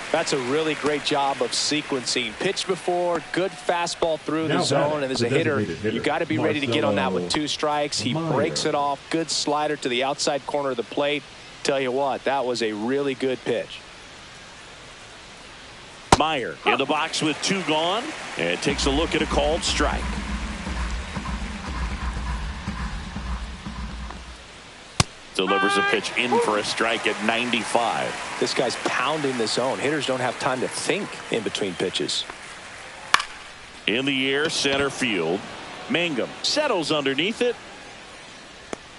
[SPEAKER 2] That's a really great job of sequencing. Pitch before, good fastball through the zone, and as a hitter, you got to be ready to get on that with 2 strikes. He breaks it off. Good slider to the outside corner of the plate. Tell you what, that was a really good pitch.
[SPEAKER 1] Meyer in the box with 2 gone, and takes a look at a called strike. Delivers a pitch in for a strike at 95.
[SPEAKER 2] This guy's pounding the zone. Hitters don't have time to think in between pitches.
[SPEAKER 1] In the air, center field. Mangum settles underneath it.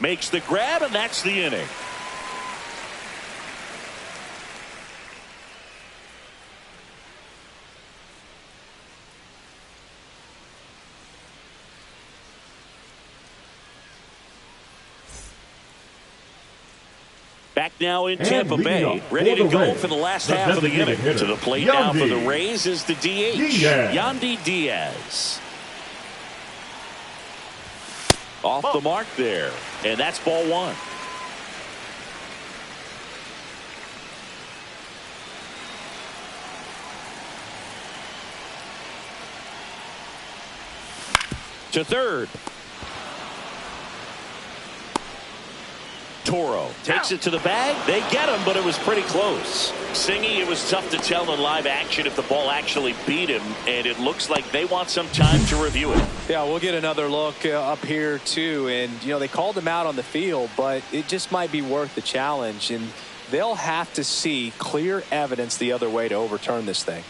[SPEAKER 1] Makes the grab, and that's the inning. Back now in Tampa Bay, ready to go for the last half of the inning. To the plate now for the Rays is the DH, Yandy Diaz. Off the mark there, and that's ball 1. To third. Toro takes it to the bag. They get him, but it was pretty close. Singy, it was tough to tell in live action if the ball actually beat him, and it looks like they want some time to review it.
[SPEAKER 2] Yeah, we'll get another look up here, too. And, you know, they called him out on the field, but it just might be worth the challenge. And they'll have to see clear evidence the other way to overturn this thing.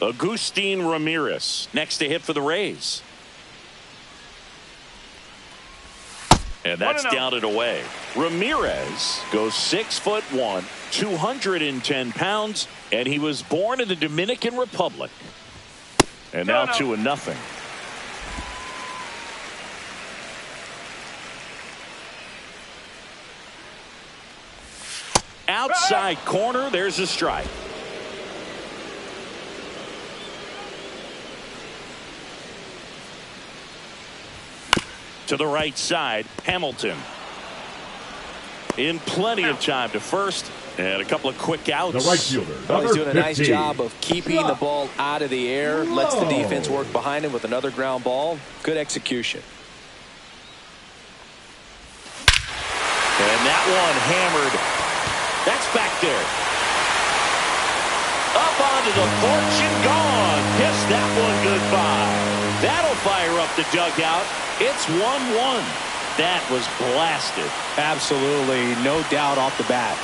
[SPEAKER 1] Agustin Ramirez next to hit for the Rays. And that's down and away. Ramirez goes 6'1", 210 pounds, and he was born in the Dominican Republic. And now 2-0. Outside corner, there's a strike. To the right side, Hamilton. In plenty of time to first, and a couple of quick outs.
[SPEAKER 4] The right fielder.
[SPEAKER 2] Well, he's doing a nice job of keeping the ball out of the air. Lets the defense work behind him with another ground ball. Good execution.
[SPEAKER 1] And that one hammered. That's back there. Up onto the porch and gone. Kiss that one goodbye. That'll fire up the dugout. It's 1-1. That was blasted.
[SPEAKER 2] Absolutely, no doubt off the bat.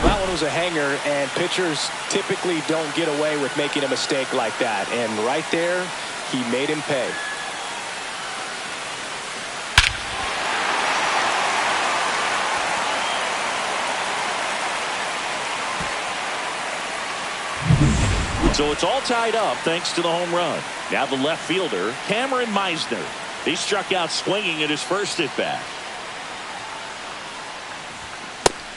[SPEAKER 2] That one was a hanger, and pitchers typically don't get away with making a mistake like that. And right there, he made him pay.
[SPEAKER 1] So it's all tied up thanks to the home run. Now the left fielder, Cameron Meisner. He struck out swinging at his first at bat.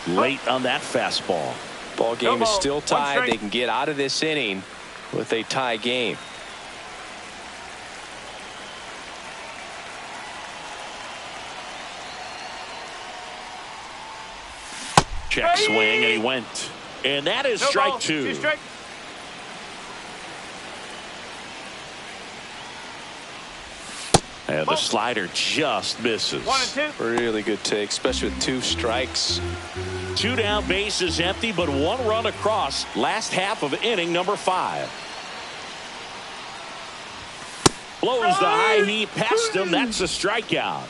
[SPEAKER 1] Late on that fastball.
[SPEAKER 2] Ball game is still tied. They can get out of this inning with a tie game.
[SPEAKER 1] Check swing, and he went. And that is strike 2. And the slider just misses.
[SPEAKER 5] 1-2.
[SPEAKER 2] Really good take, especially with 2 strikes.
[SPEAKER 1] 2 down, bases empty, but 1 run across. Last half of inning number 5. Blows the high heat past him. That's a strikeout.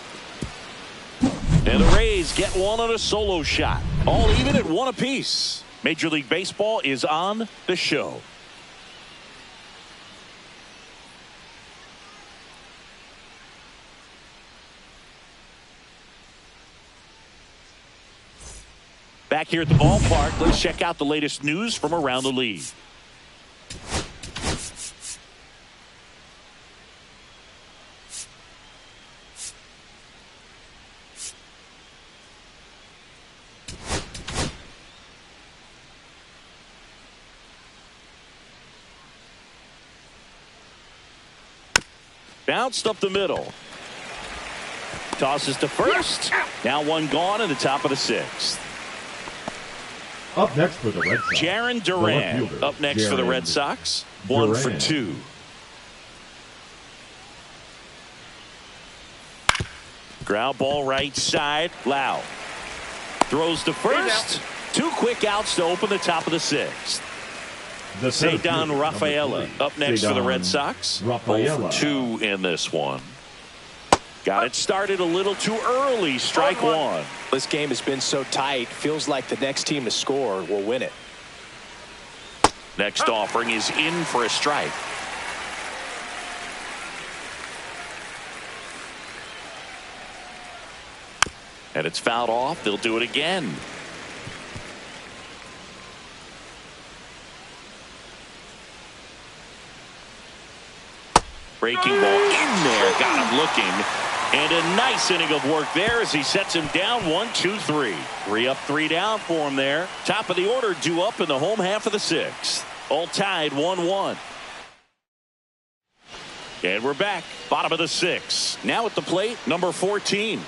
[SPEAKER 1] And the Rays get one on a solo shot. All even at 1 apiece. Major League Baseball is on the show. Back here at the ballpark, let's check out the latest news from around the league. Bounced up the middle. Tosses to first. Now one gone in the top of the 6th.
[SPEAKER 4] Up next for the Red Sox,
[SPEAKER 1] Jaron Duran up next for the Red Sox. 1 for 2. Ground ball right side. Lau throws to first. 2 quick outs to open the top of the 6th. Cedon Rafaela up next for the Red Sox. 0 for 2 in this one. Got it started a little too early. Strike 1.
[SPEAKER 2] This game has been so tight. Feels like the next team to score will win it.
[SPEAKER 1] Next offering is in for a strike. And it's fouled off. They'll do it again. Breaking ball in there. Got him looking. And a nice inning of work there as he sets him down 1-2-3. 3 up, 3 down for him there. Top of the order due up in the home half of the 6th. All tied 1-1. And we're back. Bottom of the 6th. Now at the plate, number 14.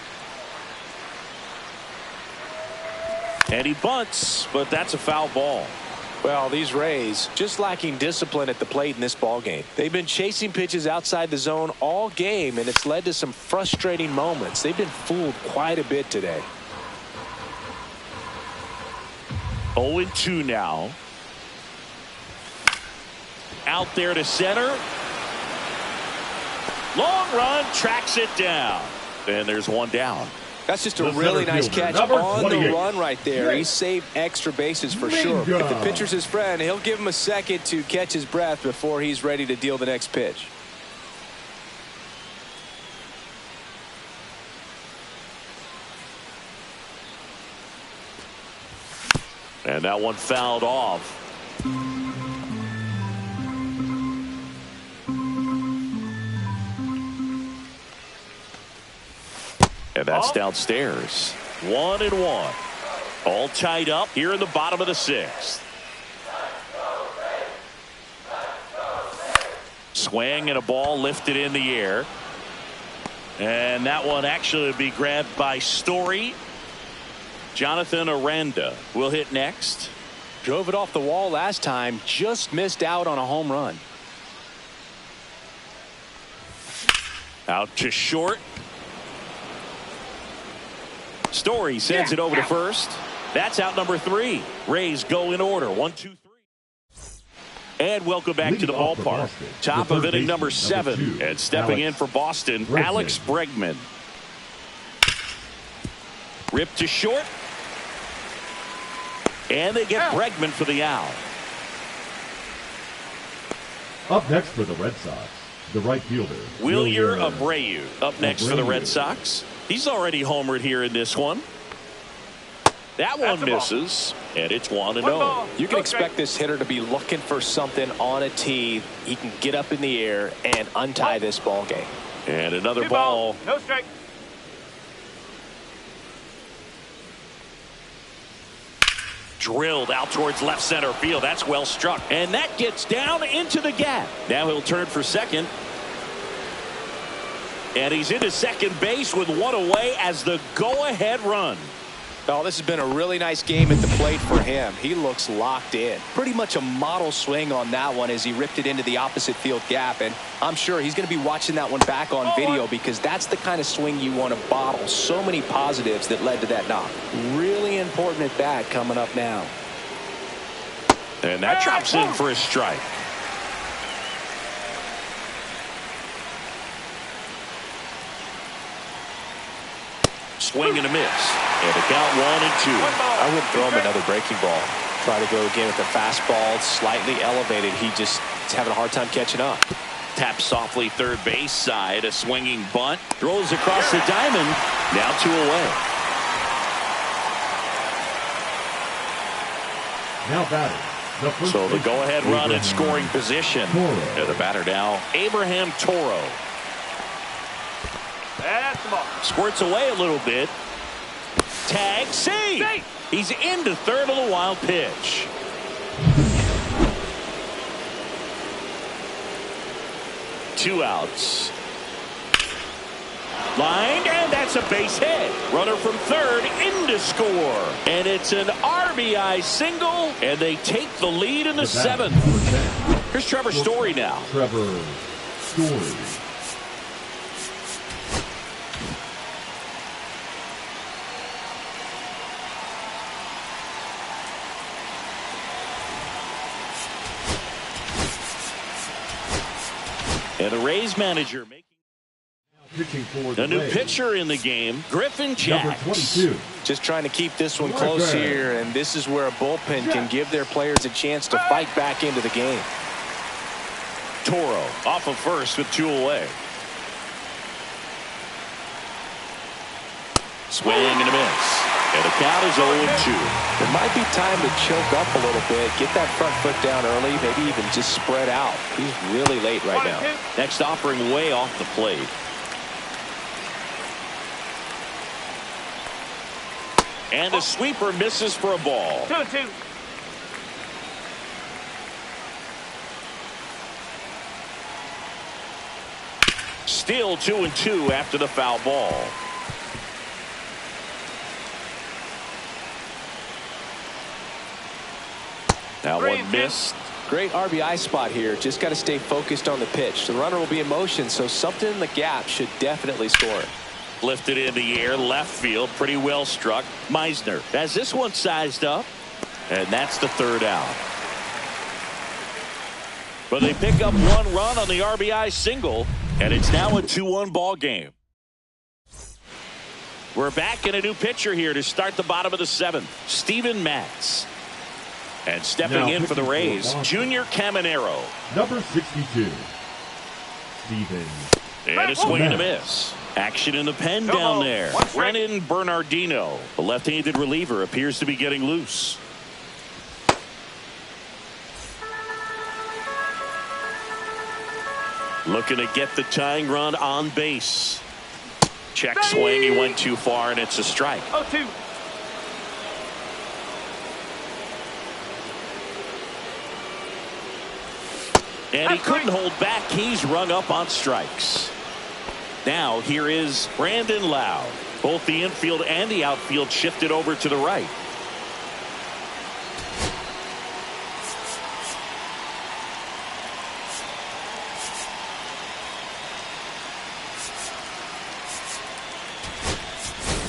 [SPEAKER 1] And he bunts, but that's a foul ball.
[SPEAKER 2] Well, these Rays just lacking discipline at the plate in this ball game. They've been chasing pitches outside the zone all game, and it's led to some frustrating moments. They've been fooled quite a bit today.
[SPEAKER 1] 0-2 now. Out there to center. Long run, tracks it down. And there's one down.
[SPEAKER 2] That's just a really nice catch on the run right there. He saved extra bases for sure. If the pitcher's his friend, he'll give him a second to catch his breath before he's ready to deal the next pitch.
[SPEAKER 1] And that one fouled off. And that's downstairs. 1-1. All tied up here in the bottom of the 6th. Swing and a ball lifted in the air. And that one actually would be grabbed by Story. Jonathan Aranda will hit next.
[SPEAKER 2] Drove it off the wall last time. Just missed out on a home run.
[SPEAKER 1] Out to short. Story sends it over to first. That's out number 3. Rays go in order. 1-2-3. And welcome back to the ballpark. Top of inning number 7. And stepping in for Boston, Alex Bregman. Ripped to short. And they get Bregman for the out.
[SPEAKER 4] Up next for the Red Sox, the right fielder,
[SPEAKER 1] Wilyer Abreu. Up next for the Red Sox. He's already homered here in this one. That one misses, and it's 1-0.
[SPEAKER 2] You can expect this hitter to be looking for something on a tee. He can get up in the air and untie this ball game.
[SPEAKER 1] And another ball.
[SPEAKER 5] No strike.
[SPEAKER 1] Drilled out towards left center field. That's well struck. And that gets down into the gap. Now he'll turn for second. And he's into second base with one away as the go-ahead run.
[SPEAKER 2] Oh, this has been a really nice game at the plate for him. He looks locked in. Pretty much a model swing on that one as he ripped it into the opposite field gap. And I'm sure he's going to be watching that one back on video because that's the kind of swing you want to bottle. So many positives that led to that knock. Really important at bat coming up now.
[SPEAKER 1] And that drops in for a strike. Swing and a miss. And a count 1-2.
[SPEAKER 2] I wouldn't throw him another breaking ball. Try to go again with the fastball slightly elevated. He just is having a hard time catching up.
[SPEAKER 1] Tap softly third base side. A swinging bunt. Throws across the diamond. Now 2 away.
[SPEAKER 4] Now batting.
[SPEAKER 1] So the go-ahead run in scoring position. And the batter now, Abraham Toro.
[SPEAKER 5] That's the ball.
[SPEAKER 1] Squirts away a little bit. Tag, save. He's into third on the wild pitch. Two outs. Lined, and that's a base hit. Runner from third into score. And it's an RBI single, and they take the lead in the seventh. Here's Trevor Story now.
[SPEAKER 4] Trevor Story.
[SPEAKER 1] And the Rays manager making a new pitcher in the game, Griffin Jacks.
[SPEAKER 2] Just trying to keep this one close here, and this is where a bullpen can give their players a chance to fight back into the game.
[SPEAKER 1] Toro off of first with 2 away. Swing and a miss. And the count is 0-2.
[SPEAKER 2] It might be time to choke up a little bit, get that front foot down early, maybe even just spread out. He's really late right now.
[SPEAKER 1] Next offering way off the plate. And the sweeper misses for a ball.
[SPEAKER 5] 2-2.
[SPEAKER 1] Still 2-2 after the foul ball. That one missed.
[SPEAKER 2] Great RBI spot here. Just got to stay focused on the pitch. The runner will be in motion, so something in the gap should definitely score.
[SPEAKER 1] Lifted in the air, left field, pretty well struck. Meisner has this one sized up, and that's the third out. But they pick up 1 run on the RBI single, and it's now a 2-1 ball game. We're back in a new pitcher here to start the bottom of the 7th. Steven Matz. And stepping in for the Rays, Junior Caminero.
[SPEAKER 4] Number 62, Steven.
[SPEAKER 1] And a swing and a miss. Action in the pen down there. Brennan Bernardino, the left-handed reliever, appears to be getting loose. Looking to get the tying run on base. Check swing. He went too far, and it's a strike.
[SPEAKER 5] 0-2.
[SPEAKER 1] And he couldn't hold back. He's rung up on strikes. Now here is Brandon Lowe. Both the infield and the outfield shifted over to the right.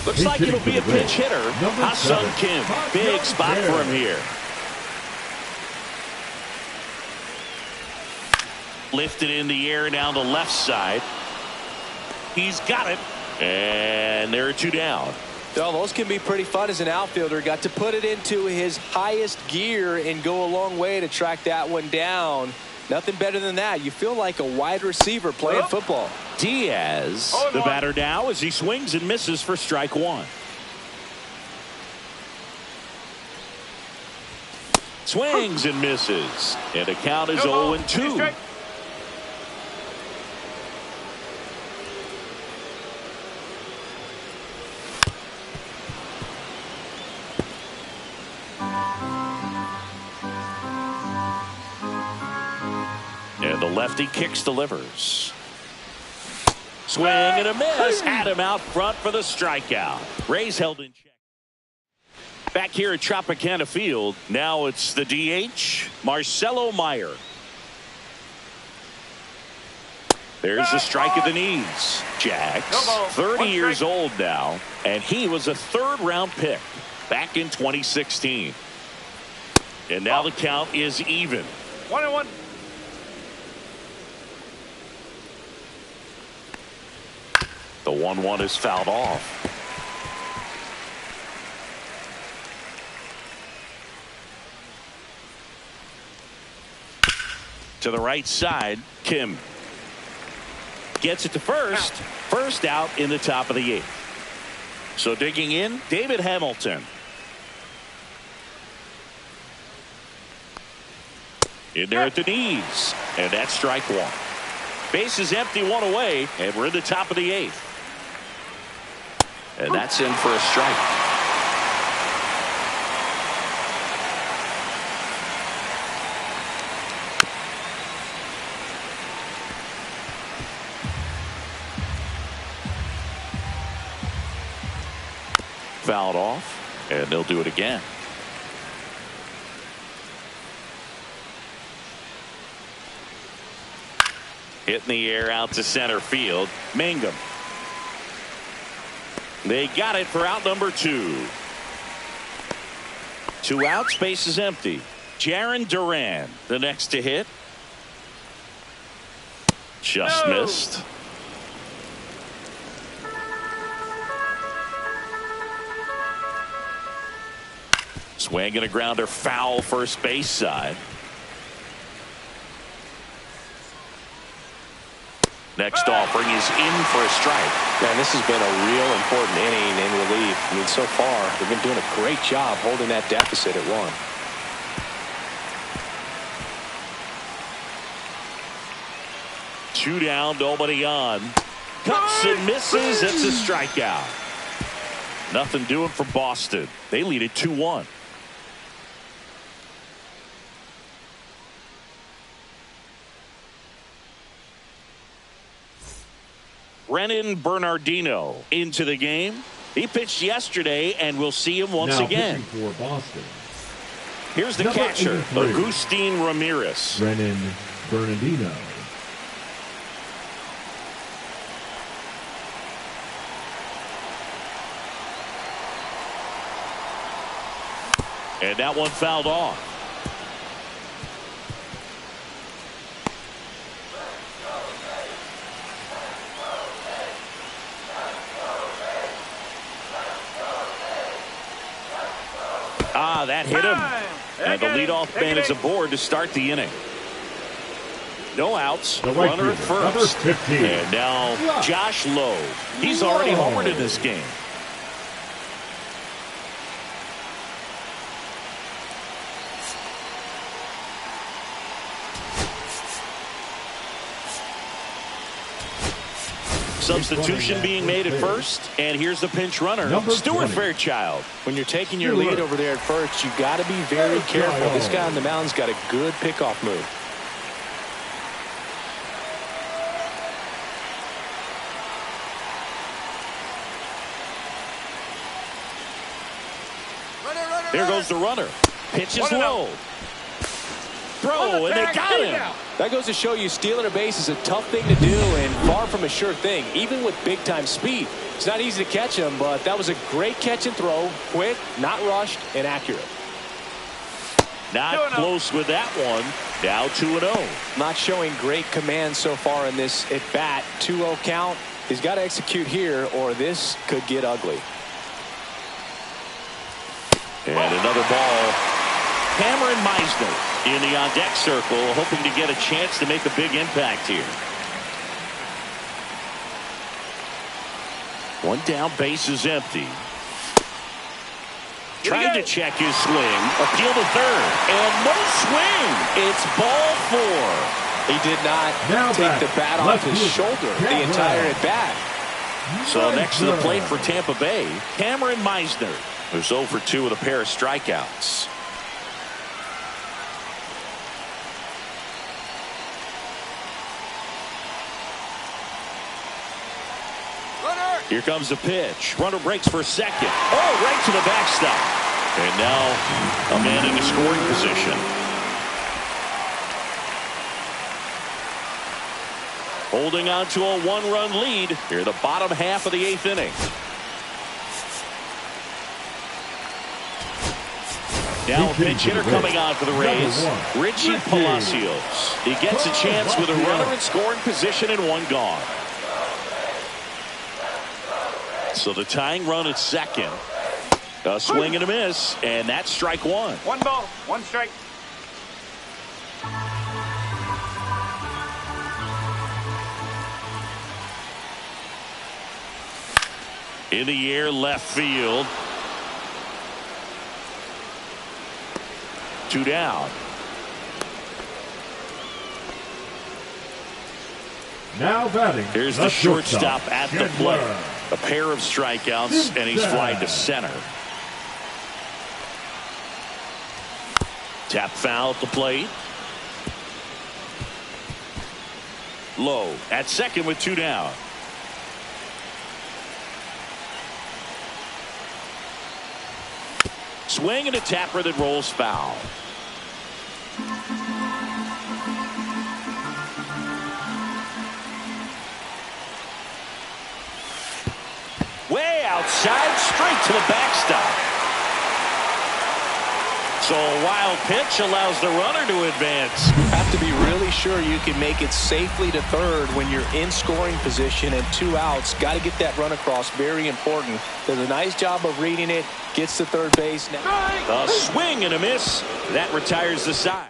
[SPEAKER 1] Looks like it'll be a pinch hitter. Ha-Sung Kim. Big spot for him here. Lifted in the air down the left side. He's got it. And there are 2 down.
[SPEAKER 2] Well, those can be pretty fun as an outfielder. Got to put it into his highest gear and go a long way to track that one down. Nothing better than that. You feel like a wide receiver playing football.
[SPEAKER 1] Diaz, the batter now, as he swings and misses for strike 1. Swings and misses. And the count is 0-2. And the lefty kicks, delivers. Swing and a miss. Had him out front for the strikeout. Rays held in check. Back here at Tropicana Field, now it's the DH, Marcelo Meyer. There's the strike at the knees. Jacks, 30 years old now, and he was a 3rd-round pick back in 2016. And now the count is even.
[SPEAKER 5] 1-1.
[SPEAKER 1] The 1-1 is fouled off. To the right side, Kim gets it to first. First out in the top of the 8th. So digging in, David Hamilton. In there at the knees. And that's strike 1. Base is empty, 1 away, and we're in the top of the 8th. And that's in for a strike. Fouled off, and they'll do it again. Hit in the air out to center field. Mangum. They got it for out number 2. 2 outs, space is empty. Jarren Duran, the next to hit. Just missed. Swing and a grounder foul first base side. Next offering is in for a strike.
[SPEAKER 2] Man, this has been a real important inning in relief. I mean, so far, they've been doing a great job holding that deficit at 1.
[SPEAKER 1] Two down, nobody on. Cuts and misses. It's a strikeout. Nothing doing for Boston. They lead it 2-1. Brennan Bernardino into the game. He pitched yesterday, and we'll see him once again.
[SPEAKER 4] For Boston.
[SPEAKER 1] Here's the catcher, Agustin Ramirez.
[SPEAKER 4] Brennan Bernardino.
[SPEAKER 1] And that one fouled off. That hit him. And the leadoff man is aboard to start the inning. No outs. Runner at first. And now Josh Lowe. He's already homered in this game. Substitution being made at first, and here's the pinch runner, Stuart Fairchild.
[SPEAKER 2] When you're taking your lead over there at first, you got to be very careful. This guy on the mound's got a good pickoff move.
[SPEAKER 1] There goes the runner. Pitch is low. Throw, and they got him.
[SPEAKER 2] That goes to show you stealing a base is a tough thing to do and far from a sure thing, even with big-time speed. It's not easy to catch him, but that was a great catch and throw. Quick, not rushed, and accurate.
[SPEAKER 1] Not close with that one. Now 2-0.
[SPEAKER 2] Not showing great command so far in this at-bat. 2-0 count. He's got to execute here, or this could get ugly.
[SPEAKER 1] And another ball. Cameron Meisner in the on-deck circle, hoping to get a chance to make a big impact here. One down, base is empty. Trying to check his swing. Appeal to third. And no swing. It's ball 4.
[SPEAKER 2] He did not take the bat off his shoulder the entire at-bat.
[SPEAKER 1] So next to the plate for Tampa Bay, Cameron Meisner, who's 0 for 2 with a pair of strikeouts. Here comes the pitch. Runner breaks for second. Oh, right to the backstop. And now a man in the scoring position. Holding on to a 1-run lead here in the bottom half of the 8th inning. Now a pinch hitter coming on for the Rays, Richie Palacios. He gets a chance with a runner in scoring position and one gone. So the tying run at second. A swing and a miss, and that's strike 1.
[SPEAKER 5] 1 ball, 1 strike.
[SPEAKER 1] In the air, left field. 2 down.
[SPEAKER 4] Now batting.
[SPEAKER 1] Here's the shortstop at the plate. A pair of strikeouts, and he's flying to center. Tap foul at the plate. Low at second with 2 down. Swing and a tapper that rolls foul. Way outside, straight to the backstop. So a wild pitch allows the runner to advance.
[SPEAKER 2] Have to be really sure you can make it safely to third when you're in scoring position and 2 outs. Got to get that run across. Very important. Does a nice job of reading it. Gets to third base.
[SPEAKER 1] A swing and a miss. That retires the side.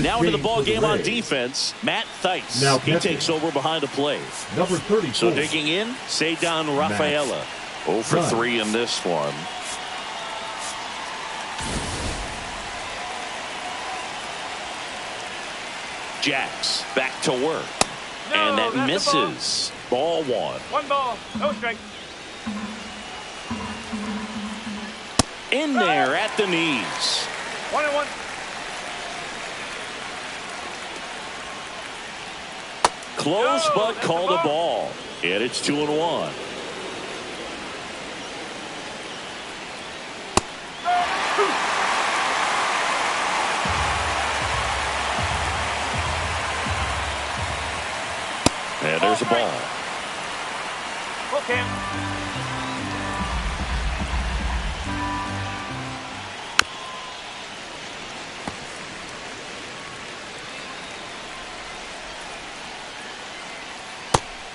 [SPEAKER 1] Now into the ball game on defense, Matt Theis. He takes over behind the plate.
[SPEAKER 4] Number 34.
[SPEAKER 1] So digging in, Cedar Rafaela. 0 for 3 in this one. Jacks back to work. And that misses. Ball 1.
[SPEAKER 5] 1 ball, no strike.
[SPEAKER 1] In there at the knees.
[SPEAKER 5] 1-1.
[SPEAKER 1] Close, but called a ball. And it's 2-1. And there's a ball.
[SPEAKER 5] Okay.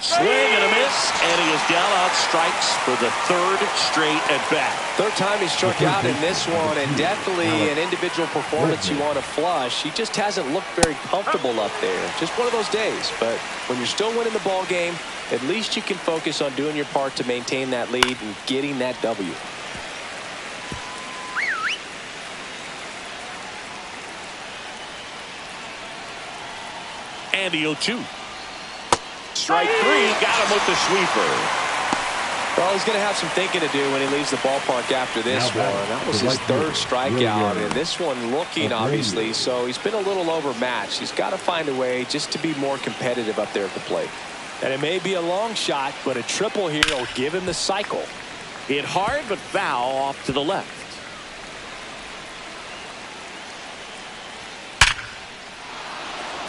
[SPEAKER 1] Swing and a miss, and he is down on strikes for the 3rd straight at bat.
[SPEAKER 2] 3rd time he struck out in this one, and definitely an individual performance you want to flush. He just hasn't looked very comfortable up there. Just one of those days. But when you're still winning the ball game, at least you can focus on doing your part to maintain that lead and getting that W.
[SPEAKER 1] And the 0-2. Strike 3, got him with the sweeper.
[SPEAKER 2] Well, he's going to have some thinking to do when he leaves the ballpark after this one. That was his 3rd strikeout, and this one looking, obviously, so he's been a little overmatched. He's got to find a way just to be more competitive up there at the plate. And it may be a long shot, but a triple here will give him the cycle.
[SPEAKER 1] Hit hard, but foul off to the left.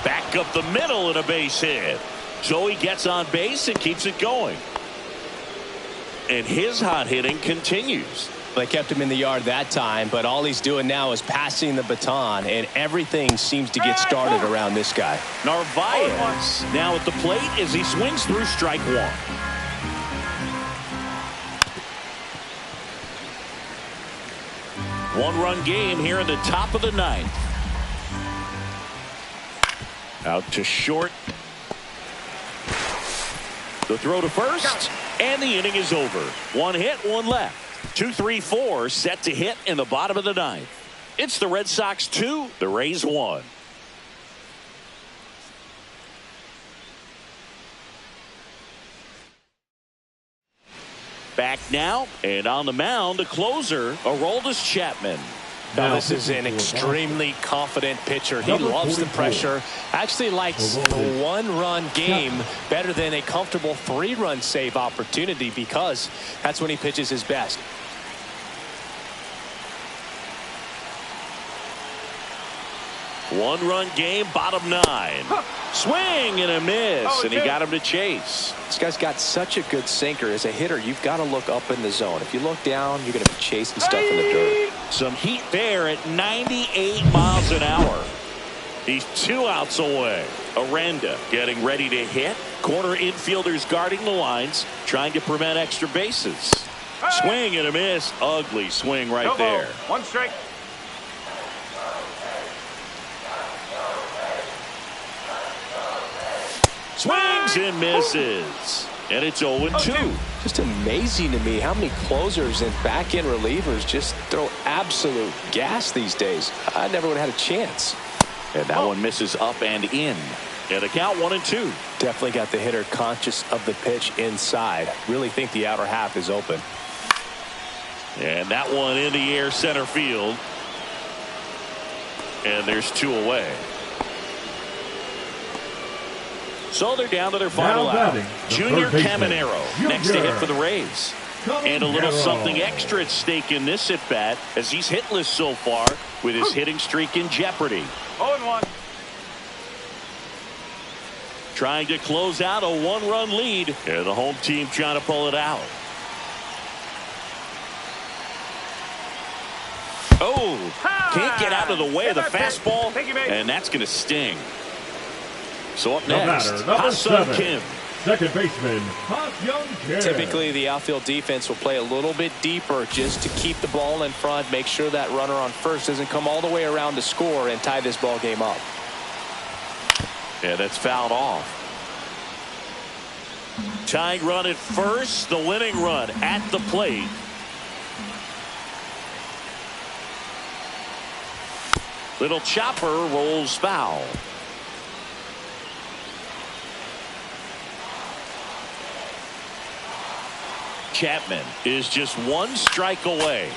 [SPEAKER 1] Back up the middle and a base hit. So he gets on base and keeps it going. And his hot hitting continues.
[SPEAKER 2] They kept him in the yard that time, but all he's doing now is passing the baton, and everything seems to get started around this guy.
[SPEAKER 1] Narvaez now at the plate as he swings through strike 1. One-run game here in the top of the 9th. Out to short. The throw to first, and the inning is over. 1 hit, 1 left. 2, 3, 4 set to hit in the bottom of the 9th. It's the Red Sox 2, the Rays 1. Back now, and on the mound, the closer, Aroldis Chapman.
[SPEAKER 2] Now, this is an extremely confident pitcher. He loves the pressure. Actually likes the 1-run game better than a comfortable 3-run save opportunity because that's when he pitches his best.
[SPEAKER 1] One-run game, bottom 9. Swing and a miss, and he got him to chase.
[SPEAKER 2] This guy's got such a good sinker. As a hitter, you've got to look up in the zone. If you look down, you're going to be chasing stuff in the dirt.
[SPEAKER 1] Some heat there at 98 miles an hour. He's 2 outs away. Aranda getting ready to hit. Corner infielders guarding the lines, trying to prevent extra bases. Swing and a miss. Ugly swing right there.
[SPEAKER 5] 1 strike.
[SPEAKER 1] Swings and misses. And it's 0-2.
[SPEAKER 2] Just amazing to me how many closers and back-end relievers just throw absolute gas these days. I never would have had a chance.
[SPEAKER 1] And that one misses up and in. And the count 1-2.
[SPEAKER 2] Definitely got the hitter conscious of the pitch inside. Really think the outer half is open.
[SPEAKER 1] And that one in the air center field. And there's 2 away. So they're down to their final out. Junior Caminero next to hit for the Rays. And a little something extra at stake in this at bat as he's hitless so far with his hitting streak in jeopardy.
[SPEAKER 5] 0-1.
[SPEAKER 1] Trying to close out a 1-run lead. And the home team trying to pull it out. Oh, can't get out of the way of the fastball. And that's going to sting. So up next, Ha-Seong Kim.
[SPEAKER 4] Second baseman, Ha-Seong Kim.
[SPEAKER 2] Typically, the outfield defense will play a little bit deeper just to keep the ball in front, make sure that runner on first doesn't come all the way around to score and tie this ball game up.
[SPEAKER 1] Yeah, that's fouled off. Tying run at first, the winning run at the plate. Little chopper rolls foul. Chapman is just 1 strike away.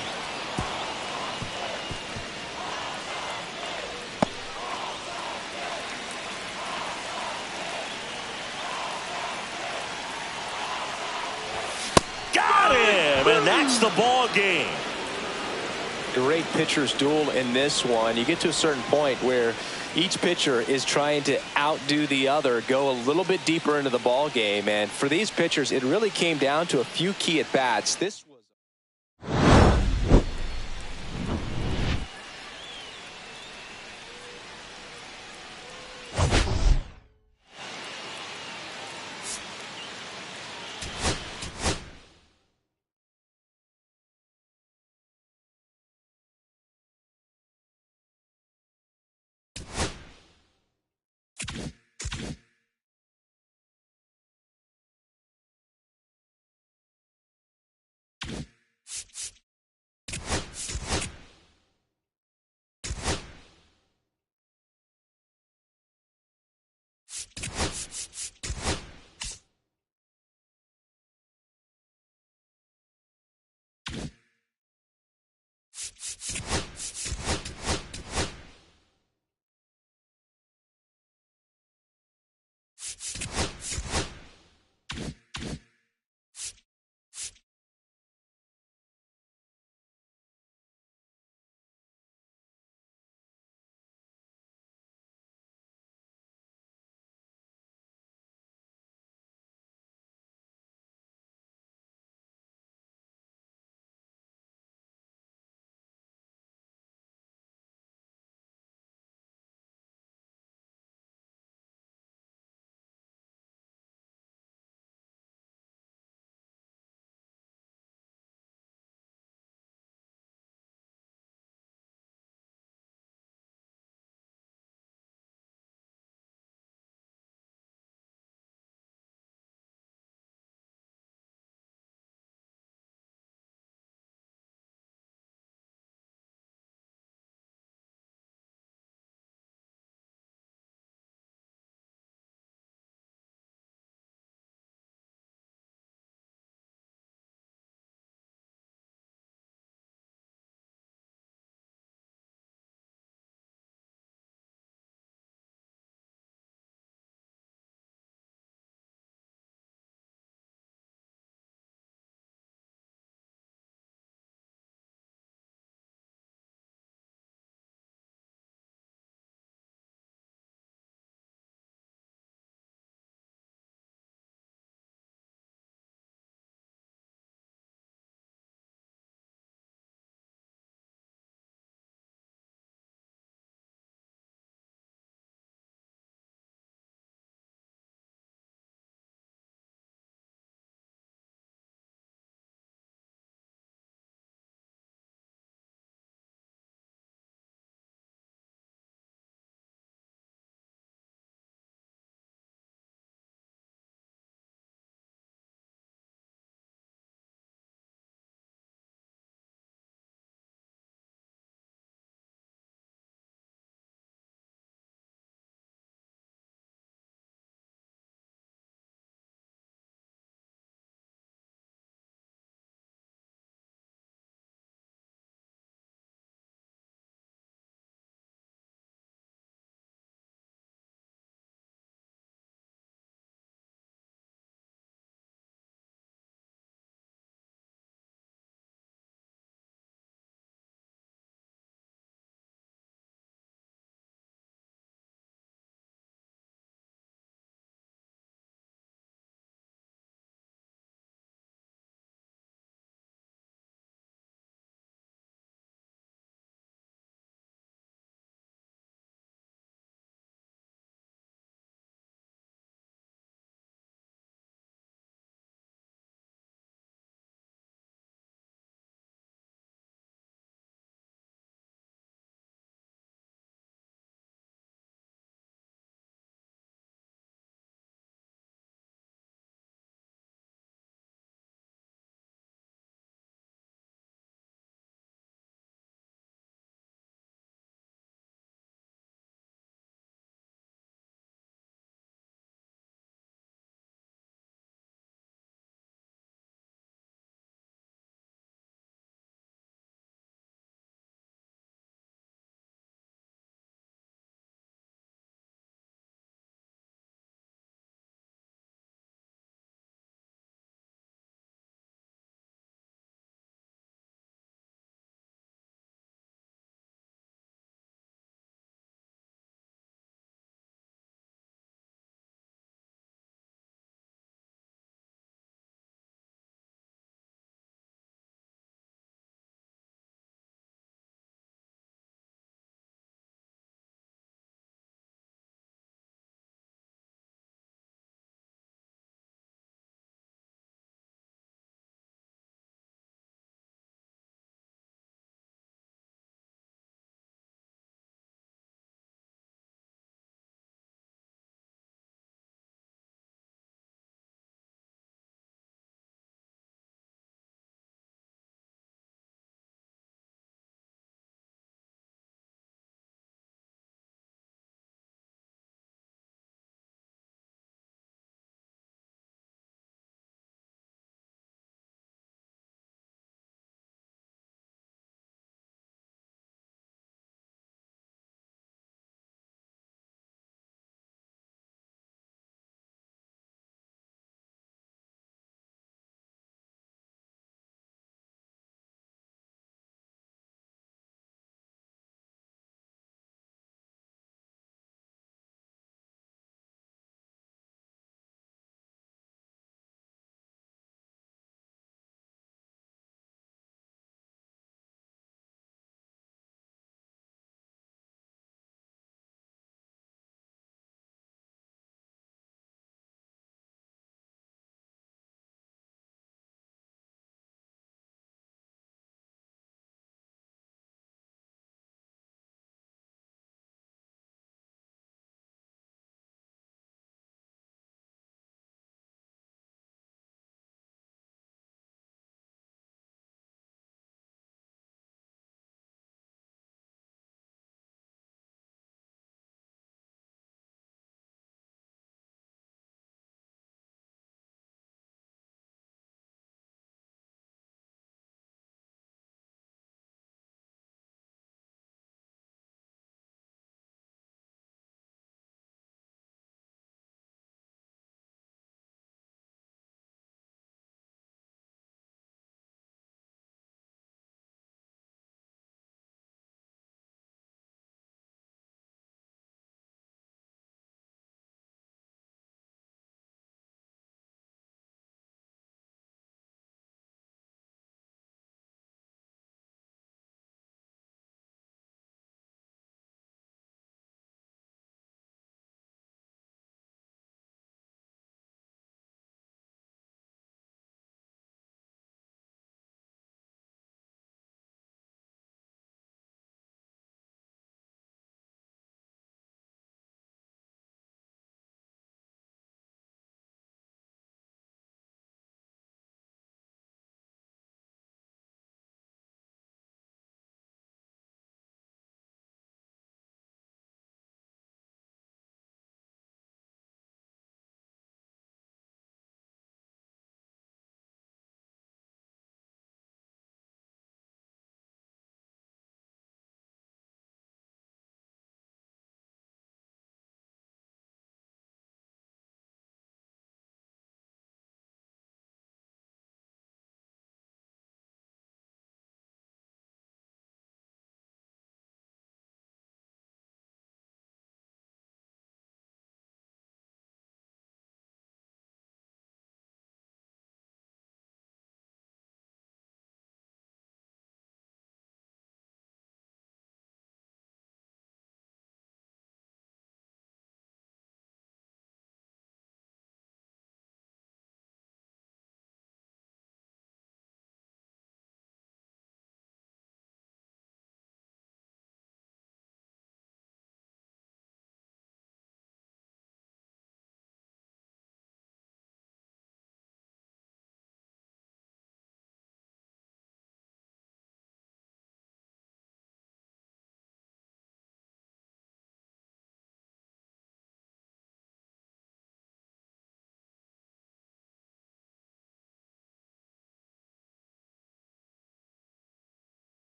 [SPEAKER 1] Got him, and that's the ball game.
[SPEAKER 2] Great pitcher's duel in this one. You get to a certain point where each pitcher is trying to outdo the other, go a little bit deeper into the ball game, and for these pitchers it really came down to a few key at bats. This